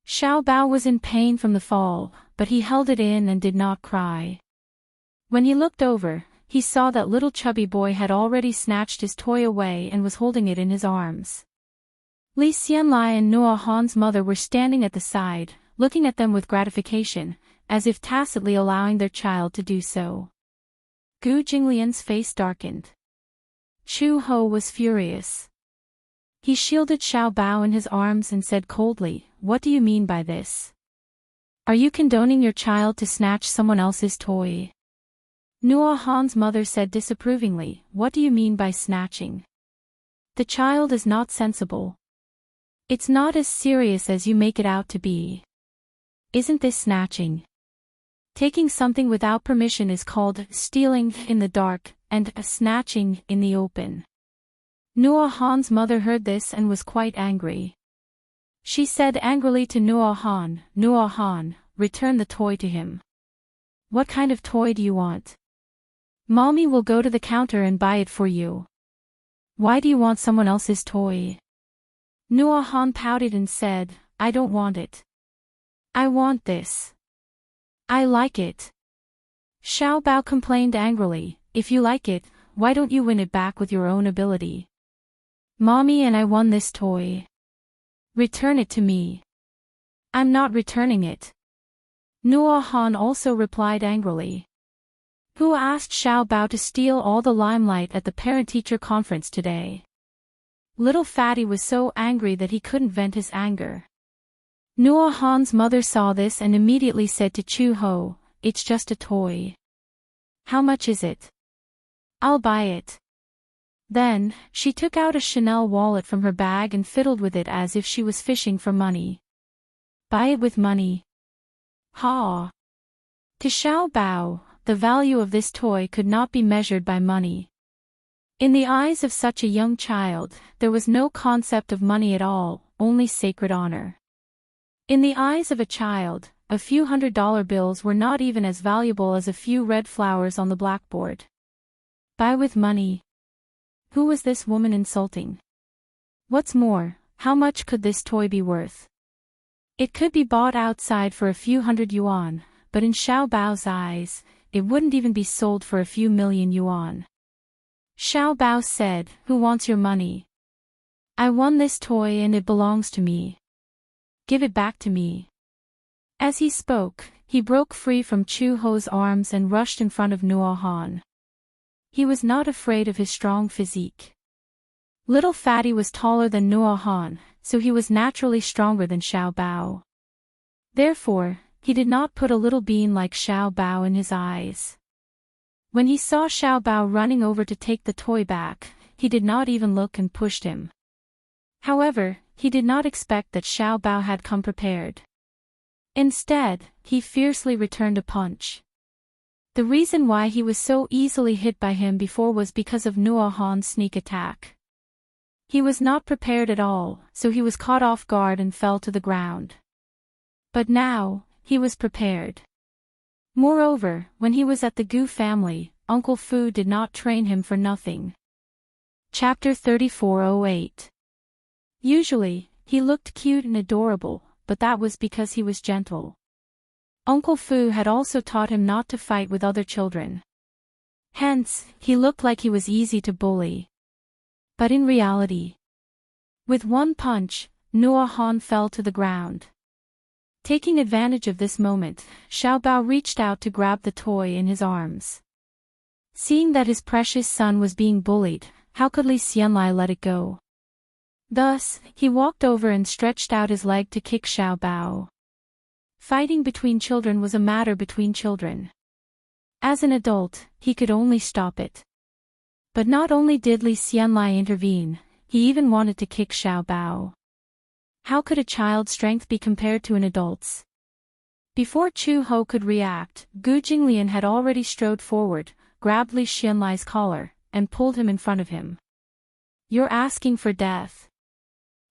Xiao Bao was in pain from the fall, but he held it in and did not cry. When he looked over, he saw that little chubby boy had already snatched his toy away and was holding it in his arms. Li Xianlai and Nuo Han's mother were standing at the side, looking at them with gratification, as if tacitly allowing their child to do so. Gu Jinglian's face darkened. Chu Ho was furious. He shielded Xiao Bao in his arms and said coldly, "What do you mean by this? Are you condoning your child to snatch someone else's toy?" Nuo Han's mother said disapprovingly, "What do you mean by snatching? The child is not sensible. It's not as serious as you make it out to be. Isn't this snatching? Taking something without permission is called stealing in the dark, and snatching in the open." Nuo Han's mother heard this and was quite angry. She said angrily to Nuo Han, "Nuo Han, return the toy to him. What kind of toy do you want? Mommy will go to the counter and buy it for you. Why do you want someone else's toy?" Nuo Han pouted and said, "I don't want it. I want this. I like it." Xiao Bao complained angrily, "If you like it, why don't you win it back with your own ability? Mommy and I won this toy. Return it to me." "I'm not returning it." Nuo Han also replied angrily. Who asked Xiao Bao to steal all the limelight at the parent-teacher conference today? Little Fatty was so angry that he couldn't vent his anger. Nuo Han's mother saw this and immediately said to Chu Ho, "It's just a toy. How much is it? I'll buy it." Then, she took out a Chanel wallet from her bag and fiddled with it as if she was fishing for money. "Buy it with money." Ha! To Xiao Bao, the value of this toy could not be measured by money. In the eyes of such a young child, there was no concept of money at all, only sacred honor. In the eyes of a child, a few $100 bills were not even as valuable as a few red flowers on the blackboard. Buy with money. Who was this woman insulting? What's more, how much could this toy be worth? It could be bought outside for a few hundred yuan, but in Xiao Bao's eyes, it wouldn't even be sold for a few million yuan. Xiao Bao said, "Who wants your money? I won this toy and it belongs to me. Give it back to me." As he spoke, he broke free from Chu Ho's arms and rushed in front of Nuo Han. He was not afraid of his strong physique. Little Fatty was taller than Nuo Han, so he was naturally stronger than Xiao Bao. Therefore, he did not put a little bean like Xiao Bao in his eyes. When he saw Xiao Bao running over to take the toy back, he did not even look and pushed him. However, he did not expect that Xiao Bao had come prepared. Instead, he fiercely returned a punch. The reason why he was so easily hit by him before was because of Noah Han's sneak attack. He was not prepared at all, so he was caught off guard and fell to the ground. But now, he was prepared. Moreover, when he was at the Gu family, Uncle Fu did not train him for nothing. Chapter 3408. Usually, he looked cute and adorable, but that was because he was gentle. Uncle Fu had also taught him not to fight with other children. Hence, he looked like he was easy to bully. But in reality, with one punch, Noah Han fell to the ground. Taking advantage of this moment, Xiao Bao reached out to grab the toy in his arms. Seeing that his precious son was being bullied, how could Li Xianlai let it go? Thus, he walked over and stretched out his leg to kick Xiao Bao. Fighting between children was a matter between children. As an adult, he could only stop it. But not only did Li Xianlai intervene, he even wanted to kick Xiao Bao. How could a child's strength be compared to an adult's? Before Chu Ho could react, Gu Jinglian had already strode forward, grabbed Li Xianlai's collar, and pulled him in front of him. "You're asking for death."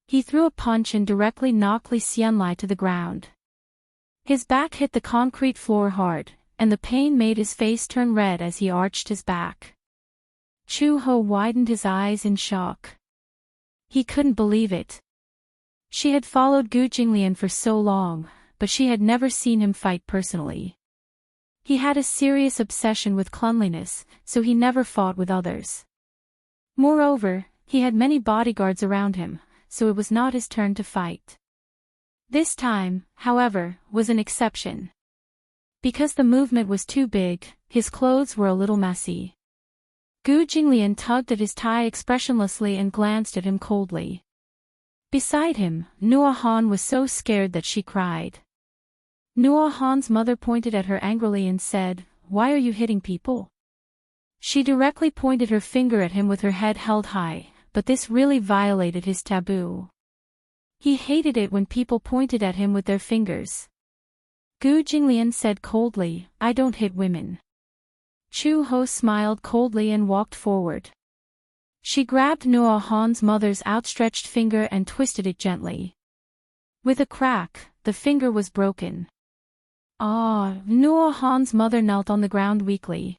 He threw a punch and directly knocked Li Xianlai to the ground. His back hit the concrete floor hard, and the pain made his face turn red as he arched his back. Chu Ho widened his eyes in shock. He couldn't believe it. She had followed Gu Jinglian for so long, but she had never seen him fight personally. He had a serious obsession with cleanliness, so he never fought with others. Moreover, he had many bodyguards around him, so it was not his turn to fight. This time, however, was an exception. Because the movement was too big, his clothes were a little messy. Gu Jinglian tugged at his tie expressionlessly and glanced at him coldly. Beside him, Noah Han was so scared that she cried. Noah Han's mother pointed at her angrily and said, "Why are you hitting people?" She directly pointed her finger at him with her head held high, but this really violated his taboo. He hated it when people pointed at him with their fingers. Gu Jinglian said coldly, "I don't hit women." Chu Ho smiled coldly and walked forward. She grabbed Noah Han's mother's outstretched finger and twisted it gently. With a crack, the finger was broken. Noah Han's mother knelt on the ground weakly.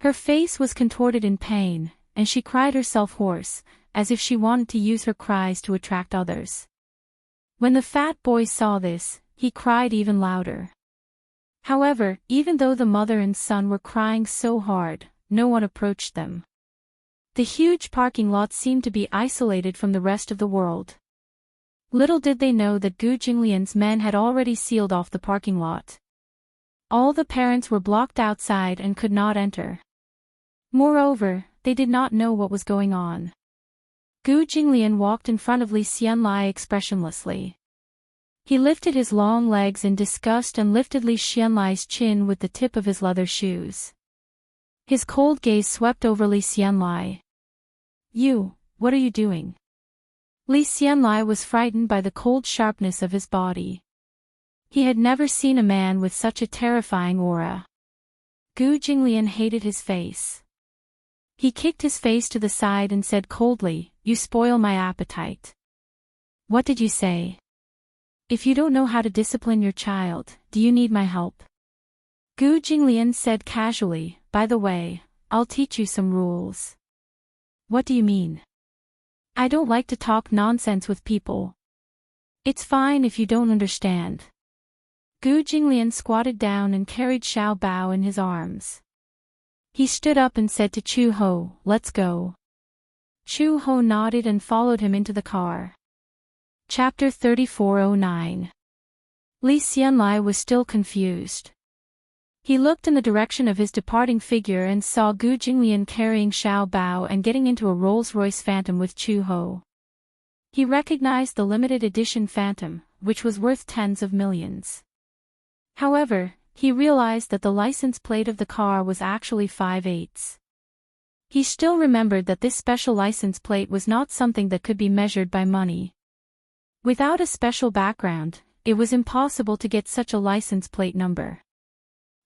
Her face was contorted in pain, and she cried herself hoarse, as if she wanted to use her cries to attract others. When the fat boy saw this, he cried even louder. However, even though the mother and son were crying so hard, no one approached them. The huge parking lot seemed to be isolated from the rest of the world. Little did they know that Gu Jinglian's men had already sealed off the parking lot. All the parents were blocked outside and could not enter. Moreover, they did not know what was going on. Gu Jinglian walked in front of Li Xianlai expressionlessly. He lifted his long legs in disgust and lifted Li Xianlai's chin with the tip of his leather shoes. His cold gaze swept over Li Xianlai. What are you doing?" Li Xianlai was frightened by the cold sharpness of his body. He had never seen a man with such a terrifying aura. Gu Jinglian hated his face. He kicked his face to the side and said coldly, "You spoil my appetite." "What did you say? If you don't know how to discipline your child, do you need my help?" Gu Jinglian said casually, "By the way, I'll teach you some rules." "What do you mean?" "I don't like to talk nonsense with people." "It's fine if you don't understand." Gu Jinglian squatted down and carried Xiao Bao in his arms. He stood up and said to Chu Ho, "Let's go." Chu Ho nodded and followed him into the car. Chapter 3409. Li Xianlai was still confused. He looked in the direction of his departing figure and saw Gu Jinglian carrying Xiao Bao and getting into a Rolls-Royce Phantom with Chu Ho. He recognized the limited edition Phantom, which was worth tens of millions. However, he realized that the license plate of the car was actually 5/8. He still remembered that this special license plate was not something that could be measured by money. Without a special background, it was impossible to get such a license plate number.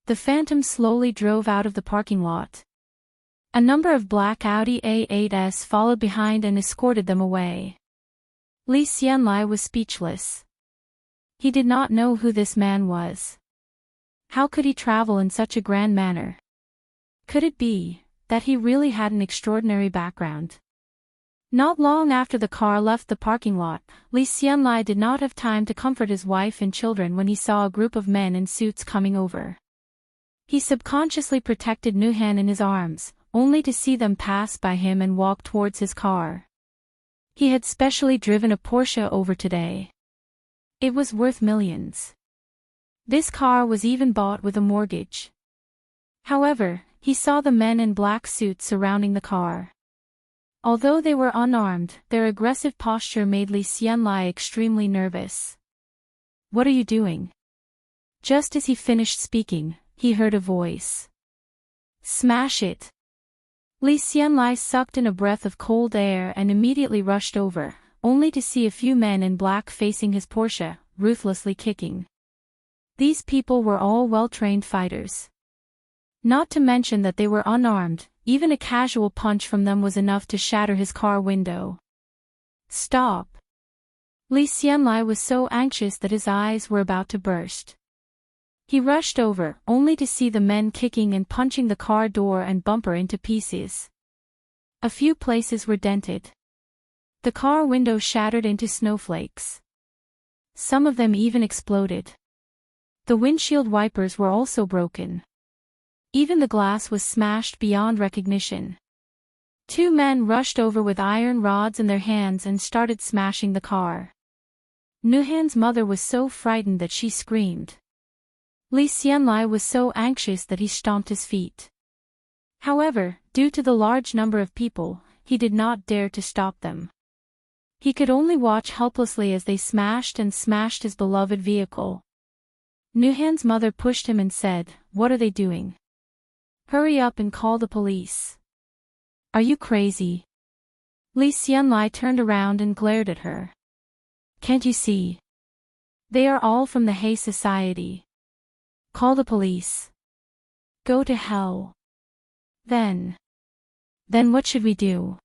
The Phantom slowly drove out of the parking lot. A number of black Audi A8s followed behind and escorted them away. Li Xianlai was speechless. He did not know who this man was. How could he travel in such a grand manner? Could it be that he really had an extraordinary background? Not long after the car left the parking lot, Li Xianlai did not have time to comfort his wife and children when he saw a group of men in suits coming over. He subconsciously protected Nuhan in his arms, only to see them pass by him and walk towards his car. He had specially driven a Porsche over today. It was worth millions. This car was even bought with a mortgage. However, he saw the men in black suits surrounding the car. Although they were unarmed, their aggressive posture made Li Xianlai extremely nervous. "What are you doing?" Just as he finished speaking, he heard a voice. "Smash it!" Li Xianlai sucked in a breath of cold air and immediately rushed over, only to see a few men in black facing his Porsche, ruthlessly kicking. These people were all well-trained fighters. Not to mention that they were unarmed, even a casual punch from them was enough to shatter his car window. "Stop!" Li Xianlai was so anxious that his eyes were about to burst. He rushed over, only to see the men kicking and punching the car door and bumper into pieces. A few places were dented. The car window shattered into snowflakes. Some of them even exploded. The windshield wipers were also broken. Even the glass was smashed beyond recognition. Two men rushed over with iron rods in their hands and started smashing the car. Nuhan's mother was so frightened that she screamed. Li Xianlai was so anxious that he stomped his feet. However, due to the large number of people, he did not dare to stop them. He could only watch helplessly as they smashed and smashed his beloved vehicle. Nuhan's mother pushed him and said, "What are they doing? Hurry up and call the police." "Are you crazy?" Li Xianlai turned around and glared at her. "Can't you see? They are all from the Hay Society. Call the police. Go to hell." Then what should we do?"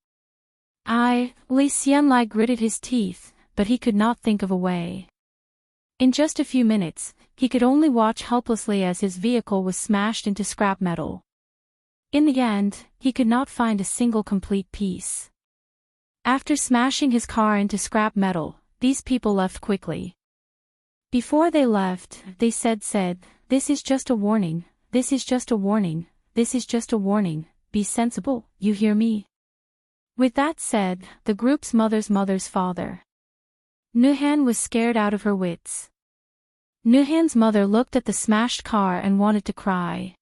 Li Xianlai gritted his teeth, but he could not think of a way. In just a few minutes, he could only watch helplessly as his vehicle was smashed into scrap metal. In the end, he could not find a single complete piece. After smashing his car into scrap metal, these people left quickly. Before they left, they said, "This is just a warning, this is just a warning, this is just a warning, be sensible, you hear me?" With that said, the group's mother's father. Nuhan was scared out of her wits. Nuhan's mother looked at the smashed car and wanted to cry.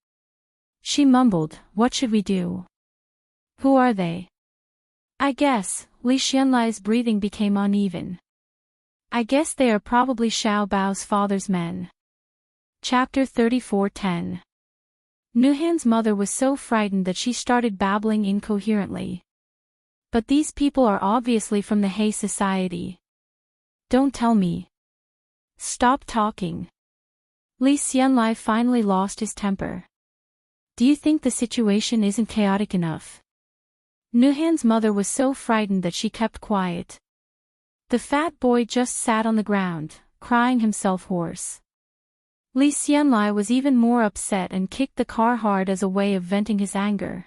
She mumbled, "What should we do? Who are they?" "I guess," Li Xianlai's breathing became uneven. "I guess they are probably Xiao Bao's father's men." Chapter 34:10. Nuhan's mother was so frightened that she started babbling incoherently. "But these people are obviously from the Hay Society." "Don't tell me." "Stop talking." Li Xianlai finally lost his temper. "Do you think the situation isn't chaotic enough?" Nuhan's mother was so frightened that she kept quiet. The fat boy just sat on the ground, crying himself hoarse. Li Xianlai was even more upset and kicked the car hard as a way of venting his anger.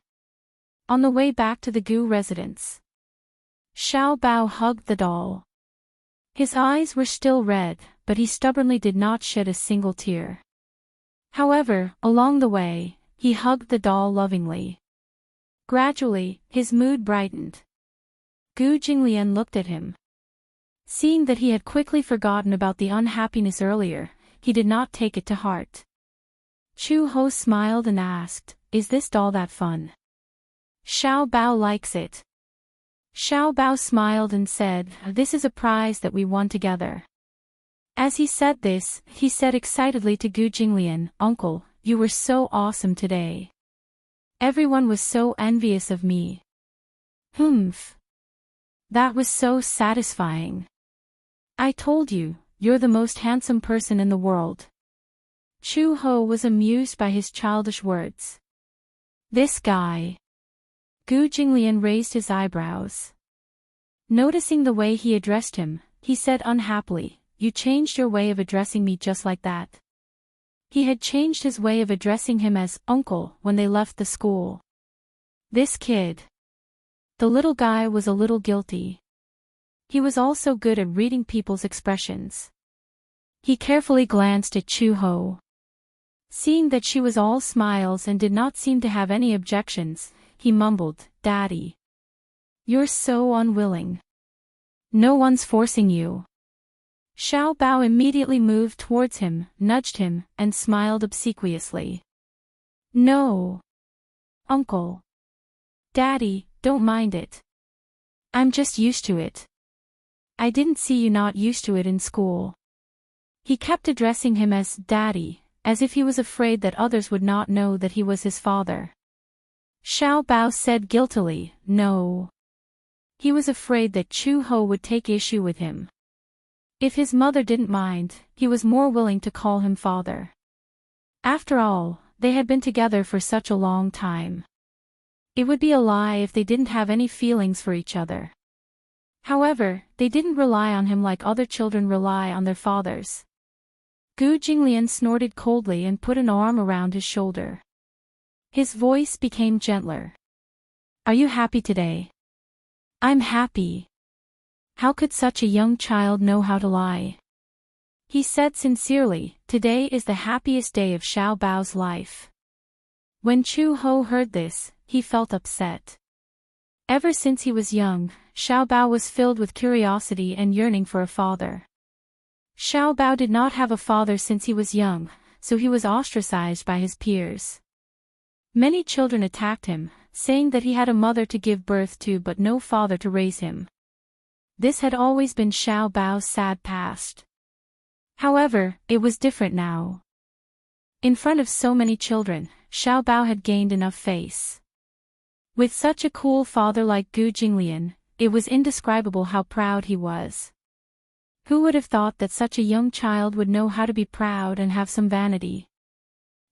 On the way back to the Gu residence, Xiao Bao hugged the doll. His eyes were still red, but he stubbornly did not shed a single tear. However, along the way, he hugged the doll lovingly. Gradually, his mood brightened. Gu Jinglian looked at him. Seeing that he had quickly forgotten about the unhappiness earlier, he did not take it to heart. Chu Ho smiled and asked, "Is this doll that fun?" "Xiao Bao likes it." Xiao Bao smiled and said, "This is a prize that we won together." As he said this, he said excitedly to Gu Jinglian, "Uncle, you were so awesome today. Everyone was so envious of me." "Humph. That was so satisfying. I told you, you're the most handsome person in the world." Chu Ho was amused by his childish words. This guy. Gu Jinglian raised his eyebrows. Noticing the way he addressed him, he said unhappily, You changed your way of addressing me just like that. He had changed his way of addressing him as uncle when they left the school. This kid. The little guy was a little guilty. He was also good at reading people's expressions. He carefully glanced at Chu Ho. Seeing that she was all smiles and did not seem to have any objections, he mumbled, Daddy. You're so unwilling. No one's forcing you. Xiao Bao immediately moved towards him, nudged him, and smiled obsequiously. No. Uncle. Daddy, don't mind it. I'm just used to it. I didn't see you not used to it in school. He kept addressing him as Daddy, as if he was afraid that others would not know that he was his father. Xiao Bao said guiltily, No. He was afraid that Chu Ho would take issue with him. If his mother didn't mind, he was more willing to call him father. After all, they had been together for such a long time. It would be a lie if they didn't have any feelings for each other. However, they didn't rely on him like other children rely on their fathers. Gu Jinglian snorted coldly and put an arm around his shoulder. His voice became gentler. Are you happy today? I'm happy. How could such a young child know how to lie? He said sincerely, Today is the happiest day of Xiao Bao's life. When Chu Ho heard this, he felt upset. Ever since he was young, Xiao Bao was filled with curiosity and yearning for a father. Xiao Bao did not have a father since he was young, so he was ostracized by his peers. Many children attacked him, saying that he had a mother to give birth to but no father to raise him. This had always been Xiao Bao's sad past. However, it was different now. In front of so many children, Xiao Bao had gained enough face. With such a cool father like Gu Jinglian, it was indescribable how proud he was. Who would have thought that such a young child would know how to be proud and have some vanity?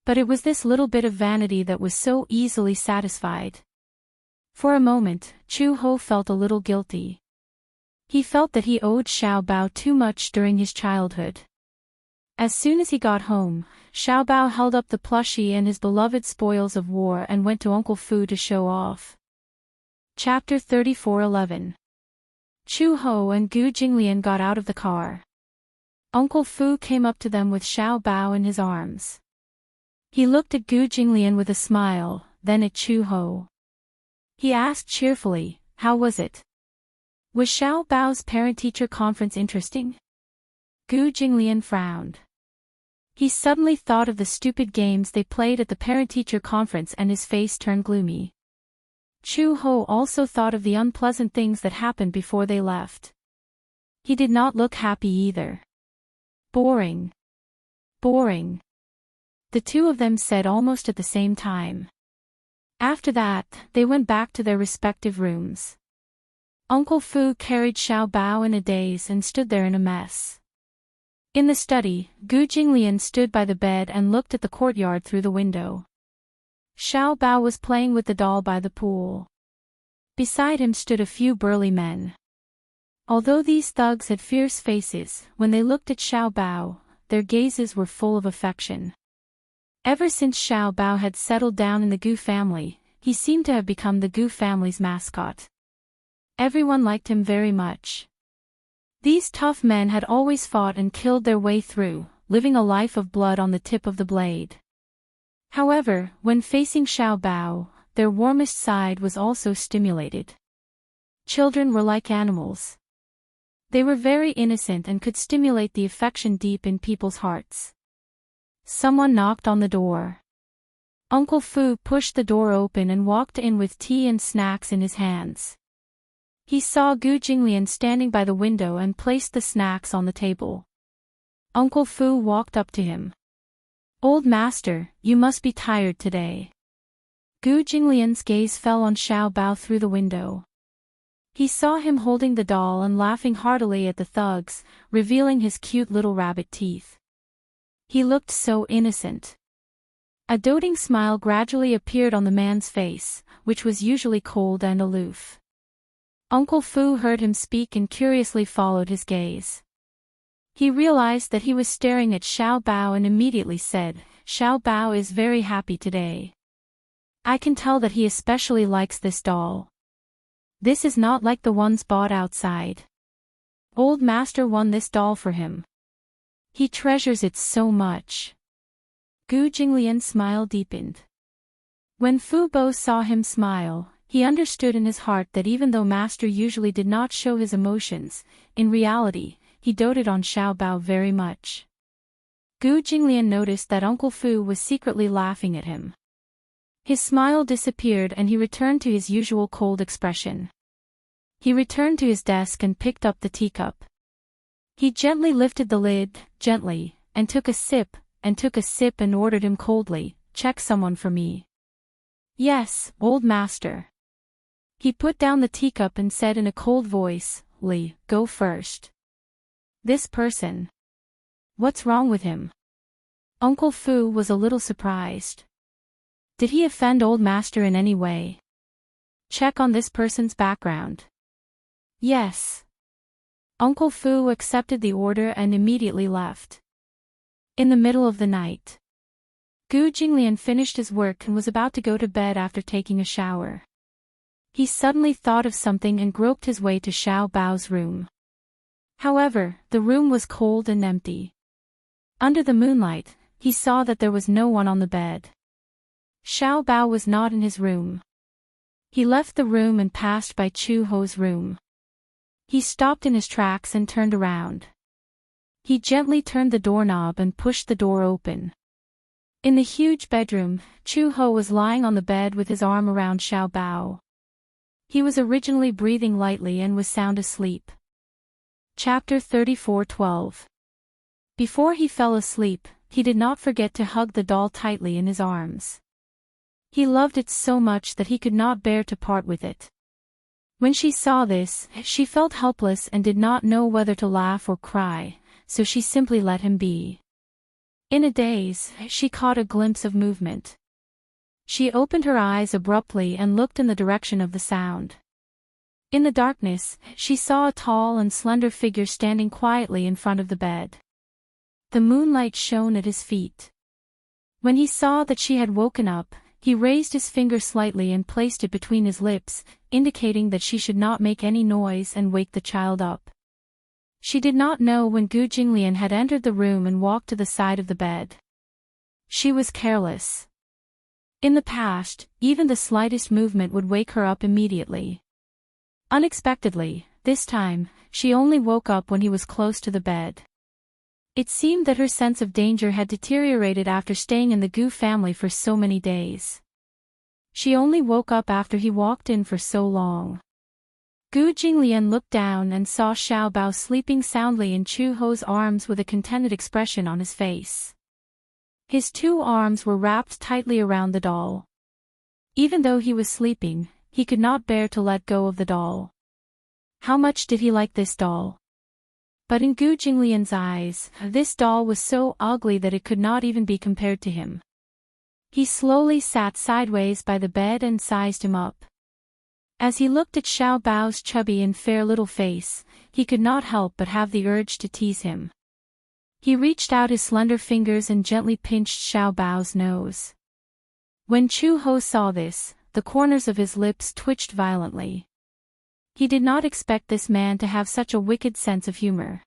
But it was this little bit of vanity that was so easily satisfied. For a moment, Chu Ho felt a little guilty. He felt that he owed Xiao Bao too much during his childhood. As soon as he got home, Xiao Bao held up the plushie and his beloved spoils of war and went to Uncle Fu to show off. Chapter 34:11. Chu Ho and Gu Jinglian got out of the car. Uncle Fu came up to them with Xiao Bao in his arms. He looked at Gu Jinglian with a smile, then at Chu Ho. He asked cheerfully, How was it? Was Xiao Bao's parent-teacher conference interesting? Gu Jinglian frowned. He suddenly thought of the stupid games they played at the parent-teacher conference and his face turned gloomy. Chu Ho also thought of the unpleasant things that happened before they left. He did not look happy either. Boring. Boring. The two of them said almost at the same time. After that, they went back to their respective rooms. Uncle Fu carried Xiao Bao in a daze and stood there in a mess. In the study, Gu Jinglian stood by the bed and looked at the courtyard through the window. Xiao Bao was playing with the doll by the pool. Beside him stood a few burly men. Although these thugs had fierce faces, when they looked at Xiao Bao, their gazes were full of affection. Ever since Xiao Bao had settled down in the Gu family, he seemed to have become the Gu family's mascot. Everyone liked him very much. These tough men had always fought and killed their way through, living a life of blood on the tip of the blade. However, when facing Xiao Bao, their warmest side was also stimulated. Children were like animals. They were very innocent and could stimulate the affection deep in people's hearts. Someone knocked on the door. Uncle Fu pushed the door open and walked in with tea and snacks in his hands. He saw Gu Jinglian standing by the window and placed the snacks on the table. Uncle Fu walked up to him. Old master, you must be tired today. Gu Jinglian's gaze fell on Xiao Bao through the window. He saw him holding the doll and laughing heartily at the thugs, revealing his cute little rabbit teeth. He looked so innocent. A doting smile gradually appeared on the man's face, which was usually cold and aloof. Uncle Fu heard him speak and curiously followed his gaze. He realized that he was staring at Xiao Bao and immediately said, "Xiao Bao is very happy today. I can tell that he especially likes this doll. This is not like the ones bought outside. Old master won this doll for him. He treasures it so much." Gu Jinglian's smile deepened. When Fu Bo saw him smile, he understood in his heart that even though master usually did not show his emotions, in reality, he doted on Xiao Bao very much. Gu Jinglian noticed that Uncle Fu was secretly laughing at him. His smile disappeared and he returned to his usual cold expression. He returned to his desk and picked up the teacup. He gently lifted the lid, gently, and took a sip and ordered him coldly, "Check someone for me." "Yes, old master." He put down the teacup and said in a cold voice, "Li, go first." "This person. What's wrong with him?" Uncle Fu was a little surprised. "Did he offend old master in any way?" "Check on this person's background." "Yes." Uncle Fu accepted the order and immediately left. In the middle of the night, Gu Jinglian finished his work and was about to go to bed after taking a shower. He suddenly thought of something and groped his way to Xiao Bao's room. However, the room was cold and empty. Under the moonlight, he saw that there was no one on the bed. Xiao Bao was not in his room. He left the room and passed by Chu Ho's room. He stopped in his tracks and turned around. He gently turned the doorknob and pushed the door open. In the huge bedroom, Chu Ho was lying on the bed with his arm around Xiao Bao. He was originally breathing lightly and was sound asleep. Chapter 34:12. Before he fell asleep, he did not forget to hug the doll tightly in his arms. He loved it so much that he could not bear to part with it. When she saw this, she felt helpless and did not know whether to laugh or cry, so she simply let him be. In a daze, she caught a glimpse of movement. She opened her eyes abruptly and looked in the direction of the sound. In the darkness, she saw a tall and slender figure standing quietly in front of the bed. The moonlight shone at his feet. When he saw that she had woken up, he raised his finger slightly and placed it between his lips, indicating that she should not make any noise and wake the child up. She did not know when Gu Jinglian had entered the room and walked to the side of the bed. She was careless. In the past, even the slightest movement would wake her up immediately. Unexpectedly, this time, she only woke up when he was close to the bed. It seemed that her sense of danger had deteriorated after staying in the Gu family for so many days. She only woke up after he walked in for so long. Gu Jinglian looked down and saw Xiao Bao sleeping soundly in Chu Ho's arms with a contented expression on his face. His two arms were wrapped tightly around the doll. Even though he was sleeping, he could not bear to let go of the doll. How much did he like this doll? But in Gu Jinglian's eyes, this doll was so ugly that it could not even be compared to him. He slowly sat sideways by the bed and sized him up. As he looked at Xiao Bao's chubby and fair little face, he could not help but have the urge to tease him. He reached out his slender fingers and gently pinched Xiao Bao's nose. When Chu Ho saw this, the corners of his lips twitched violently. He did not expect this man to have such a wicked sense of humor.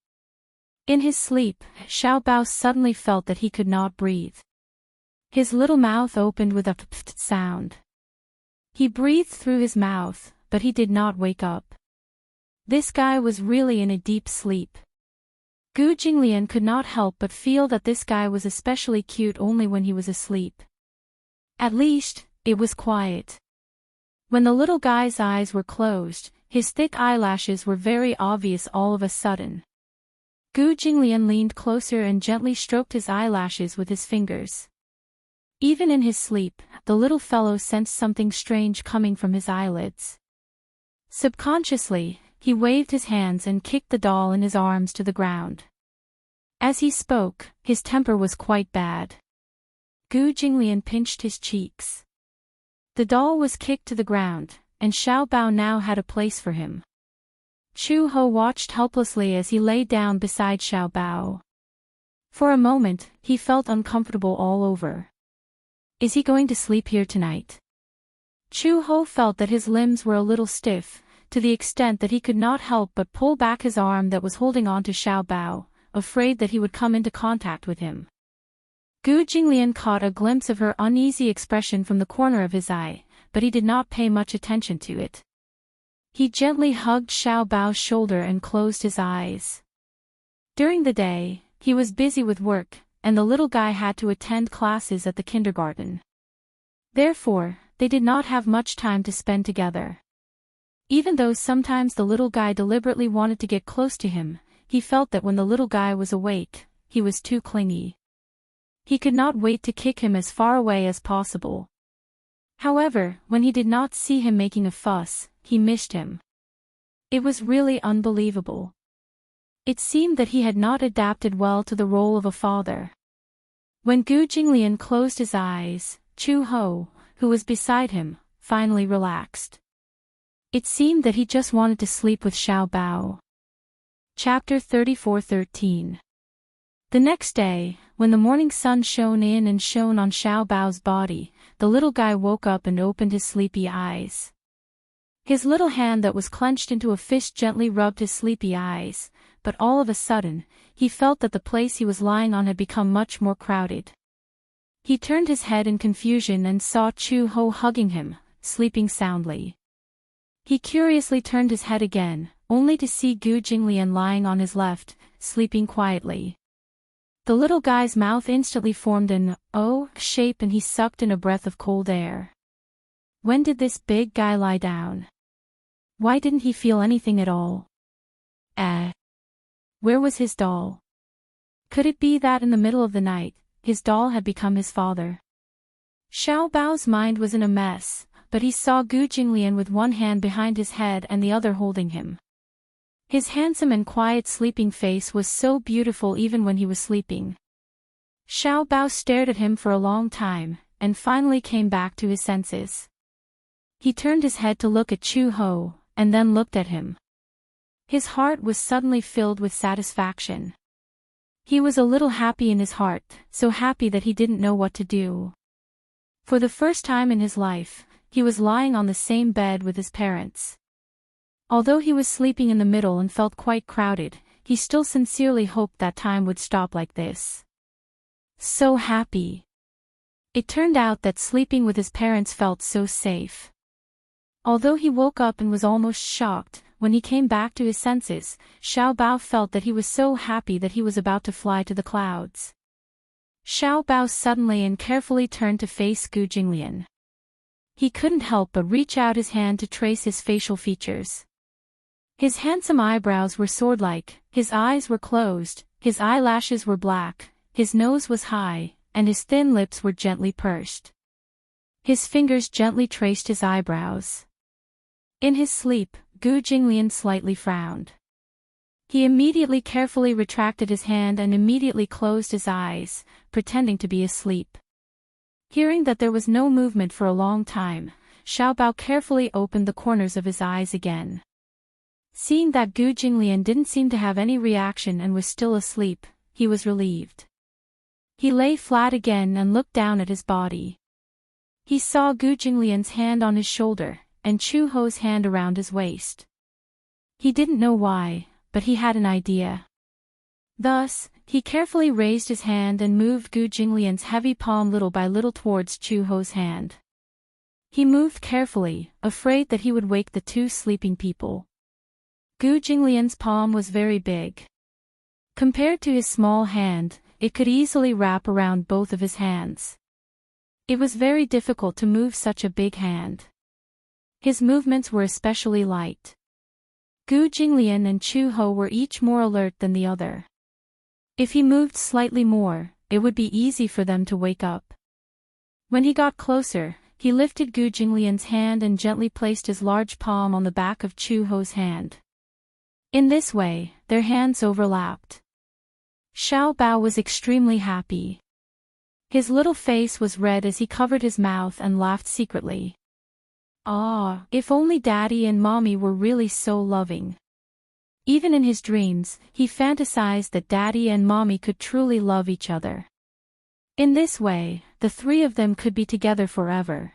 In his sleep, Xiao Bao suddenly felt that he could not breathe. His little mouth opened with a pft sound. He breathed through his mouth, but he did not wake up. This guy was really in a deep sleep. Gu Jinglian could not help but feel that this guy was especially cute only when he was asleep. At least, it was quiet. When the little guy's eyes were closed, his thick eyelashes were very obvious all of a sudden. Gu Jinglian leaned closer and gently stroked his eyelashes with his fingers. Even in his sleep, the little fellow sensed something strange coming from his eyelids. Subconsciously, he waved his hands and kicked the doll in his arms to the ground. As he spoke, his temper was quite bad. Gu Jinglian pinched his cheeks. The doll was kicked to the ground, and Xiao Bao now had a place for him. Chu Ho watched helplessly as he lay down beside Xiao Bao. For a moment, he felt uncomfortable all over. Is he going to sleep here tonight? Chu Ho felt that his limbs were a little stiff, to the extent that he could not help but pull back his arm that was holding on to Xiao Bao, afraid that he would come into contact with him. Gu Jinglian caught a glimpse of her uneasy expression from the corner of his eye, but he did not pay much attention to it. He gently hugged Xiao Bao's shoulder and closed his eyes. During the day, he was busy with work, and the little guy had to attend classes at the kindergarten. Therefore, they did not have much time to spend together. Even though sometimes the little guy deliberately wanted to get close to him, he felt that when the little guy was awake, he was too clingy. He could not wait to kick him as far away as possible. However, when he did not see him making a fuss, he missed him. It was really unbelievable. It seemed that he had not adapted well to the role of a father. When Gu Jinglian closed his eyes, Chu Ho, who was beside him, finally relaxed. It seemed that he just wanted to sleep with Xiao Bao. Chapter 34:13. The next day, when the morning sun shone in and shone on Xiao Bao's body, the little guy woke up and opened his sleepy eyes. His little hand that was clenched into a fist gently rubbed his sleepy eyes, but all of a sudden, he felt that the place he was lying on had become much more crowded. He turned his head in confusion and saw Chu Ho hugging him, sleeping soundly. He curiously turned his head again, only to see Gu Jinglian lying on his left, sleeping quietly. The little guy's mouth instantly formed an O shape and he sucked in a breath of cold air. When did this big guy lie down? Why didn't he feel anything at all? Where was his doll? Could it be that in the middle of the night, his doll had become his father? Xiao Bao's mind was in a mess, but he saw Gu Jinglian with one hand behind his head and the other holding him. His handsome and quiet sleeping face was so beautiful even when he was sleeping. Xiao Bao stared at him for a long time, and finally came back to his senses. He turned his head to look at Chu Ho, and then looked at him. His heart was suddenly filled with satisfaction. He was a little happy in his heart, so happy that he didn't know what to do. For the first time in his life, he was lying on the same bed with his parents. Although he was sleeping in the middle and felt quite crowded, he still sincerely hoped that time would stop like this. So happy. It turned out that sleeping with his parents felt so safe. Although he woke up and was almost shocked, when he came back to his senses, Xiao Bao felt that he was so happy that he was about to fly to the clouds. Xiao Bao suddenly and carefully turned to face Gu Jinglian. He couldn't help but reach out his hand to trace his facial features. His handsome eyebrows were sword-like, his eyes were closed, his eyelashes were black, his nose was high, and his thin lips were gently pursed. His fingers gently traced his eyebrows. In his sleep, Gu Jinglian slightly frowned. He immediately carefully retracted his hand and immediately closed his eyes, pretending to be asleep. Hearing that there was no movement for a long time, Xiao Bao carefully opened the corners of his eyes again. Seeing that Gu Jinglian didn't seem to have any reaction and was still asleep, he was relieved. He lay flat again and looked down at his body. He saw Gu Jinglian's hand on his shoulder, and Chu Ho's hand around his waist. He didn't know why, but he had an idea. Thus, he carefully raised his hand and moved Gu Jinglian's heavy palm little by little towards Chu Ho's hand. He moved carefully, afraid that he would wake the two sleeping people. Gu Jinglian's palm was very big. Compared to his small hand, it could easily wrap around both of his hands. It was very difficult to move such a big hand. His movements were especially light. Gu Jinglian and Chu Ho were each more alert than the other. If he moved slightly more, it would be easy for them to wake up. When he got closer, he lifted Gu Jinglian's hand and gently placed his large palm on the back of Chu Ho's hand. In this way, their hands overlapped. Xiao Bao was extremely happy. His little face was red as he covered his mouth and laughed secretly. Ah, if only Daddy and Mommy were really so loving. Even in his dreams, he fantasized that Daddy and Mommy could truly love each other. In this way, the three of them could be together forever.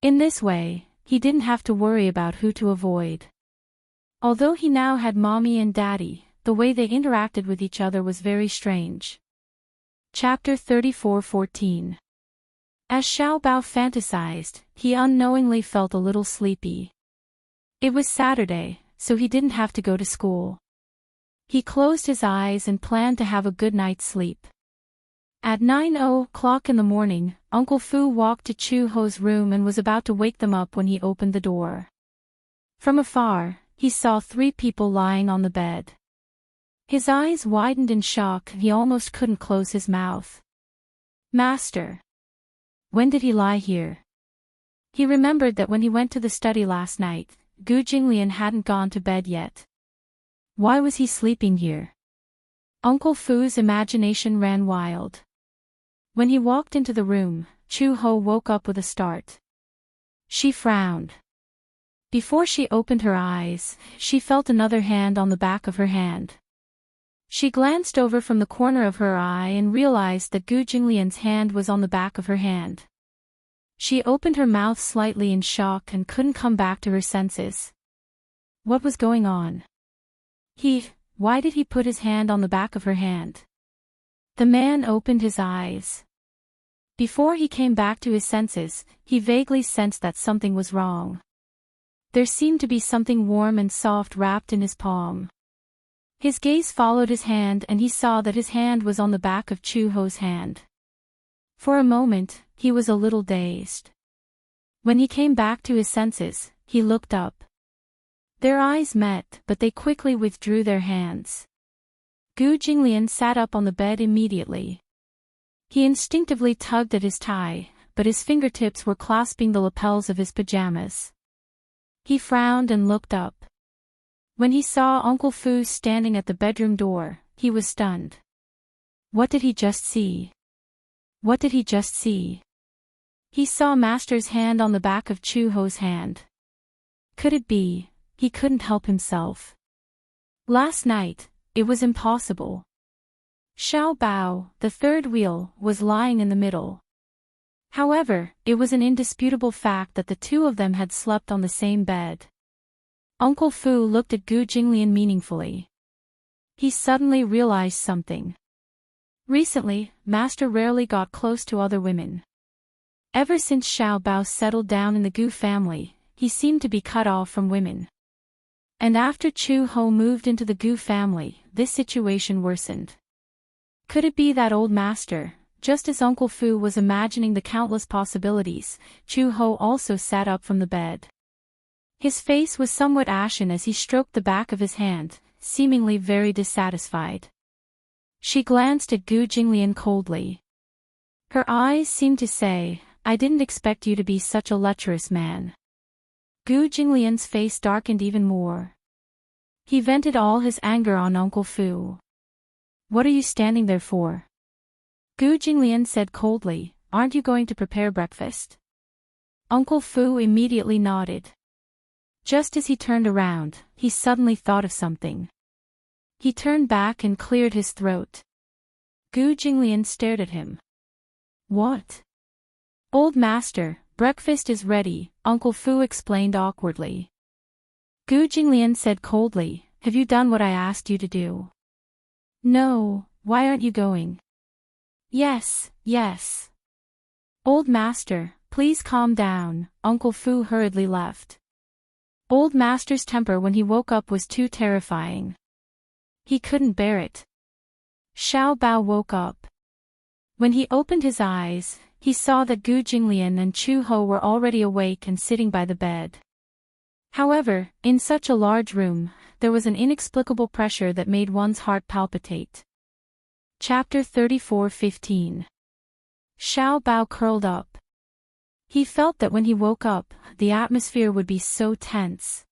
In this way, he didn't have to worry about who to avoid. Although he now had Mommy and Daddy, the way they interacted with each other was very strange. Chapter 34:14. As Xiao Bao fantasized, he unknowingly felt a little sleepy. It was Saturday, so he didn't have to go to school. He closed his eyes and planned to have a good night's sleep. At 9:00 in the morning, Uncle Fu walked to Chu Ho's room and was about to wake them up when he opened the door. From afar, he saw 3 people lying on the bed. His eyes widened in shock and he almost couldn't close his mouth. Master! When did he lie here? He remembered that when he went to the study last night, Gu Jinglian hadn't gone to bed yet. Why was he sleeping here? Uncle Fu's imagination ran wild. When he walked into the room, Chu Ho woke up with a start. She frowned. Before she opened her eyes, she felt another hand on the back of her hand. She glanced over from the corner of her eye and realized that Gu Jinglian's hand was on the back of her hand. She opened her mouth slightly in shock and couldn't come back to her senses. What was going on? Why did he put his hand on the back of her hand? The man opened his eyes. Before he came back to his senses, he vaguely sensed that something was wrong. There seemed to be something warm and soft wrapped in his palm. His gaze followed his hand and he saw that his hand was on the back of Chu Ho's hand. For a moment, he was a little dazed. When he came back to his senses, he looked up. Their eyes met, but they quickly withdrew their hands. Gu Jinglian sat up on the bed immediately. He instinctively tugged at his tie, but his fingertips were clasping the lapels of his pajamas. He frowned and looked up. When he saw Uncle Fu standing at the bedroom door, he was stunned. What did he just see? What did he just see? He saw Master's hand on the back of Chu Ho's hand. Could it be? He couldn't help himself. Last night, it was impossible. Xiao Bao, the third wheel, was lying in the middle. However, it was an indisputable fact that the two of them had slept on the same bed. Uncle Fu looked at Gu Jinglian meaningfully. He suddenly realized something. Recently, Master rarely got close to other women. Ever since Xiao Bao settled down in the Gu family, he seemed to be cut off from women. And after Chu Ho moved into the Gu family, this situation worsened. Could it be that old master? Just as Uncle Fu was imagining the countless possibilities, Chu Ho also sat up from the bed. His face was somewhat ashen as he stroked the back of his hand, seemingly very dissatisfied. She glanced at Gu Jinglian coldly. Her eyes seemed to say, I didn't expect you to be such a lecherous man. Gu Jinglian's face darkened even more. He vented all his anger on Uncle Fu. What are you standing there for? Gu Jinglian said coldly, aren't you going to prepare breakfast? Uncle Fu immediately nodded. Just as he turned around, he suddenly thought of something. He turned back and cleared his throat. Gu Jinglian stared at him. What? Old master, breakfast is ready, Uncle Fu explained awkwardly. Gu Jinglian said coldly, have you done what I asked you to do? No, why aren't you going? Yes. Old master, please calm down, Uncle Fu hurriedly left. Old master's temper when he woke up was too terrifying. He couldn't bear it. Xiao Bao woke up. When he opened his eyes, he saw that Gu Jinglian and Chu Ho were already awake and sitting by the bed. However, in such a large room, there was an inexplicable pressure that made one's heart palpitate. Chapter 34:15. Xiao Bao curled up. He felt that when he woke up, the atmosphere would be so tense.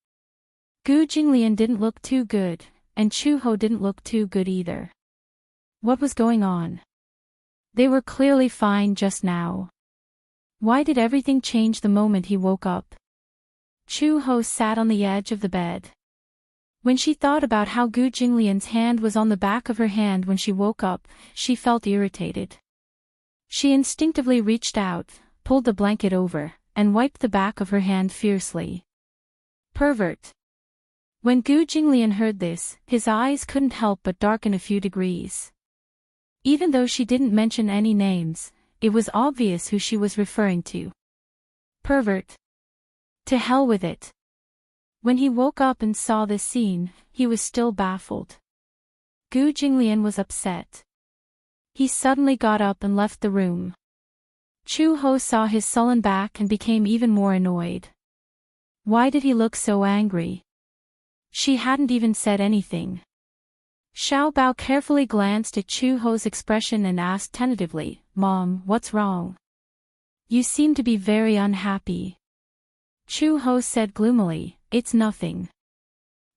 Gu Jinglian didn't look too good, and Chu Ho didn't look too good either. What was going on? They were clearly fine just now. Why did everything change the moment he woke up? Chu-ho sat on the edge of the bed. When she thought about how Gu Jinglian's hand was on the back of her hand when she woke up, she felt irritated. She instinctively reached out, pulled the blanket over, and wiped the back of her hand fiercely. Pervert. When Gu Jinglian heard this, his eyes couldn't help but darken a few degrees. Even though she didn't mention any names, it was obvious who she was referring to. Pervert. To hell with it. When he woke up and saw this scene, he was still baffled. Gu Jinglian was upset. He suddenly got up and left the room. Chu-ho saw his sullen back and became even more annoyed. Why did he look so angry? She hadn't even said anything. Xiao Bao carefully glanced at Chu-ho's expression and asked tentatively, "Mom, what's wrong? You seem to be very unhappy." Chu-ho said gloomily, "It's nothing.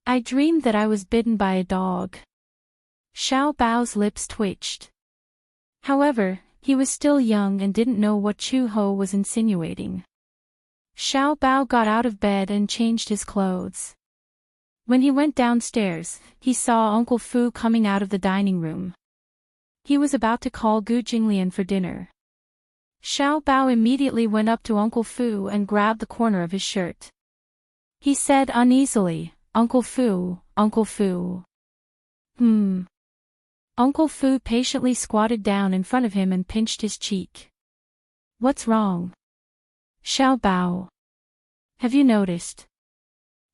I dreamed that I was bitten by a dog." Xiao Bao's lips twitched. However, he was still young and didn't know what Chu-ho was insinuating. Xiao Bao got out of bed and changed his clothes. When he went downstairs, he saw Uncle Fu coming out of the dining room. He was about to call Gu Jinglian for dinner. Xiao Bao immediately went up to Uncle Fu and grabbed the corner of his shirt. He said uneasily, "Uncle Fu, Uncle Fu." Uncle Fu patiently squatted down in front of him and pinched his cheek. "What's wrong?" "Xiao Bao. Have you noticed?"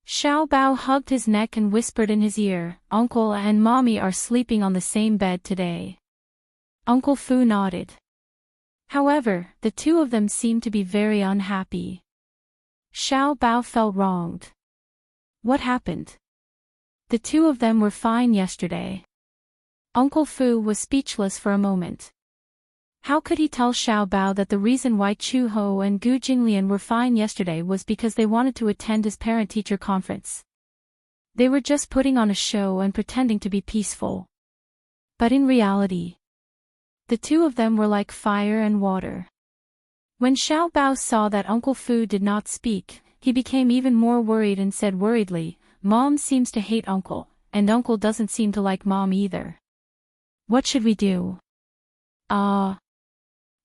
Xiao Bao hugged his neck and whispered in his ear, "Uncle and Mommy are sleeping on the same bed today." Uncle Fu nodded. However, the two of them seemed to be very unhappy. Xiao Bao felt wronged. What happened? The two of them were fine yesterday. Uncle Fu was speechless for a moment. How could he tell Xiao Bao that the reason why Chu-ho and Gu Jinglian were fine yesterday was because they wanted to attend his parent-teacher conference? They were just putting on a show and pretending to be peaceful. But in reality, the two of them were like fire and water. When Xiao Bao saw that Uncle Fu did not speak, he became even more worried and said worriedly, "Mom seems to hate Uncle, and Uncle doesn't seem to like Mom either. What should we do?"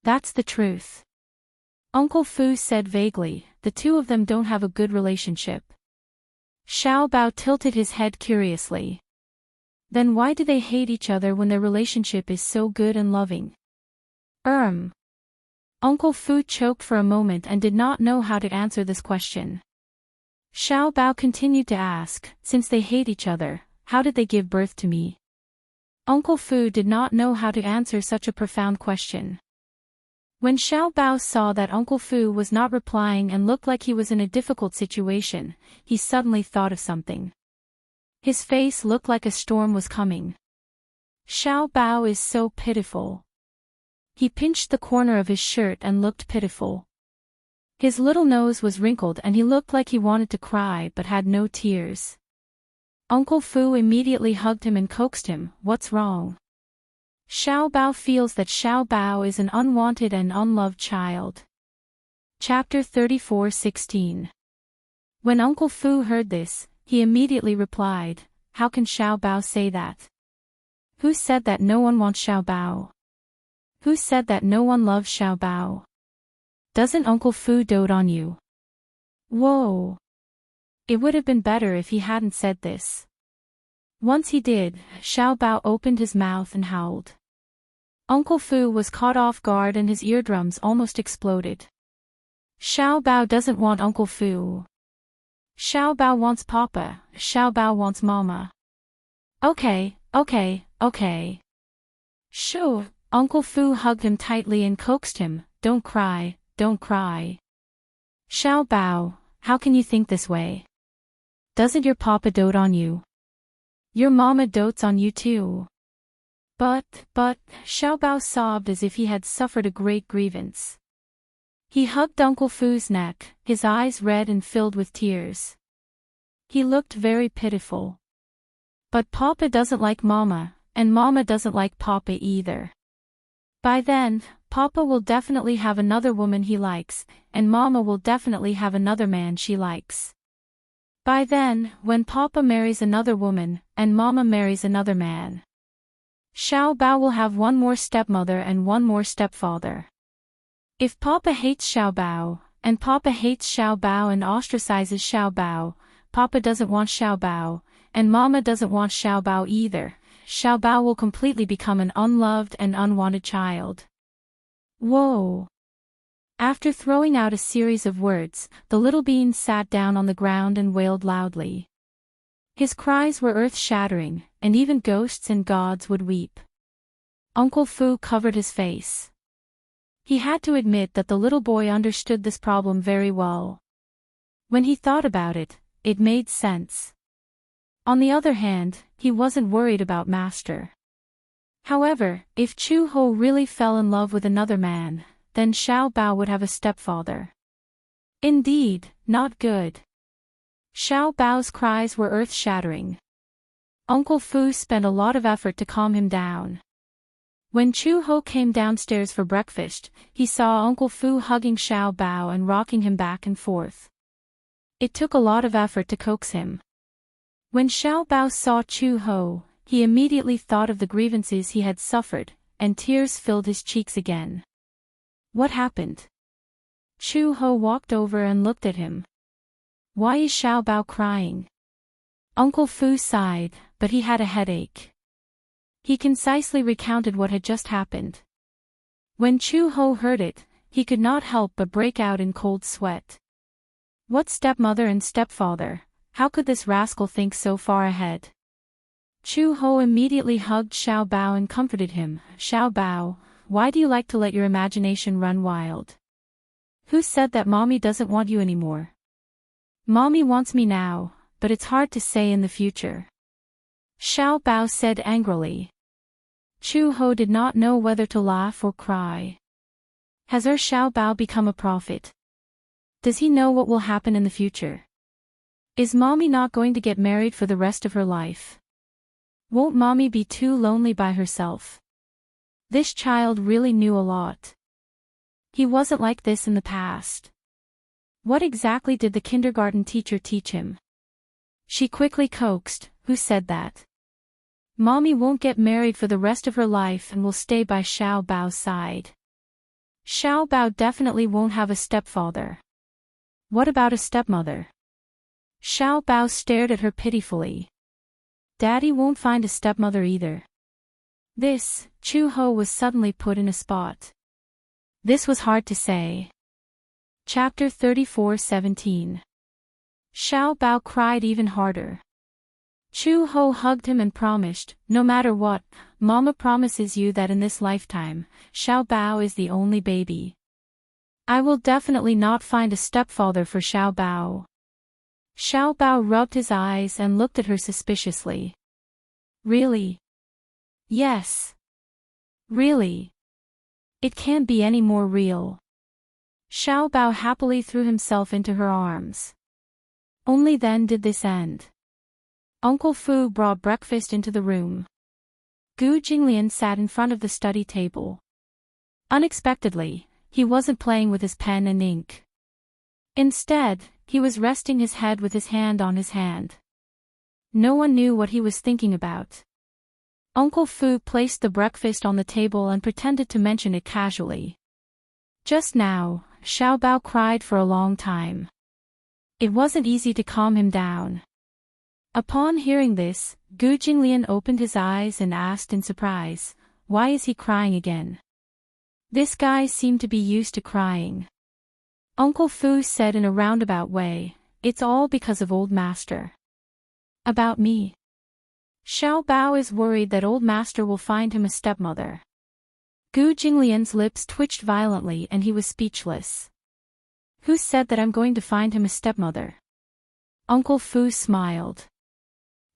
That's the truth. Uncle Fu said vaguely, "The two of them don't have a good relationship." Xiao Bao tilted his head curiously. Then why do they hate each other when their relationship is so good and loving? Uncle Fu choked for a moment and did not know how to answer this question. Xiao Bao continued to ask, "Since they hate each other, how did they give birth to me?" Uncle Fu did not know how to answer such a profound question. When Xiao Bao saw that Uncle Fu was not replying and looked like he was in a difficult situation, he suddenly thought of something. His face looked like a storm was coming. Xiao Bao is so pitiful. He pinched the corner of his shirt and looked pitiful. His little nose was wrinkled and he looked like he wanted to cry but had no tears. Uncle Fu immediately hugged him and coaxed him, "What's wrong?" Xiao Bao feels that Xiao Bao is an unwanted and unloved child. Chapter 34:16. When Uncle Fu heard this, he immediately replied, "How can Xiao Bao say that? Who said that no one wants Xiao Bao? Who said that no one loves Xiao Bao? Doesn't Uncle Fu dote on you?" Whoa! It would have been better if he hadn't said this. Once he did, Xiao Bao opened his mouth and howled. Uncle Fu was caught off guard and his eardrums almost exploded. Xiao Bao doesn't want Uncle Fu. Xiao Bao wants Papa, Xiao Bao wants Mama. Okay. Sure. Uncle Fu hugged him tightly and coaxed him, don't cry. Xiao Bao, how can you think this way? Doesn't your Papa dote on you? Your Mama dotes on you too. But, Xiao Bao sobbed as if he had suffered a great grievance. He hugged Uncle Fu's neck, his eyes red and filled with tears. He looked very pitiful. But Papa doesn't like Mama, and Mama doesn't like Papa either. By then, Papa will definitely have another woman he likes, and Mama will definitely have another man she likes. By then, when Papa marries another woman, and Mama marries another man, Xiao Bao will have one more stepmother and one more stepfather. If Papa hates Xiao Bao, and Papa hates Xiao Bao and ostracizes Xiao Bao, Papa doesn't want Xiao Bao, and Mama doesn't want Xiao Bao either, Xiao Bao will completely become an unloved and unwanted child. Whoa! After throwing out a series of words, the little bean sat down on the ground and wailed loudly. His cries were earth-shattering, and even ghosts and gods would weep. Uncle Fu covered his face. He had to admit that the little boy understood this problem very well. When he thought about it, it made sense. On the other hand, he wasn't worried about Master. However, if Chu Ho really fell in love with another man, then Xiao Bao would have a stepfather. Indeed, not good. Xiao Bao's cries were earth-shattering. Uncle Fu spent a lot of effort to calm him down. When Chu Ho came downstairs for breakfast, he saw Uncle Fu hugging Xiao Bao and rocking him back and forth. It took a lot of effort to coax him. When Xiao Bao saw Chu Ho, he immediately thought of the grievances he had suffered, and tears filled his cheeks again. What happened? Chu Ho walked over and looked at him. Why is Xiao Bao crying? Uncle Fu sighed, but he had a headache. He concisely recounted what had just happened. When Chu Ho heard it, he could not help but break out in cold sweat. What stepmother and stepfather? How could this rascal think so far ahead? Chu Ho immediately hugged Xiao Bao and comforted him. Xiao Bao, why do you like to let your imagination run wild? Who said that Mommy doesn't want you anymore? Mommy wants me now, but it's hard to say in the future. Xiao Bao said angrily. Chu Ho did not know whether to laugh or cry. Has our Xiao Bao become a prophet? Does he know what will happen in the future? Is Mommy not going to get married for the rest of her life? Won't Mommy be too lonely by herself? This child really knew a lot. He wasn't like this in the past. What exactly did the kindergarten teacher teach him? She quickly coaxed, who said that? Mommy won't get married for the rest of her life and will stay by Xiao Bao's side. Xiao Bao definitely won't have a stepfather. What about a stepmother? Xiao Bao stared at her pitifully. Daddy won't find a stepmother either. This, Chu Ho was suddenly put in a spot. This was hard to say. Chapter 34:17. Xiao Bao cried even harder. Chu Ho hugged him and promised, no matter what, Mama promises you that in this lifetime, Xiao Bao is the only baby. I will definitely not find a stepfather for Xiao Bao. Xiao Bao rubbed his eyes and looked at her suspiciously. Really? Yes. Really? It can't be any more real. Xiao Bao happily threw himself into her arms. Only then did this end. Uncle Fu brought breakfast into the room. Gu Jinglian sat in front of the study table. Unexpectedly, he wasn't playing with his pen and ink. Instead, he was resting his head with his hand on his hand. No one knew what he was thinking about. Uncle Fu placed the breakfast on the table and pretended to mention it casually. Just now, Xiao Bao cried for a long time. It wasn't easy to calm him down. Upon hearing this, Gu Jinglian opened his eyes and asked in surprise, why is he crying again? This guy seemed to be used to crying. Uncle Fu said in a roundabout way, it's all because of old master. About me. Xiao Bao is worried that old master will find him a stepmother. Gu Jinglian's lips twitched violently and he was speechless. Who said that I'm going to find him a stepmother? Uncle Fu smiled.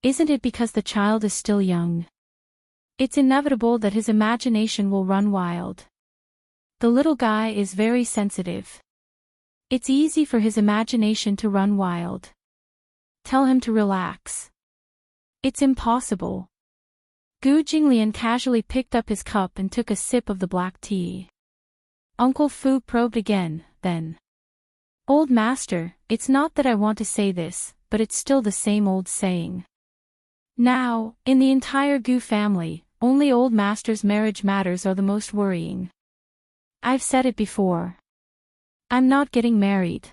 Isn't it because the child is still young? It's inevitable that his imagination will run wild. The little guy is very sensitive. It's easy for his imagination to run wild. Tell him to relax. It's impossible. Gu Jinglian casually picked up his cup and took a sip of the black tea. Uncle Fu probed again, then. Old master, it's not that I want to say this, but it's still the same old saying. Now, in the entire Gu family, only old master's marriage matters are the most worrying. I've said it before. I'm not getting married.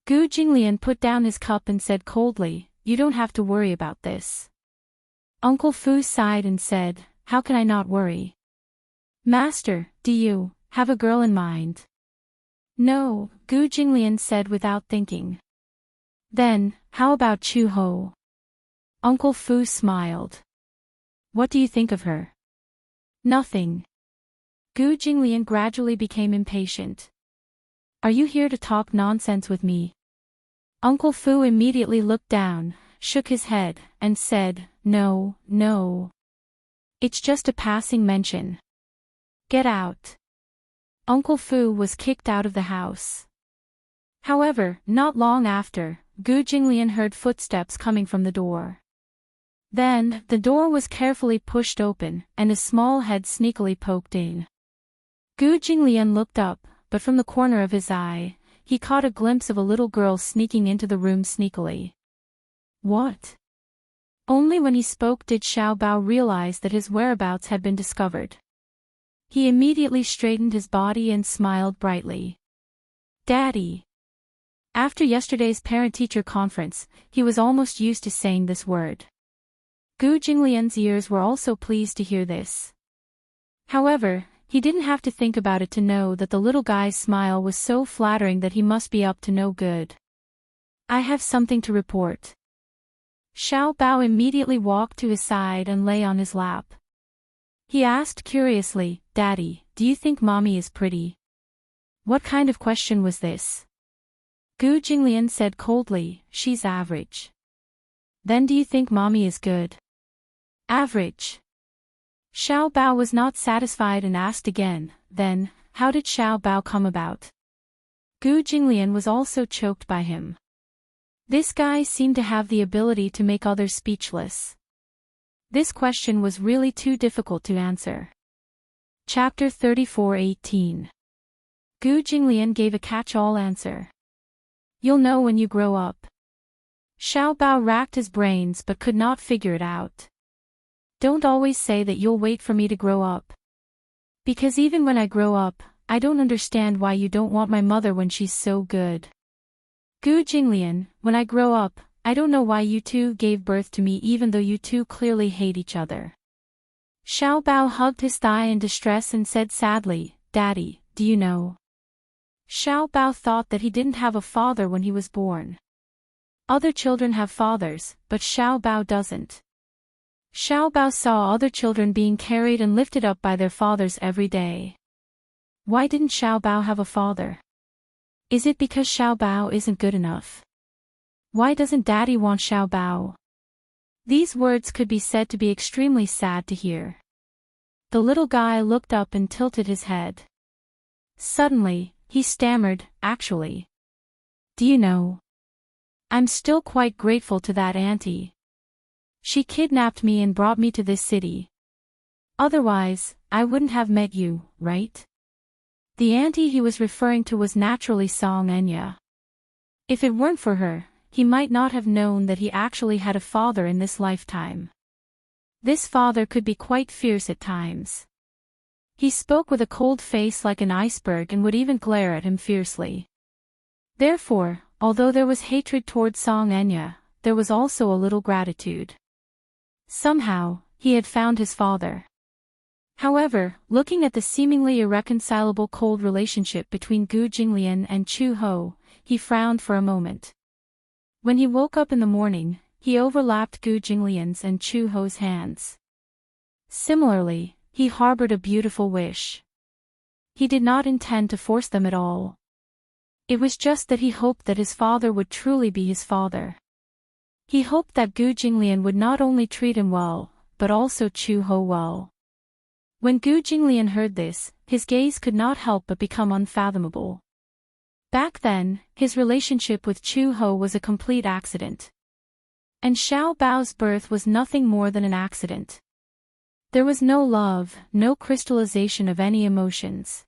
Gu Jinglian put down his cup and said coldly, you don't have to worry about this. Uncle Fu sighed and said, how can I not worry? Master, do you have a girl in mind? No, Gu Jinglian said without thinking. Then, how about Chu Ho? Uncle Fu smiled. What do you think of her? Nothing. Gu Jinglian gradually became impatient. Are you here to talk nonsense with me? Uncle Fu immediately looked down, shook his head, and said, no, no. It's just a passing mention. Get out. Uncle Fu was kicked out of the house. However, not long after, Gu Jinglian heard footsteps coming from the door. Then, the door was carefully pushed open, and a small head sneakily poked in. Gu Jinglian looked up, but from the corner of his eye, he caught a glimpse of a little girl sneaking into the room sneakily. What? Only when he spoke did Xiao Bao realize that his whereabouts had been discovered. He immediately straightened his body and smiled brightly. Daddy. After yesterday's parent-teacher conference, he was almost used to saying this word. Gu Jinglian's ears were also pleased to hear this. However, he didn't have to think about it to know that the little guy's smile was so flattering that he must be up to no good. I have something to report. Xiao Bao immediately walked to his side and lay on his lap. He asked curiously, Daddy, do you think Mommy is pretty? What kind of question was this? Gu Jinglian said coldly, she's average. Then do you think Mommy is good? Average. Xiao Bao was not satisfied and asked again, then, how did Xiao Bao come about? Gu Jinglian was also choked by him. This guy seemed to have the ability to make others speechless. This question was really too difficult to answer. Chapter 34:18. Gu Jinglian gave a catch-all answer. You'll know when you grow up. Xiao Bao racked his brains but could not figure it out. Don't always say that you'll wait for me to grow up. Because even when I grow up, I don't understand why you don't want my mother when she's so good. Gu Jinglian, when I grow up, I don't know why you two gave birth to me even though you two clearly hate each other. Xiao Bao hugged his thigh in distress and said sadly, Daddy, do you know? Xiao Bao thought that he didn't have a father when he was born. Other children have fathers, but Xiao Bao doesn't. Xiao Bao saw other children being carried and lifted up by their fathers every day. Why didn't Xiao Bao have a father? Is it because Xiao Bao isn't good enough? Why doesn't Daddy want Xiao Bao? These words could be said to be extremely sad to hear. The little guy looked up and tilted his head. Suddenly, he stammered, actually. Do you know? I'm still quite grateful to that auntie. She kidnapped me and brought me to this city. Otherwise, I wouldn't have met you, right? The auntie he was referring to was naturally Song Enya. If it weren't for her, he might not have known that he actually had a father in this lifetime. This father could be quite fierce at times. He spoke with a cold face like an iceberg and would even glare at him fiercely. Therefore, although there was hatred toward Song Enya, there was also a little gratitude. Somehow, he had found his father. However, looking at the seemingly irreconcilable cold relationship between Gu Jinglian and Chu Ho, he frowned for a moment. When he woke up in the morning, he overlapped Gu Jinglian's and Chu Ho's hands. Similarly, he harbored a beautiful wish. He did not intend to force them at all. It was just that he hoped that his father would truly be his father. He hoped that Gu Jinglian would not only treat him well, but also Chu Ho well. When Gu Jinglian heard this, his gaze could not help but become unfathomable. Back then, his relationship with Chu Ho was a complete accident. And Xiao Bao's birth was nothing more than an accident. There was no love, no crystallization of any emotions.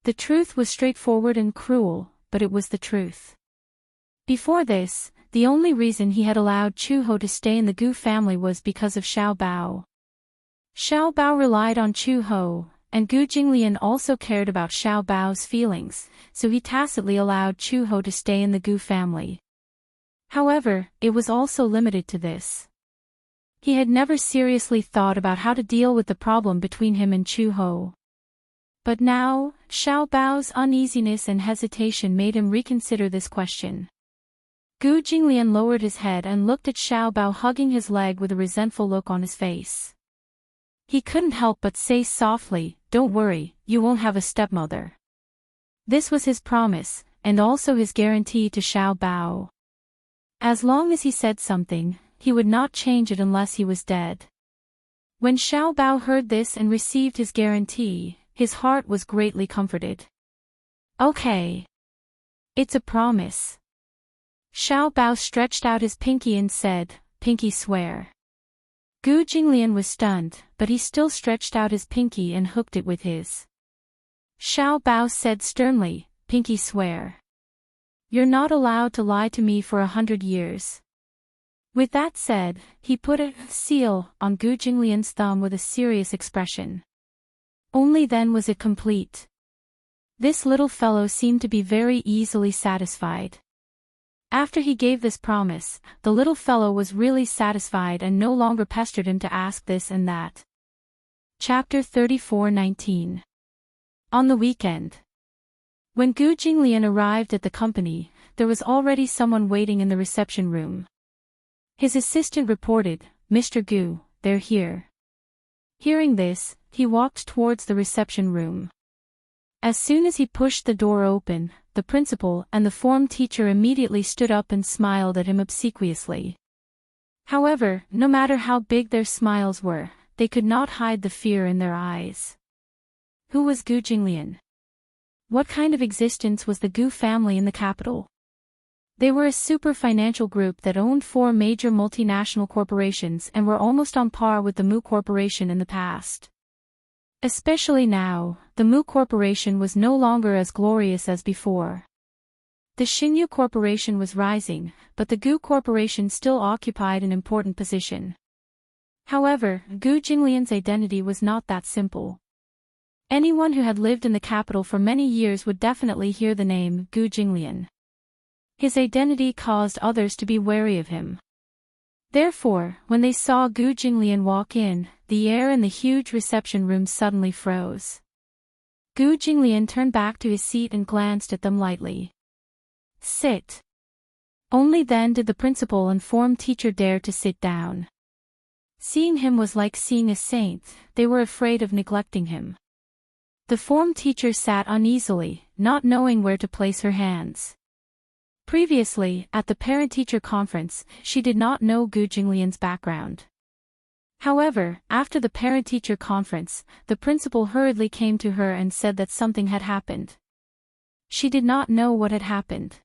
The truth was straightforward and cruel, but it was the truth. Before this, the only reason he had allowed Chu-ho to stay in the Gu family was because of Xiao Bao. Xiao Bao relied on Chu-ho, and Gu Jinglian also cared about Xiao Bao's feelings, so he tacitly allowed Chu-ho to stay in the Gu family. However, it was also limited to this. He had never seriously thought about how to deal with the problem between him and Chu-ho. But now, Xiao Bao's uneasiness and hesitation made him reconsider this question. Gu Jinglian lowered his head and looked at Xiao Bao hugging his leg with a resentful look on his face. He couldn't help but say softly, "Don't worry, you won't have a stepmother." This was his promise, and also his guarantee to Xiao Bao. As long as he said something, he would not change it unless he was dead. When Xiao Bao heard this and received his guarantee, his heart was greatly comforted. Okay. It's a promise. Xiao Bao stretched out his pinky and said, "Pinky swear." Gu Jinglian was stunned, but he still stretched out his pinky and hooked it with his. Xiao Bao said sternly, "Pinky swear. You're not allowed to lie to me for 100 years. With that said, he put a seal on Gu Jinglian's thumb with a serious expression. Only then was it complete. This little fellow seemed to be very easily satisfied. After he gave this promise, the little fellow was really satisfied and no longer pestered him to ask this and that. Chapter 34:19. On the weekend. When Gu Jinglian arrived at the company, there was already someone waiting in the reception room. His assistant reported, "Mr. Gu, they're here." Hearing this, he walked towards the reception room. As soon as he pushed the door open, the principal and the form teacher immediately stood up and smiled at him obsequiously. However, no matter how big their smiles were, they could not hide the fear in their eyes. Who was Gu Jinglian? What kind of existence was the Gu family in the capital? They were a super financial group that owned 4 major multinational corporations and were almost on par with the Mu Corporation in the past. Especially now, the Mu Corporation was no longer as glorious as before. The Xingyu Corporation was rising, but the Gu Corporation still occupied an important position. However, Gu Jinglian's identity was not that simple. Anyone who had lived in the capital for many years would definitely hear the name Gu Jinglian. His identity caused others to be wary of him. Therefore, when they saw Gu Jinglian walk in, the air in the huge reception room suddenly froze. Gu Jinglian turned back to his seat and glanced at them lightly. "Sit." Only then did the principal and form teacher dare to sit down. Seeing him was like seeing a saint, they were afraid of neglecting him. The form teacher sat uneasily, not knowing where to place her hands. Previously, at the parent-teacher conference, she did not know Gu Jinglian's background. However, after the parent-teacher conference, the principal hurriedly came to her and said that something had happened. She did not know what had happened.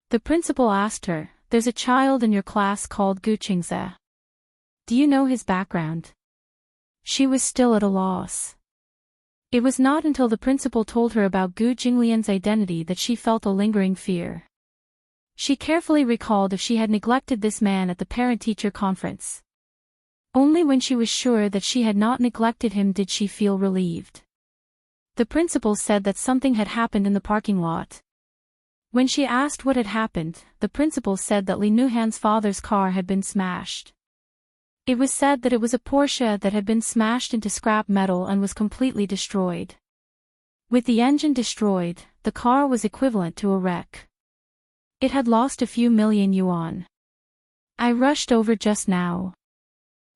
The principal asked her, "There's a child in your class called Gu Qingze. Do you know his background?" She was still at a loss. It was not until the principal told her about Gu Jinglian's identity that she felt a lingering fear. She carefully recalled if she had neglected this man at the parent-teacher conference. Only when she was sure that she had not neglected him did she feel relieved. The principal said that something had happened in the parking lot. When she asked what had happened, the principal said that Li Nuhan's father's car had been smashed. It was said that it was a Porsche that had been smashed into scrap metal and was completely destroyed. With the engine destroyed, the car was equivalent to a wreck. It had lost a few million yuan. I rushed over just now.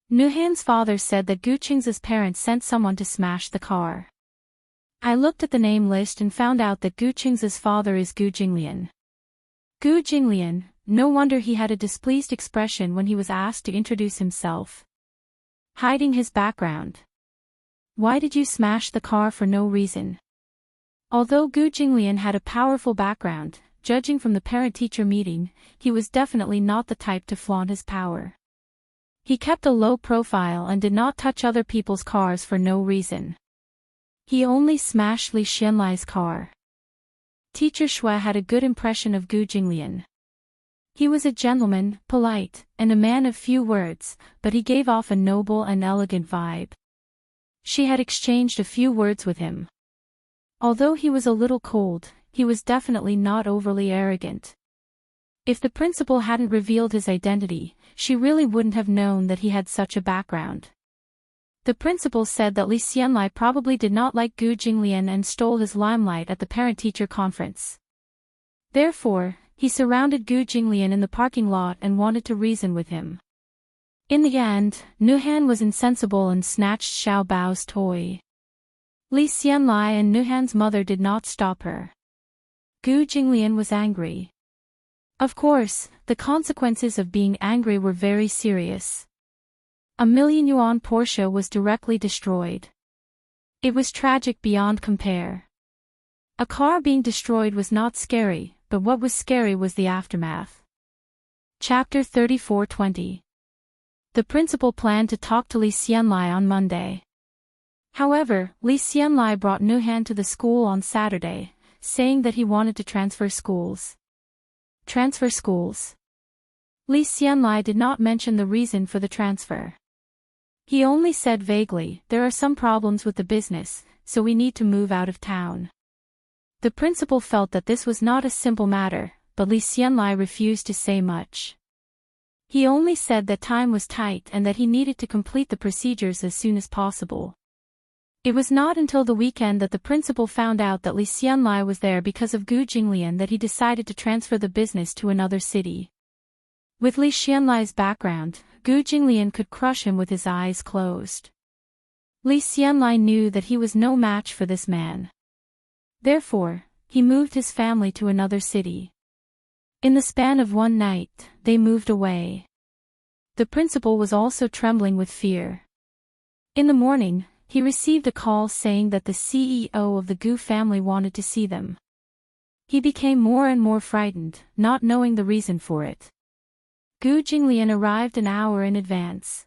Nuhan's father said that Gu Qingze's parents sent someone to smash the car. I looked at the name list and found out that Gu Qingze's father is Gu Jinglian. Gu Jinglian, no wonder he had a displeased expression when he was asked to introduce himself. Hiding his background. Why did you smash the car for no reason? Although Gu Jinglian had a powerful background, judging from the parent-teacher meeting, he was definitely not the type to flaunt his power. He kept a low profile and did not touch other people's cars for no reason. He only smashed Li Xianlai's car. Teacher Shui had a good impression of Gu Jinglian. He was a gentleman, polite, and a man of few words, but he gave off a noble and elegant vibe. She had exchanged a few words with him. Although he was a little cold, he was definitely not overly arrogant. If the principal hadn't revealed his identity, she really wouldn't have known that he had such a background. The principal said that Li Xianlai probably did not like Gu Jinglian and stole his limelight at the parent-teacher conference. Therefore, he surrounded Gu Jinglian in the parking lot and wanted to reason with him. In the end, Nuhan was insensible and snatched Xiao Bao's toy. Li Xianlai and Nuhan's mother did not stop her. Gu Jinglian was angry. Of course, the consequences of being angry were very serious. A 1,000,000 yuan Porsche was directly destroyed. It was tragic beyond compare. A car being destroyed was not scary, but what was scary was the aftermath. Chapter 34:20. The principal planned to talk to Li Xianlai on Monday. However, Li Xianlai brought Nuhan to the school on Saturday, saying that he wanted to transfer schools. Transfer schools. Li Xianlai did not mention the reason for the transfer. He only said vaguely, "There are some problems with the business, so we need to move out of town." The principal felt that this was not a simple matter, but Li Xianlai refused to say much. He only said that time was tight and that he needed to complete the procedures as soon as possible. It was not until the weekend that the principal found out that Li Xianlai was there because of Gu Jinglian that he decided to transfer the business to another city. With Li Xianlai's background, Gu Jinglian could crush him with his eyes closed. Li Xianlai knew that he was no match for this man. Therefore, he moved his family to another city. In the span of one night, they moved away. The principal was also trembling with fear. In the morning, he received a call saying that the CEO of the Gu family wanted to see them. He became more and more frightened, not knowing the reason for it. Gu Jinglian arrived an hour in advance.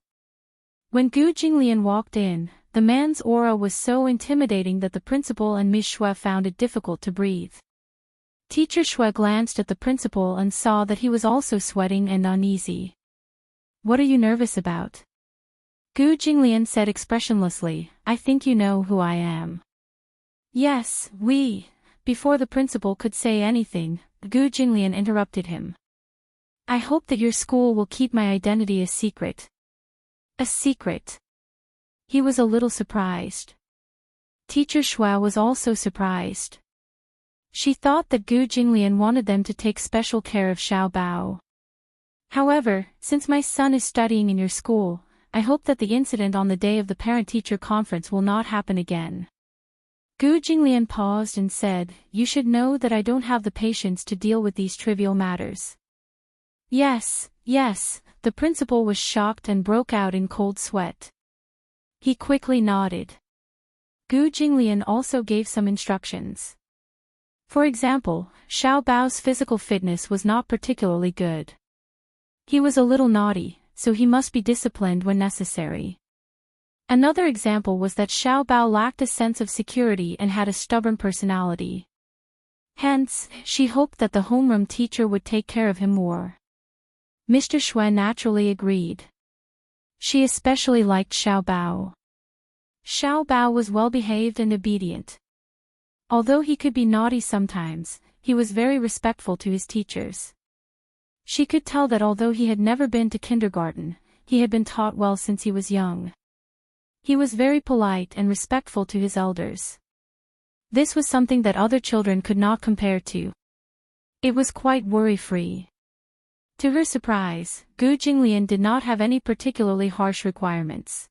When Gu Jinglian walked in, the man's aura was so intimidating that the principal and Ms. Shui found it difficult to breathe. Teacher Shui glanced at the principal and saw that he was also sweating and uneasy. "What are you nervous about?" Gu Jinglian said expressionlessly, "I think you know who I am." "Yes, we." Before the principal could say anything, Gu Jinglian interrupted him. "I hope that your school will keep my identity a secret." "A secret?" He was a little surprised. Teacher Shui was also surprised. She thought that Gu Jinglian wanted them to take special care of Xiao Bao. "However, since my son is studying in your school, I hope that the incident on the day of the parent-teacher conference will not happen again." Gu Jinglian paused and said, "You should know that I don't have the patience to deal with these trivial matters." "Yes, yes," the principal was shocked and broke out in cold sweat. He quickly nodded. Gu Jinglian also gave some instructions. For example, Xiao Bao's physical fitness was not particularly good. He was a little naughty, so he must be disciplined when necessary. Another example was that Xiao Bao lacked a sense of security and had a stubborn personality. Hence, she hoped that the homeroom teacher would take care of him more. Mr. Shui naturally agreed. She especially liked Xiao Bao. Xiao Bao was well-behaved and obedient. Although he could be naughty sometimes, he was very respectful to his teachers. She could tell that although he had never been to kindergarten, he had been taught well since he was young. He was very polite and respectful to his elders. This was something that other children could not compare to. It was quite worry-free. To her surprise, Gu Jinglian did not have any particularly harsh requirements.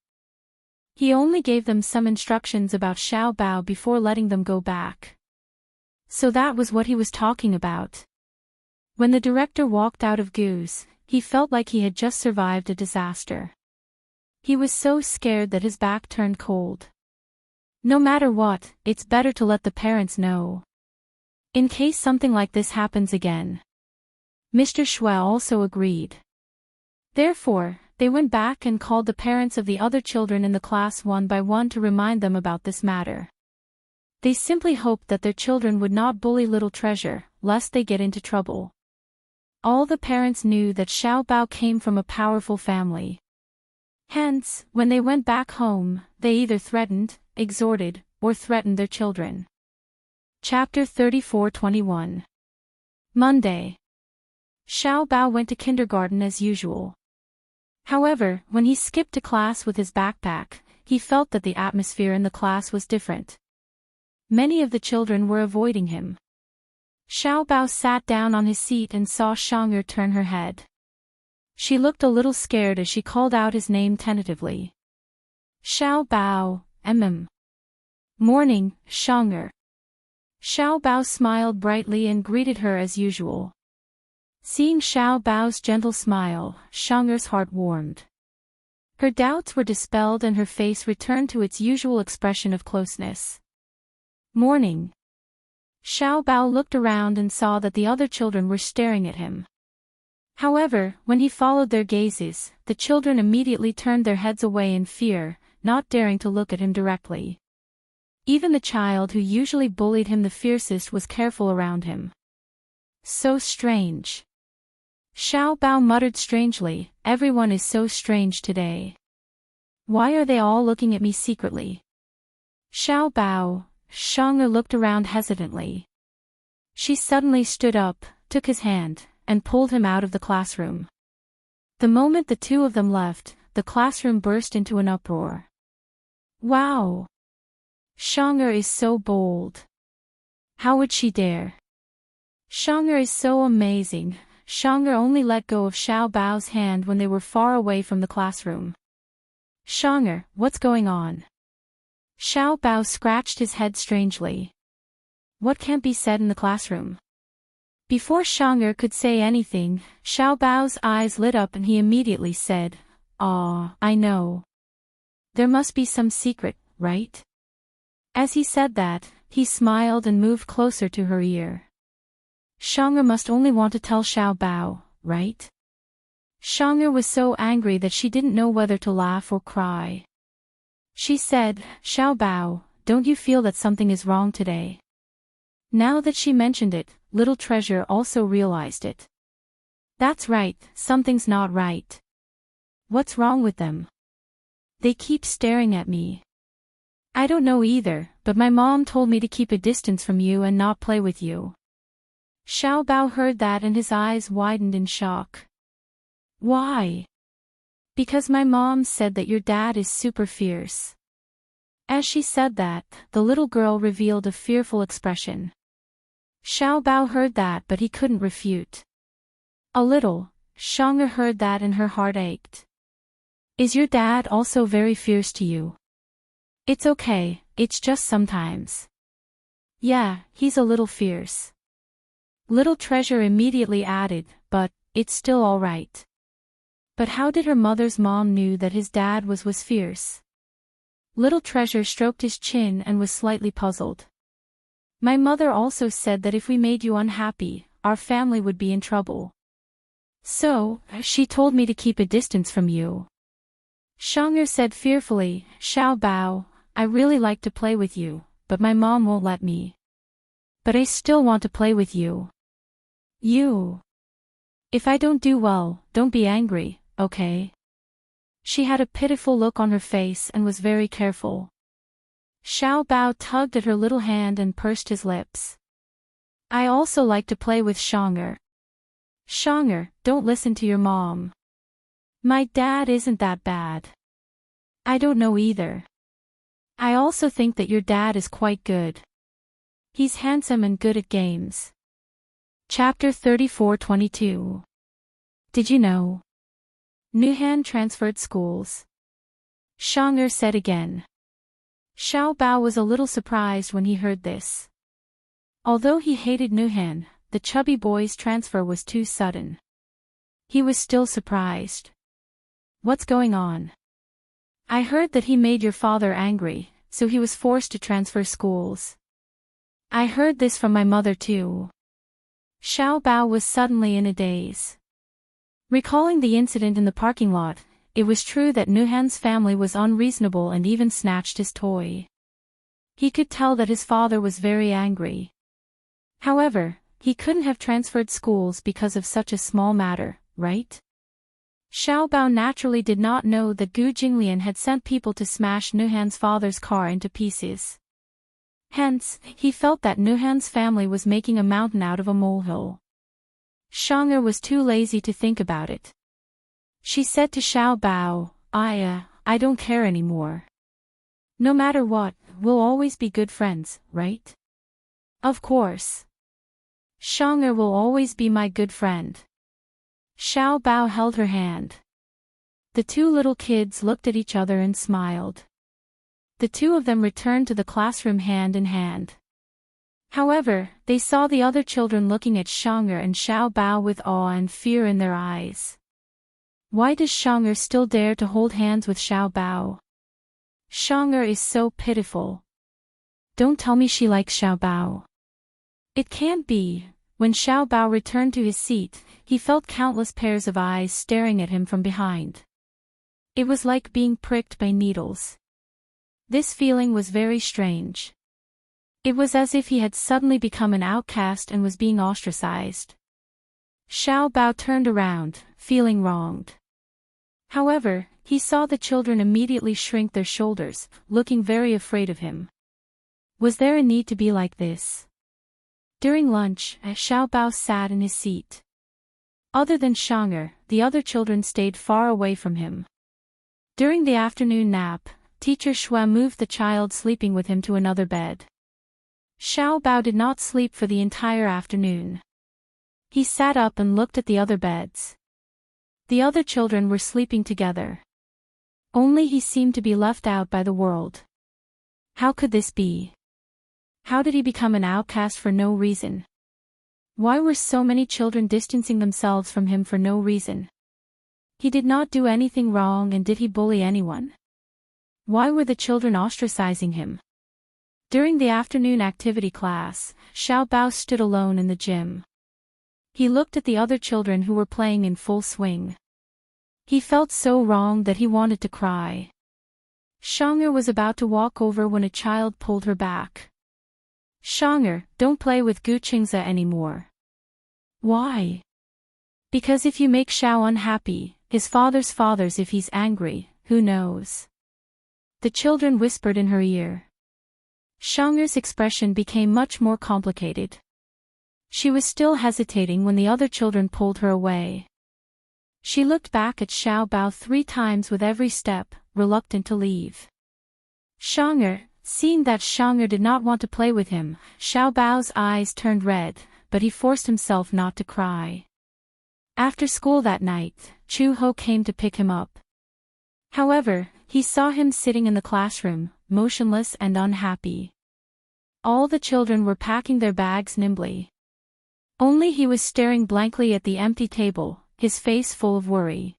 He only gave them some instructions about Xiao Bao before letting them go back. So that was what he was talking about. When the director walked out of Gu's, he felt like he had just survived a disaster. He was so scared that his back turned cold. No matter what, it's better to let the parents know. In case something like this happens again. Mr. Shui also agreed. Therefore, they went back and called the parents of the other children in the class one by one to remind them about this matter. They simply hoped that their children would not bully little Treasure, lest they get into trouble. All the parents knew that Xiaobao came from a powerful family. Hence, when they went back home, they either threatened, exhorted, or threatened their children. Chapter 34:21. Monday. Xiaobao went to kindergarten as usual. However, when he skipped to class with his backpack, he felt that the atmosphere in the class was different. Many of the children were avoiding him. Xiaobao sat down on his seat and saw Shang'er turn her head. She looked a little scared as she called out his name tentatively. Xiaobao, Morning, Shang'er. Xiaobao smiled brightly and greeted her as usual. Seeing Xiaobao's gentle smile, Shang'er's heart warmed. Her doubts were dispelled and her face returned to its usual expression of closeness. Morning. Xiaobao looked around and saw that the other children were staring at him. However, when he followed their gazes, the children immediately turned their heads away in fear, not daring to look at him directly. Even the child who usually bullied him the fiercest was careful around him. So strange. Xiaobao muttered strangely, everyone is so strange today. Why are they all looking at me secretly? Xiaobao, Shang'er looked around hesitantly. She suddenly stood up, took his hand, and pulled him out of the classroom. The moment the two of them left, the classroom burst into an uproar. Wow! Shang'er is so bold. How would she dare? Shang'er is so amazing. Shang'er only let go of Xiaobao's hand when they were far away from the classroom. Shang'er, what's going on? Xiaobao scratched his head strangely. What can't be said in the classroom? Before Shang'er could say anything, Xiaobao's eyes lit up and he immediately said, "Ah, I know. There must be some secret, right?" As he said that, he smiled and moved closer to her ear. Shang'er must only want to tell Xiaobao, right? Shang'er was so angry that she didn't know whether to laugh or cry. She said, "Xiaobao, don't you feel that something is wrong today?" Now that she mentioned it, little Treasure also realized it. That's right, something's not right. What's wrong with them? They keep staring at me. I don't know either, but my mom told me to keep a distance from you and not play with you. Xiaobao heard that and his eyes widened in shock. Why? Because my mom said that your dad is super fierce. As she said that, the little girl revealed a fearful expression. Xiaobao heard that but he couldn't refute. A little, Shang'er heard that and her heart ached. Is your dad also very fierce to you? It's okay, it's just sometimes. Yeah, he's a little fierce. Little Treasure immediately added, but it's still all right. But how did her mother's mom knew that his dad was fierce? Little Treasure stroked his chin and was slightly puzzled. My mother also said that if we made you unhappy, our family would be in trouble. So, she told me to keep a distance from you. Shang'er said fearfully, Xiaobao, I really like to play with you, but my mom won't let me. But I still want to play with you. You. If I don't do well, don't be angry, okay? She had a pitiful look on her face and was very careful. Xiaobao tugged at her little hand and pursed his lips. I also like to play with Shang'er. Shang'er, don't listen to your mom. My dad isn't that bad. I don't know either. I also think that your dad is quite good. He's handsome and good at games. Chapter 34:22. Did you know? Nuhan transferred schools. Shang'er said again. Xiaobao was a little surprised when he heard this. Although he hated Nuhan, the chubby boy's transfer was too sudden. He was still surprised. What's going on? I heard that he made your father angry, so he was forced to transfer schools. I heard this from my mother too. Xiaobao was suddenly in a daze. Recalling the incident in the parking lot, it was true that Nuhan's family was unreasonable and even snatched his toy. He could tell that his father was very angry. However, he couldn't have transferred schools because of such a small matter, right? Xiao Bao naturally did not know that Gu Jinglian had sent people to smash Nuhan's father's car into pieces. Hence, he felt that Nuhan's family was making a mountain out of a molehill. Shang'er was too lazy to think about it. She said to Xiao Bao, I don't care anymore. No matter what, we'll always be good friends, right? Of course. Shang'er will always be my good friend. Xiao Bao held her hand. The two little kids looked at each other and smiled. The two of them returned to the classroom hand in hand. However, they saw the other children looking at Shang'er and Xiao Bao with awe and fear in their eyes. Why does Shang'er still dare to hold hands with Xiao Bao? Shang'er is so pitiful. Don't tell me she likes Xiao Bao. It can't be. When Xiao Bao returned to his seat, he felt countless pairs of eyes staring at him from behind. It was like being pricked by needles. This feeling was very strange. It was as if he had suddenly become an outcast and was being ostracized. Xiao Bao turned around, feeling wronged. However, he saw the children immediately shrink their shoulders, looking very afraid of him. Was there a need to be like this? During lunch, Xiao Bao sat in his seat. Other than Shang'er, the other children stayed far away from him. During the afternoon nap, Teacher Xue moved the child sleeping with him to another bed. Xiao Bao did not sleep for the entire afternoon. He sat up and looked at the other beds. The other children were sleeping together. Only he seemed to be left out by the world. How could this be? How did he become an outcast for no reason? Why were so many children distancing themselves from him for no reason? He did not do anything wrong, and did he bully anyone? Why were the children ostracizing him? During the afternoon activity class, Xiao Bao stood alone in the gym. He looked at the other children who were playing in full swing. He felt so wrong that he wanted to cry. Shang'er was about to walk over when a child pulled her back. Shang'er, don't play with Gu Qingze anymore. Why? Because if you make Xiao unhappy, his father's if he's angry, who knows? The children whispered in her ear. Shang'er's expression became much more complicated. She was still hesitating when the other children pulled her away. She looked back at Xiao Bao 3 times with every step, reluctant to leave. Shang'er, seeing that Shang'er did not want to play with him, Xiao Bao's eyes turned red, but he forced himself not to cry. After school that night, Chu Ho came to pick him up. However, he saw him sitting in the classroom, motionless and unhappy. All the children were packing their bags nimbly. Only he was staring blankly at the empty table, his face full of worry.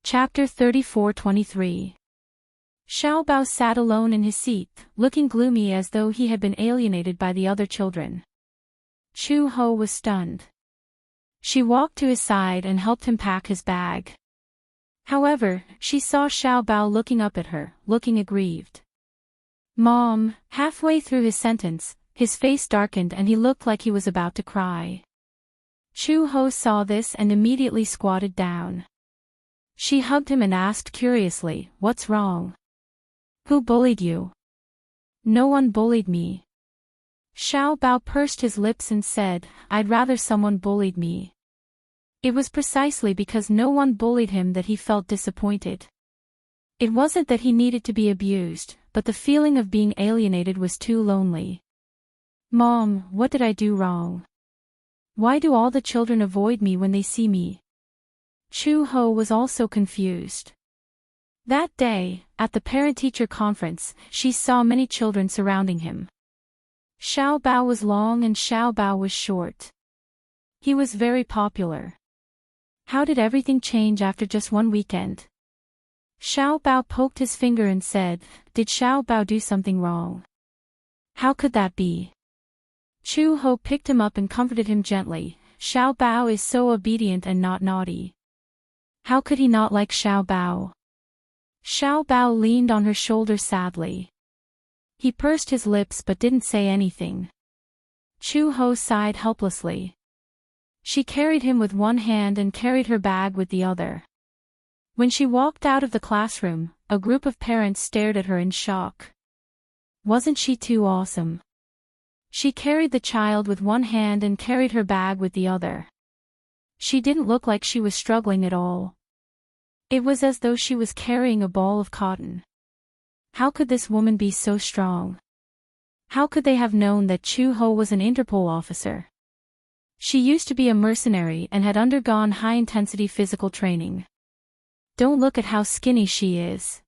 Chapter 34-23. Xiao Bao sat alone in his seat, looking gloomy as though he had been alienated by the other children. Chu Ho was stunned. She walked to his side and helped him pack his bag. However, she saw Xiao Bao looking up at her, looking aggrieved. Mom, halfway through his sentence, his face darkened and he looked like he was about to cry. Chu Ho saw this and immediately squatted down. She hugged him and asked curiously, "What's wrong? Who bullied you?" "No one bullied me." Xiao Bao pursed his lips and said, "I'd rather someone bullied me." It was precisely because no one bullied him that he felt disappointed. It wasn't that he needed to be abused, but the feeling of being alienated was too lonely. "Mom, what did I do wrong? Why do all the children avoid me when they see me?" Chu Ho was also confused. That day, at the parent-teacher conference, she saw many children surrounding him. Xiao Bao was long and Xiao Bao was short. He was very popular. How did everything change after just one weekend? Xiao Bao poked his finger and said, "Did Xiao Bao do something wrong? How could that be?" Chu Ho picked him up and comforted him gently. "Xiao Bao is so obedient and not naughty." How could he not like Xiao Bao? Xiao Bao leaned on her shoulder sadly. He pursed his lips but didn't say anything. Chu Ho sighed helplessly. She carried him with one hand and carried her bag with the other. When she walked out of the classroom, a group of parents stared at her in shock. Wasn't she too awesome? She carried the child with one hand and carried her bag with the other. She didn't look like she was struggling at all. It was as though she was carrying a ball of cotton. How could this woman be so strong? How could they have known that Chu Ho was an Interpol officer? She used to be a mercenary and had undergone high-intensity physical training. Don't look at how skinny she is.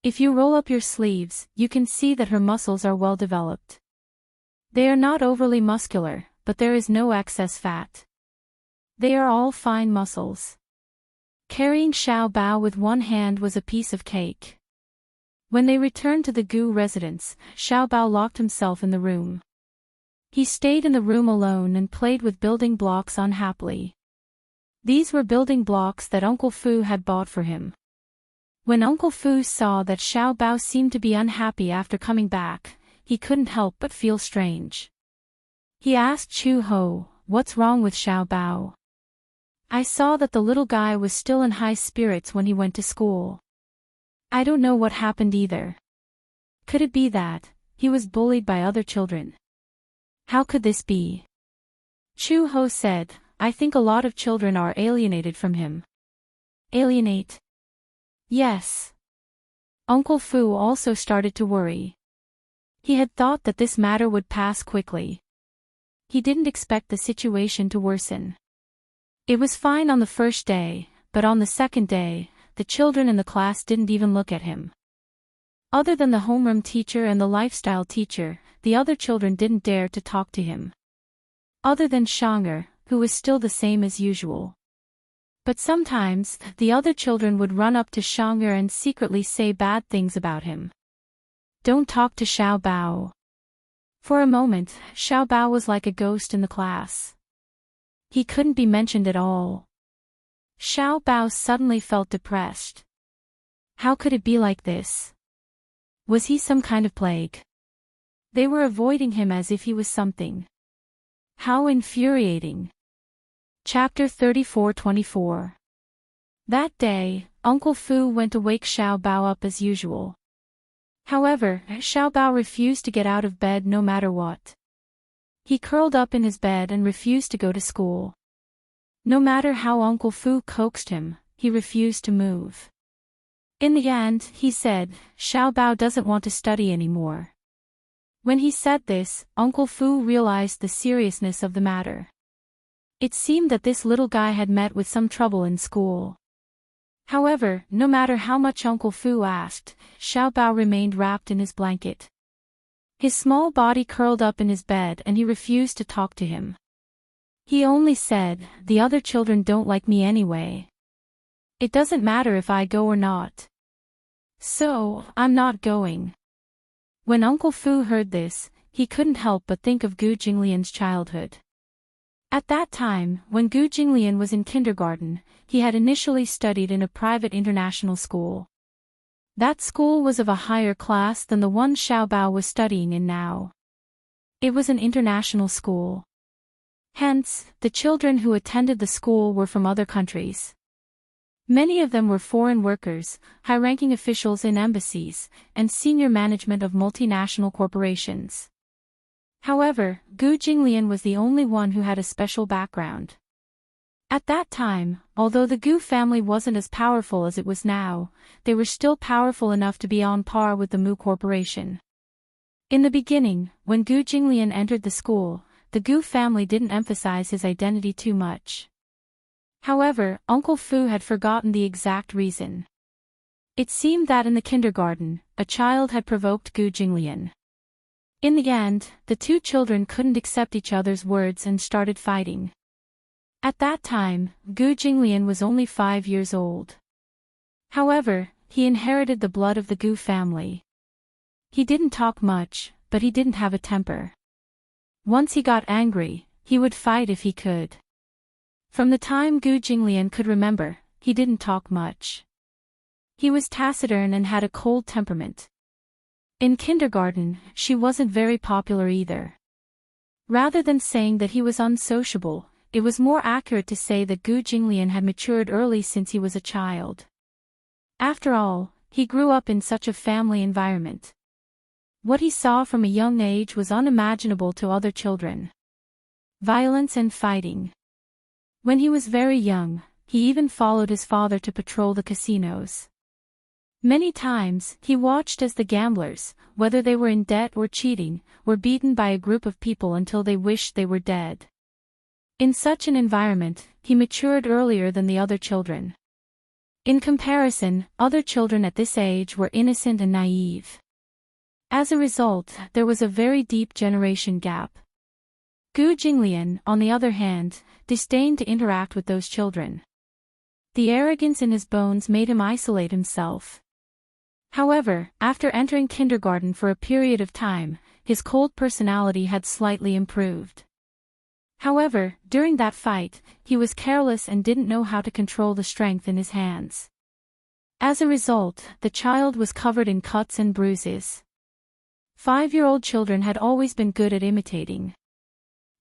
If you roll up your sleeves, you can see that her muscles are well developed. They are not overly muscular, but there is no excess fat. They are all fine muscles. Carrying Xiao Bao with one hand was a piece of cake. When they returned to the Gu residence, Xiao Bao locked himself in the room. He stayed in the room alone and played with building blocks unhappily. These were building blocks that Uncle Fu had bought for him. When Uncle Fu saw that Xiao Bao seemed to be unhappy after coming back, he couldn't help but feel strange. He asked Chu Ho, "What's wrong with Xiao Bao?" "I saw that the little guy was still in high spirits when he went to school. I don't know what happened either. Could it be that he was bullied by other children? How could this be?" Chu Ho said, "I think a lot of children are alienated from him." Alienate? Yes. Uncle Fu also started to worry. He had thought that this matter would pass quickly. He didn't expect the situation to worsen. It was fine on the first day, but on the second day, the children in the class didn't even look at him. Other than the homeroom teacher and the lifestyle teacher, the other children didn't dare to talk to him. Other than Shanger, who was still the same as usual. But sometimes, the other children would run up to Shanger and secretly say bad things about him. "Don't talk to Xiao Bao." For a moment, Xiao Bao was like a ghost in the class. He couldn't be mentioned at all. Xiao Bao suddenly felt depressed. How could it be like this? Was he some kind of plague? They were avoiding him as if he was something. How infuriating. Chapter 34-24. That day, Uncle Fu went to wake Xiao Bao up as usual. However, Xiao Bao refused to get out of bed no matter what. He curled up in his bed and refused to go to school. No matter how Uncle Fu coaxed him, he refused to move. In the end, he said, "Xiao Bao doesn't want to study anymore." When he said this, Uncle Fu realized the seriousness of the matter. It seemed that this little guy had met with some trouble in school. However, no matter how much Uncle Fu asked, Xiao Bao remained wrapped in his blanket. His small body curled up in his bed and he refused to talk to him. He only said, "The other children don't like me anyway. It doesn't matter if I go or not. So, I'm not going." When Uncle Fu heard this, he couldn't help but think of Gu Jinglian's childhood. At that time, when Gu Jinglian was in kindergarten, he had initially studied in a private international school. That school was of a higher class than the one Xiao Bao was studying in now. It was an international school. Hence, the children who attended the school were from other countries. Many of them were foreign workers, high-ranking officials in embassies, and senior management of multinational corporations. However, Gu Jinglian was the only one who had a special background. At that time, although the Gu family wasn't as powerful as it was now, they were still powerful enough to be on par with the Mu Corporation. In the beginning, when Gu Jinglian entered the school, the Gu family didn't emphasize his identity too much. However, Uncle Fu had forgotten the exact reason. It seemed that in the kindergarten, a child had provoked Gu Jinglian. In the end, the two children couldn't accept each other's words and started fighting. At that time, Gu Jinglian was only 5 years old. However, he inherited the blood of the Gu family. He didn't talk much, but he didn't have a temper. Once he got angry, he would fight if he could. From the time Gu Jinglian could remember, he didn't talk much. He was taciturn and had a cold temperament. In kindergarten, she wasn't very popular either. Rather than saying that he was unsociable, it was more accurate to say that Gu Jinglian had matured early since he was a child. After all, he grew up in such a family environment. What he saw from a young age was unimaginable to other children. Violence and fighting. When he was very young, he even followed his father to patrol the casinos. Many times, he watched as the gamblers, whether they were in debt or cheating, were beaten by a group of people until they wished they were dead. In such an environment, he matured earlier than the other children. In comparison, other children at this age were innocent and naive. As a result, there was a very deep generation gap. Gu Jinglian, on the other hand, disdained to interact with those children. The arrogance in his bones made him isolate himself. However, after entering kindergarten for a period of time, his cold personality had slightly improved. However, during that fight, he was careless and didn't know how to control the strength in his hands. As a result, the child was covered in cuts and bruises. 5-year-old children had always been good at imitating.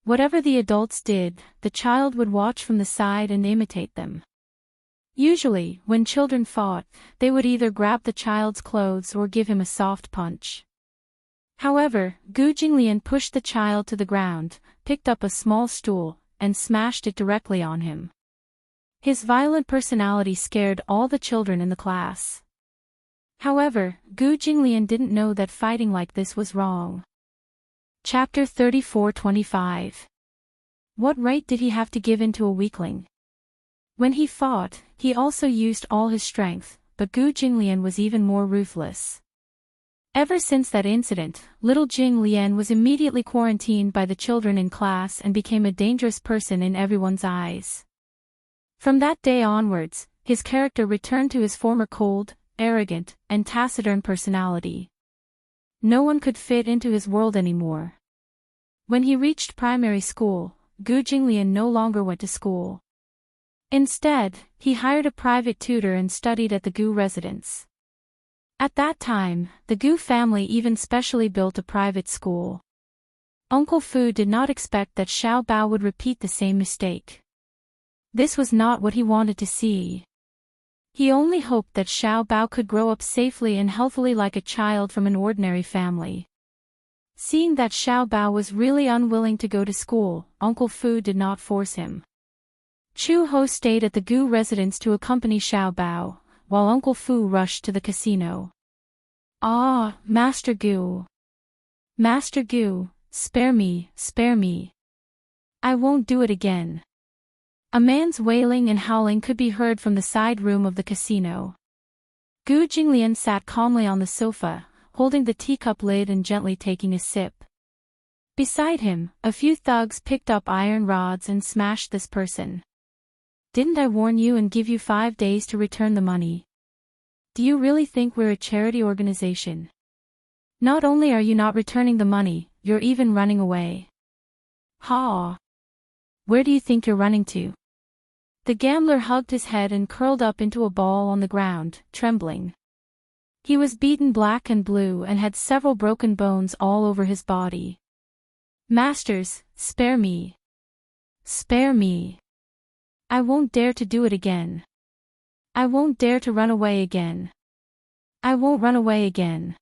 Whatever the adults did, the child would watch from the side and imitate them. Usually, when children fought, they would either grab the child's clothes or give him a soft punch. However, Gu Jinglian pushed the child to the ground, picked up a small stool, and smashed it directly on him. His violent personality scared all the children in the class. However, Gu Jinglian didn't know that fighting like this was wrong. Chapter 34-25. What right did he have to give in to a weakling? When he fought, he also used all his strength, but Gu Jinglian was even more ruthless. Ever since that incident, little Jing Lian was immediately quarantined by the children in class and became a dangerous person in everyone's eyes. From that day onwards, his character returned to his former cold, arrogant, and taciturn personality. No one could fit into his world anymore. When he reached primary school, Gu Jinglian no longer went to school. Instead, he hired a private tutor and studied at the Gu residence. At that time, the Gu family even specially built a private school. Uncle Fu did not expect that Xiao Bao would repeat the same mistake. This was not what he wanted to see. He only hoped that Xiao Bao could grow up safely and healthily like a child from an ordinary family. Seeing that Xiao Bao was really unwilling to go to school, Uncle Fu did not force him. Chu Ho stayed at the Gu residence to accompany Xiao Bao, while Uncle Fu rushed to the casino. "Ah, Master Gu! Master Gu, spare me, spare me. I won't do it again." A man's wailing and howling could be heard from the side room of the casino. Gu Jinglian sat calmly on the sofa, holding the teacup lid and gently taking a sip. Beside him, a few thugs picked up iron rods and smashed this person. "Didn't I warn you and give you 5 days to return the money? Do you really think we're a charity organization? Not only are you not returning the money, you're even running away. Ha! Where do you think you're running to?" The gambler hugged his head and curled up into a ball on the ground, trembling. He was beaten black and blue and had several broken bones all over his body. "Masters, spare me. Spare me. I won't dare to do it again. I won't dare to run away again. I won't run away again."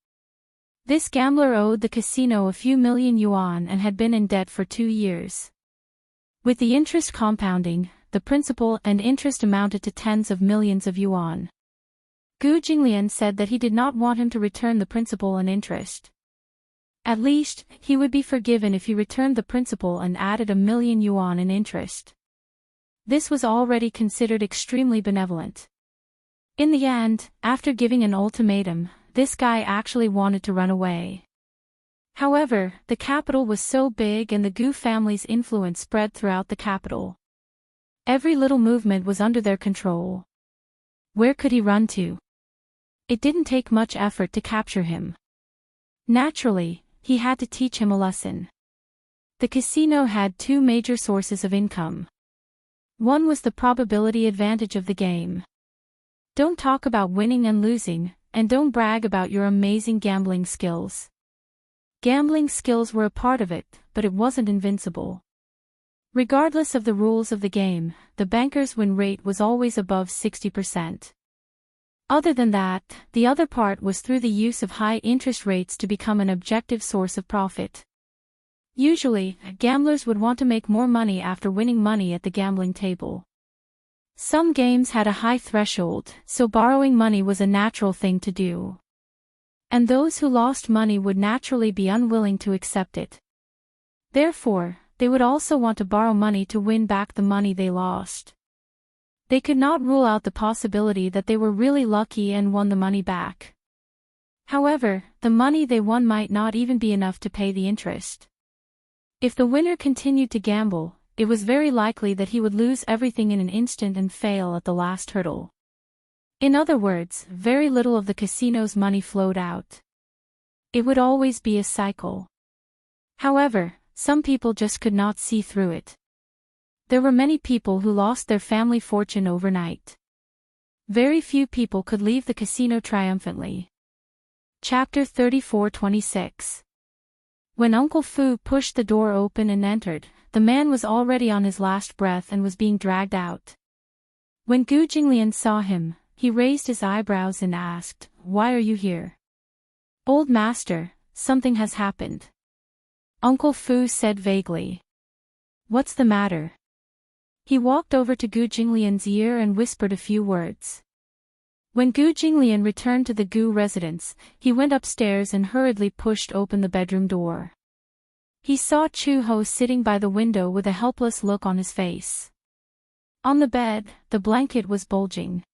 This gambler owed the casino a few million yuan and had been in debt for 2 years. With the interest compounding, the principal and interest amounted to tens of millions of yuan. Gu Jinglian said that he did not want him to return the principal and interest. At least, he would be forgiven if he returned the principal and added 1 million yuan in interest. This was already considered extremely benevolent. In the end, after giving an ultimatum, this guy actually wanted to run away. However, the capital was so big and the Gu family's influence spread throughout the capital. Every little movement was under their control. Where could he run to? It didn't take much effort to capture him. Naturally, he had to teach him a lesson. The casino had 2 major sources of income. One was the probability advantage of the game. Don't talk about winning and losing, and don't brag about your amazing gambling skills. Gambling skills were a part of it, but it wasn't invincible. Regardless of the rules of the game, the banker's win rate was always above 60%. Other than that, the other part was through the use of high interest rates to become an objective source of profit. Usually, gamblers would want to make more money after winning money at the gambling table. Some games had a high threshold, so borrowing money was a natural thing to do. And those who lost money would naturally be unwilling to accept it. Therefore, they would also want to borrow money to win back the money they lost. They could not rule out the possibility that they were really lucky and won the money back. However, the money they won might not even be enough to pay the interest. If the winner continued to gamble, it was very likely that he would lose everything in an instant and fail at the last hurdle. In other words, very little of the casino's money flowed out. It would always be a cycle. However, some people just could not see through it. There were many people who lost their family fortune overnight. Very few people could leave the casino triumphantly. Chapter 34:26. When Uncle Fu pushed the door open and entered, the man was already on his last breath and was being dragged out. When Gu Jinglian saw him, he raised his eyebrows and asked, "Why are you here?" "Old master, something has happened." Uncle Fu said vaguely. "What's the matter?" He walked over to Gu Jinglian's ear and whispered a few words. When Gu Jinglian returned to the Gu residence, he went upstairs and hurriedly pushed open the bedroom door. He saw Chu Ho sitting by the window with a helpless look on his face. On the bed, the blanket was bulging.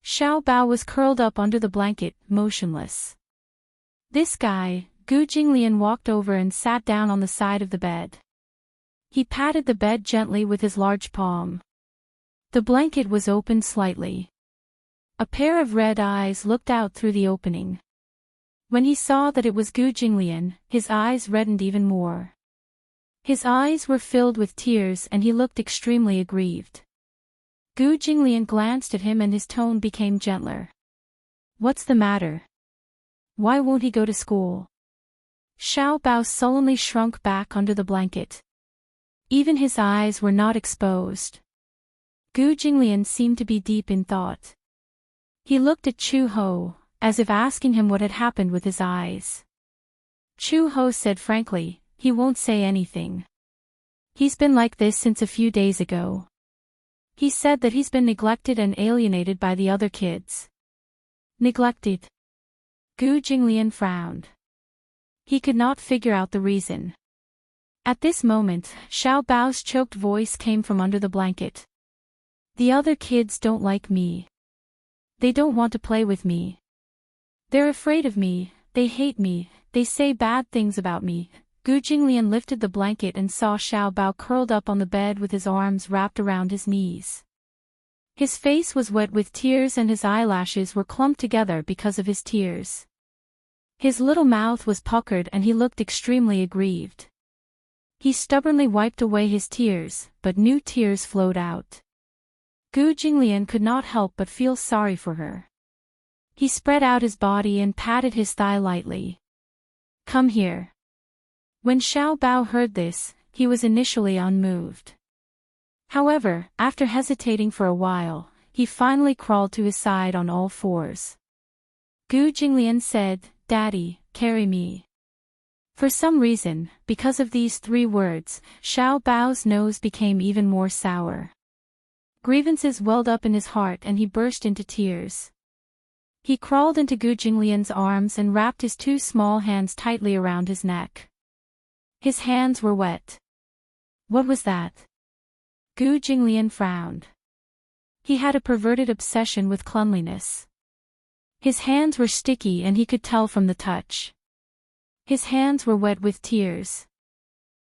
Xiao Bao was curled up under the blanket, motionless. This guy, Gu Jinglian walked over and sat down on the side of the bed. He patted the bed gently with his large palm. The blanket was opened slightly. A pair of red eyes looked out through the opening. When he saw that it was Gu Jinglian, his eyes reddened even more. His eyes were filled with tears and he looked extremely aggrieved. Gu Jinglian glanced at him and his tone became gentler. "What's the matter? Why won't he go to school?" Xiao Bao sullenly shrunk back under the blanket. Even his eyes were not exposed. Gu Jinglian seemed to be deep in thought. He looked at Chu Ho, as if asking him what had happened with his eyes. Chu Ho said frankly, "He won't say anything. He's been like this since a few days ago. He said that he's been neglected and alienated by the other kids." Neglected? Gu Jinglian frowned. He could not figure out the reason. At this moment, Xiao Bao's choked voice came from under the blanket. "The other kids don't like me. They don't want to play with me. They're afraid of me, they hate me, they say bad things about me." Gu Jinglian lifted the blanket and saw Xiao Bao curled up on the bed with his arms wrapped around his knees. His face was wet with tears and his eyelashes were clumped together because of his tears. His little mouth was puckered and he looked extremely aggrieved. He stubbornly wiped away his tears, but new tears flowed out. Gu Jinglian could not help but feel sorry for her. He spread out his body and patted his thigh lightly. "Come here." When Xiao Bao heard this, he was initially unmoved. However, after hesitating for a while, he finally crawled to his side on all fours. Gu Jinglian said, "Daddy, carry me." For some reason, because of these 3 words, Xiao Bao's nose became even more sour. Grievances welled up in his heart and he burst into tears. He crawled into Gu Jinglian's arms and wrapped his 2 small hands tightly around his neck. His hands were wet. What was that? Gu Jinglian frowned. He had a perverted obsession with cleanliness. His hands were sticky and he could tell from the touch. His hands were wet with tears.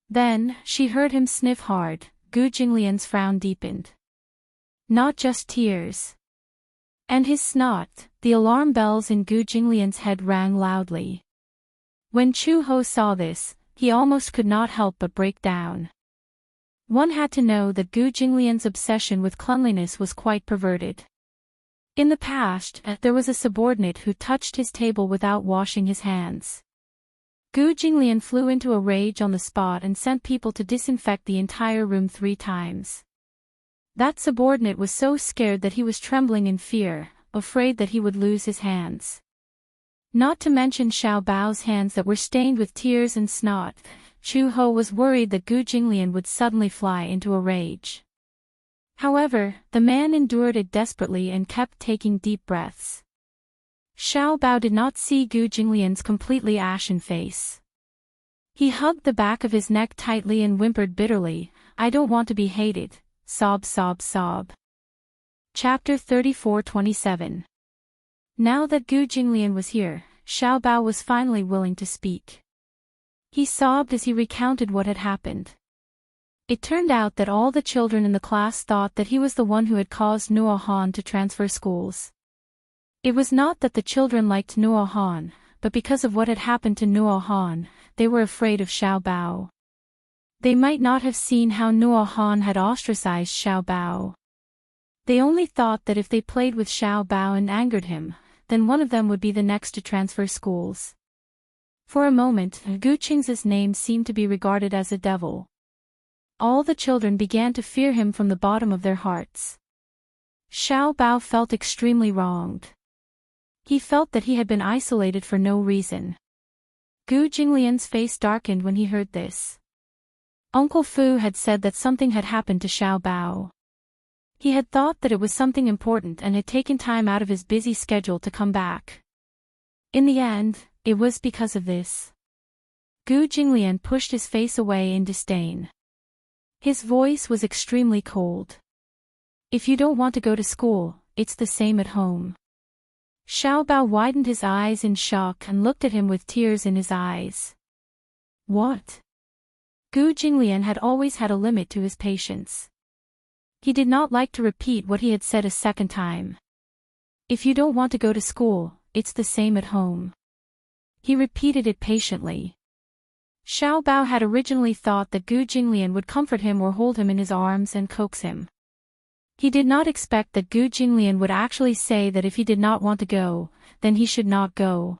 Then, she heard him sniff hard. Gu Jinglian's frown deepened. Not just tears. And his snot. The alarm bells in Gu Jinglian's head rang loudly. When Chu Ho saw this, he almost could not help but break down. One had to know that Gu Jinglian's obsession with cleanliness was quite perverted. In the past, there was a subordinate who touched his table without washing his hands. Gu Jinglian flew into a rage on the spot and sent people to disinfect the entire room 3 times. That subordinate was so scared that he was trembling in fear, afraid that he would lose his hands. Not to mention Xiao Bao's hands that were stained with tears and snot. Chu Ho was worried that Gu Jinglian would suddenly fly into a rage. However, the man endured it desperately and kept taking deep breaths. Xiao Bao did not see Gu Jinglian's completely ashen face. He hugged the back of his neck tightly and whimpered bitterly, "I don't want to be hated." Sob, sob, sob. Chapter 34:27. Now that Gu Jinglian was here, Xiao Bao was finally willing to speak. He sobbed as he recounted what had happened. It turned out that all the children in the class thought that he was the one who had caused Nuo Han to transfer schools. It was not that the children liked Nuo Han, but because of what had happened to Nuo Han, they were afraid of Xiao Bao. They might not have seen how Nuo Han had ostracized Xiao Bao. They only thought that if they played with Xiao Bao and angered him, then one of them would be the next to transfer schools. For a moment, Gu Qing's name seemed to be regarded as a devil. All the children began to fear him from the bottom of their hearts. Xiao Bao felt extremely wronged. He felt that he had been isolated for no reason. Gu Jinglian's face darkened when he heard this. Uncle Fu had said that something had happened to Xiao Bao. He had thought that it was something important and had taken time out of his busy schedule to come back. In the end, it was because of this. Gu Jinglian pushed his face away in disdain. His voice was extremely cold. "If you don't want to go to school, it's the same at home." Xiao Bao widened his eyes in shock and looked at him with tears in his eyes. What? Gu Jinglian had always had a limit to his patience. He did not like to repeat what he had said a second time. "If you don't want to go to school, it's the same at home." He repeated it patiently. Xiao Bao had originally thought that Gu Jinglian would comfort him or hold him in his arms and coax him. He did not expect that Gu Jinglian would actually say that if he did not want to go, then he should not go.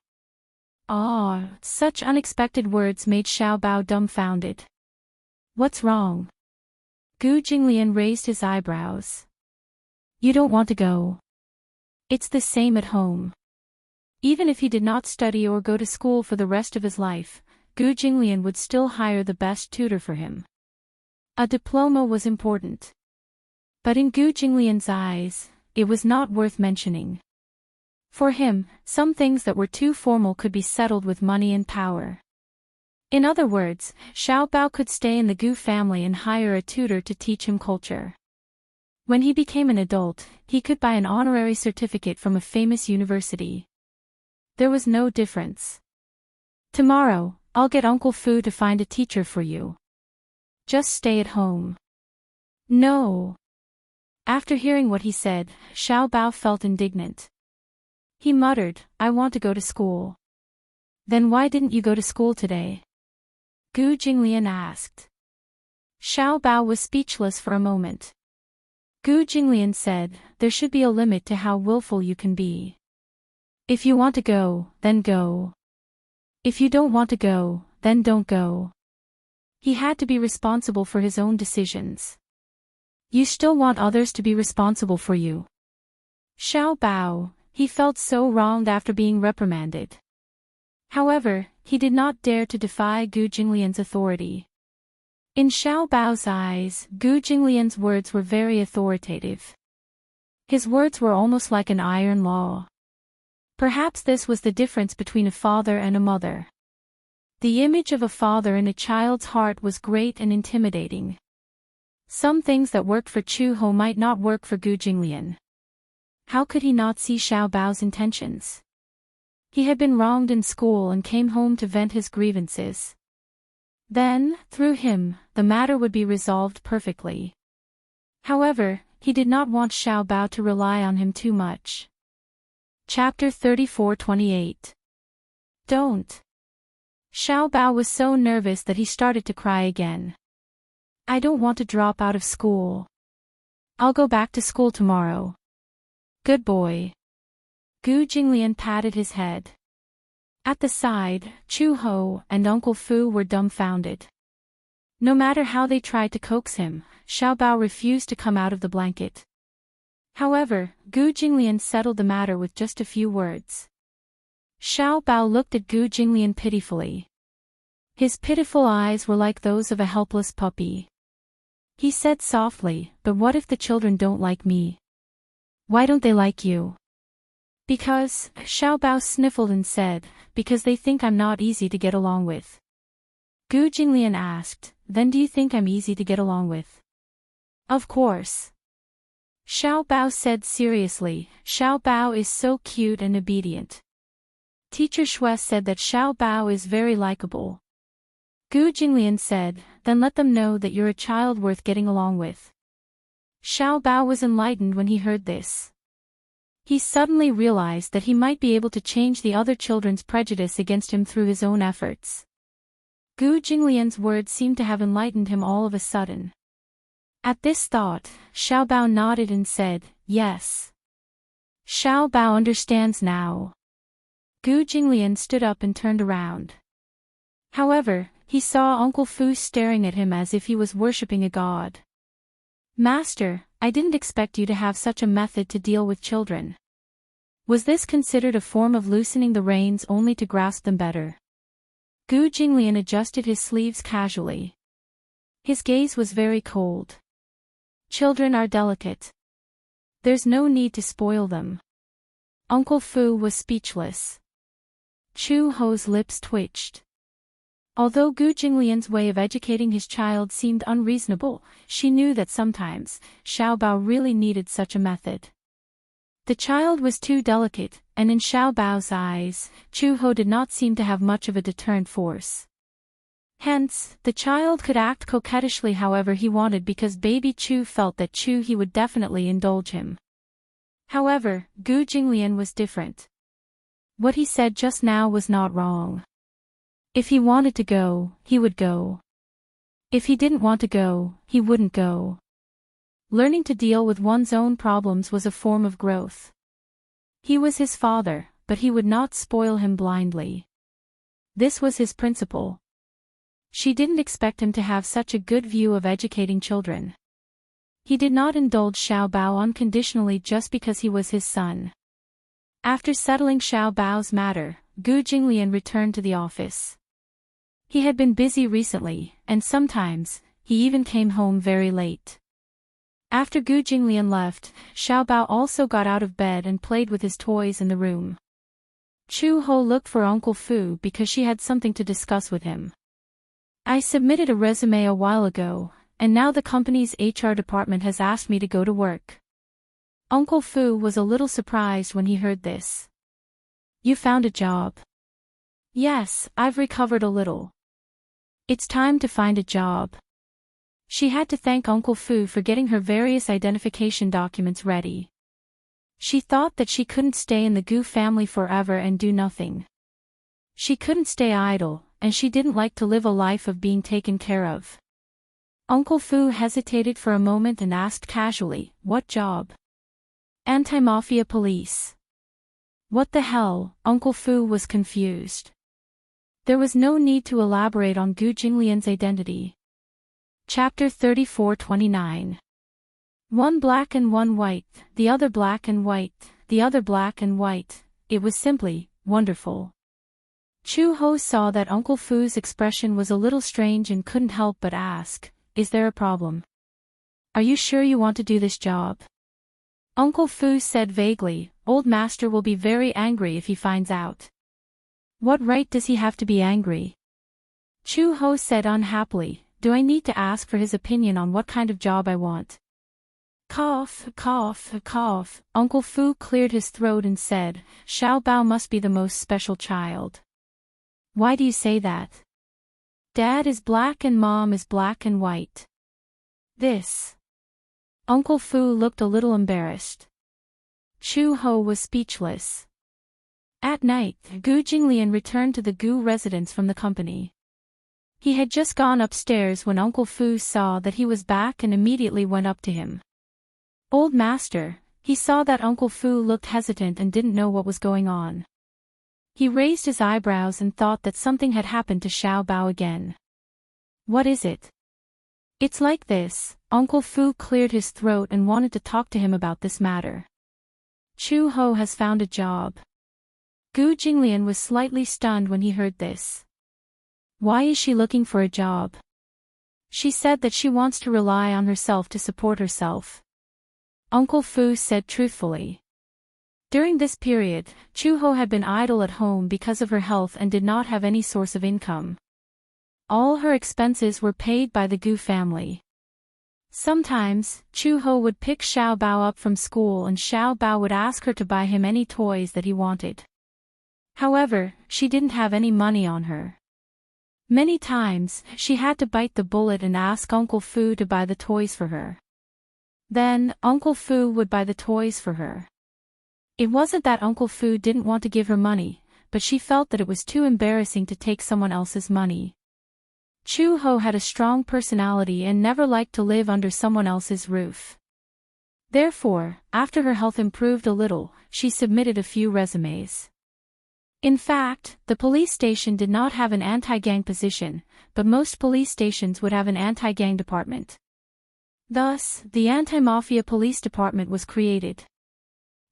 Such unexpected words made Xiao Bao dumbfounded. "What's wrong?" Gu Jinglian raised his eyebrows. "You don't want to go. It's the same at home." Even if he did not study or go to school for the rest of his life, Gu Jinglian would still hire the best tutor for him. A diploma was important. But in Gu Jinglian's eyes, it was not worth mentioning. For him, some things that were too formal could be settled with money and power. In other words, Xiao Bao could stay in the Gu family and hire a tutor to teach him culture. When he became an adult, he could buy an honorary certificate from a famous university. There was no difference. "Tomorrow, I'll get Uncle Fu to find a teacher for you. Just stay at home." "No." After hearing what he said, Xiao Bao felt indignant. He muttered, "I want to go to school." "Then why didn't you go to school today?" Gu Jinglian asked. Xiao Bao was speechless for a moment. Gu Jinglian said, "There should be a limit to how willful you can be. If you want to go, then go. If you don't want to go, then don't go." He had to be responsible for his own decisions. "You still want others to be responsible for you?" Xiao Bao, he felt so wronged after being reprimanded. However, he did not dare to defy Gu Jinglian's authority. In Xiao Bao's eyes, Gu Jinglian's words were very authoritative. His words were almost like an iron law. Perhaps this was the difference between a father and a mother. The image of a father in a child's heart was great and intimidating. Some things that worked for Chu Ho might not work for Gu Jinglian. How could he not see Xiao Bao's intentions? He had been wronged in school and came home to vent his grievances. Then, through him, the matter would be resolved perfectly. However, he did not want Xiao Bao to rely on him too much. Chapter 34:28. Don't. Xiao Bao was so nervous that he started to cry again. I don't want to drop out of school. I'll go back to school tomorrow. Good boy. Gu Jinglian patted his head. At the side, Chu Ho and Uncle Fu were dumbfounded. No matter how they tried to coax him, Xiao Bao refused to come out of the blanket. However, Gu Jinglian settled the matter with just a few words. Xiao Bao looked at Gu Jinglian pitifully. His pitiful eyes were like those of a helpless puppy. He said softly, "But what if the children don't like me? Why don't they like you?" "Because," Xiao Bao sniffled and said, "because they think I'm not easy to get along with." Gu Jinglian asked, "Then do you think I'm easy to get along with?" "Of course." Xiao Bao said seriously, "Xiao Bao is so cute and obedient." Teacher Shui said that Xiao Bao is very likable. Gu Jinglian said, "Then let them know that you're a child worth getting along with." Xiao Bao was enlightened when he heard this. He suddenly realized that he might be able to change the other children's prejudice against him through his own efforts. Gu Jinglian's words seemed to have enlightened him all of a sudden. At this thought, Xiao Bao nodded and said, "Yes. Xiao Bao understands now." Gu Jinglian stood up and turned around. However, he saw Uncle Fu staring at him as if he was worshipping a god. "Master, I didn't expect you to have such a method to deal with children. Was this considered a form of loosening the reins only to grasp them better?" Gu Jinglian adjusted his sleeves casually. His gaze was very cold. "Children are delicate. There's no need to spoil them." Uncle Fu was speechless. Chu Ho's lips twitched. Although Gu Jinglian's way of educating his child seemed unreasonable, she knew that sometimes, Xiao Bao really needed such a method. The child was too delicate, and in Xiao Bao's eyes, Chu Ho did not seem to have much of a deterrent force. Hence, the child could act coquettishly however he wanted because baby Chu felt that he would definitely indulge him. However, Gu Jinglian was different. What he said just now was not wrong. If he wanted to go, he would go. If he didn't want to go, he wouldn't go. Learning to deal with one's own problems was a form of growth. He was his father, but he would not spoil him blindly. This was his principle. She didn't expect him to have such a good view of educating children. He did not indulge Xiao Bao unconditionally just because he was his son. After settling Xiao Bao's matter, Gu Jinglian returned to the office. He had been busy recently, and sometimes, he even came home very late. After Gu Jinglian left, Xiao Bao also got out of bed and played with his toys in the room. Chu Ho looked for Uncle Fu because she had something to discuss with him. "I submitted a resume a while ago, and now the company's HR department has asked me to go to work." Uncle Fu was a little surprised when he heard this. "You found a job?" "Yes, I've recovered a little. It's time to find a job." She had to thank Uncle Fu for getting her various identification documents ready. She thought that she couldn't stay in the Gu family forever and do nothing. She couldn't stay idle, and she didn't like to live a life of being taken care of. Uncle Fu hesitated for a moment and asked casually, "What job?" "Anti-mafia police." What the hell? Uncle Fu was confused. There was no need to elaborate on Gu Jinglian's identity. Chapter 34-29. One black and one white, the other black and white, the other black and white. It was simply wonderful. Chu Ho saw that Uncle Fu's expression was a little strange and couldn't help but ask, "Is there a problem? Are you sure you want to do this job?" Uncle Fu said vaguely, "Old master will be very angry if he finds out." "What right does he have to be angry?" Chu Ho said unhappily, "Do I need to ask for his opinion on what kind of job I want?" Cough, cough, cough. Uncle Fu cleared his throat and said, "Xiao Bao must be the most special child." "Why do you say that?" "Dad is black and Mom is black and white." This. Uncle Fu looked a little embarrassed. Chu Ho was speechless. At night, Gu Jinglian returned to the Gu residence from the company. He had just gone upstairs when Uncle Fu saw that he was back and immediately went up to him. "Old master," he saw that Uncle Fu looked hesitant and didn't know what was going on. He raised his eyebrows and thought that something had happened to Xiao Bao again. "What is it?" "It's like this." Uncle Fu cleared his throat and wanted to talk to him about this matter. "Chu Ho has found a job." Gu Jinglian was slightly stunned when he heard this. "Why is she looking for a job?" "She said that she wants to rely on herself to support herself," Uncle Fu said truthfully. During this period, Chu Ho had been idle at home because of her health and did not have any source of income. All her expenses were paid by the Gu family. Sometimes, Chu Ho would pick Xiao Bao up from school and Xiao Bao would ask her to buy him any toys that he wanted. However, she didn't have any money on her. Many times, she had to bite the bullet and ask Uncle Fu to buy the toys for her. Then, Uncle Fu would buy the toys for her. It wasn't that Uncle Fu didn't want to give her money, but she felt that it was too embarrassing to take someone else's money. Chu Ho had a strong personality and never liked to live under someone else's roof. Therefore, after her health improved a little, she submitted a few resumes. In fact, the police station did not have an anti-gang position, but most police stations would have an anti-gang department. Thus, the anti-mafia police department was created.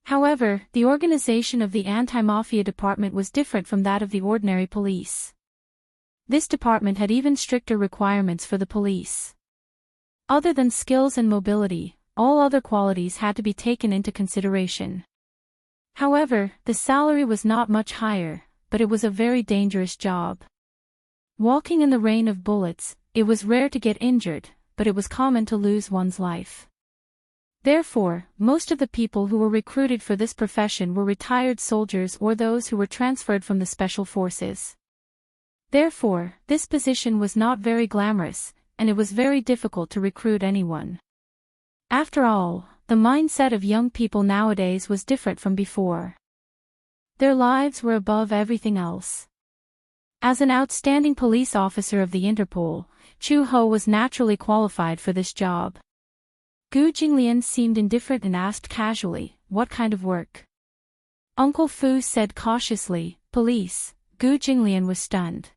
However, the organization of the anti-mafia department was different from that of the ordinary police. This department had even stricter requirements for the police. Other than skills and mobility, all other qualities had to be taken into consideration. However, the salary was not much higher, but it was a very dangerous job. Walking in the rain of bullets, it was rare to get injured, but it was common to lose one's life. Therefore, most of the people who were recruited for this profession were retired soldiers or those who were transferred from the special forces. Therefore, this position was not very glamorous, and it was very difficult to recruit anyone. After all, the mindset of young people nowadays was different from before. Their lives were above everything else. As an outstanding police officer of the Interpol, Chu Ho was naturally qualified for this job. Gu Jinglian seemed indifferent and asked casually, "What kind of work?" Uncle Fu said cautiously, "Police." Gu Jinglian was stunned.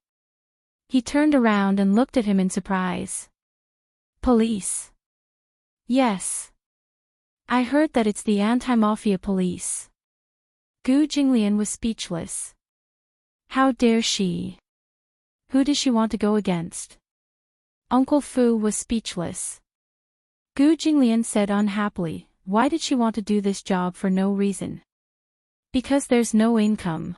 He turned around and looked at him in surprise. "Police?" "Yes. I heard that it's the anti-mafia police." Gu Jinglian was speechless. How dare she? Who does she want to go against? Uncle Fu was speechless. Gu Jinglian said unhappily, "Why did she want to do this job for no reason?" "Because there's no income."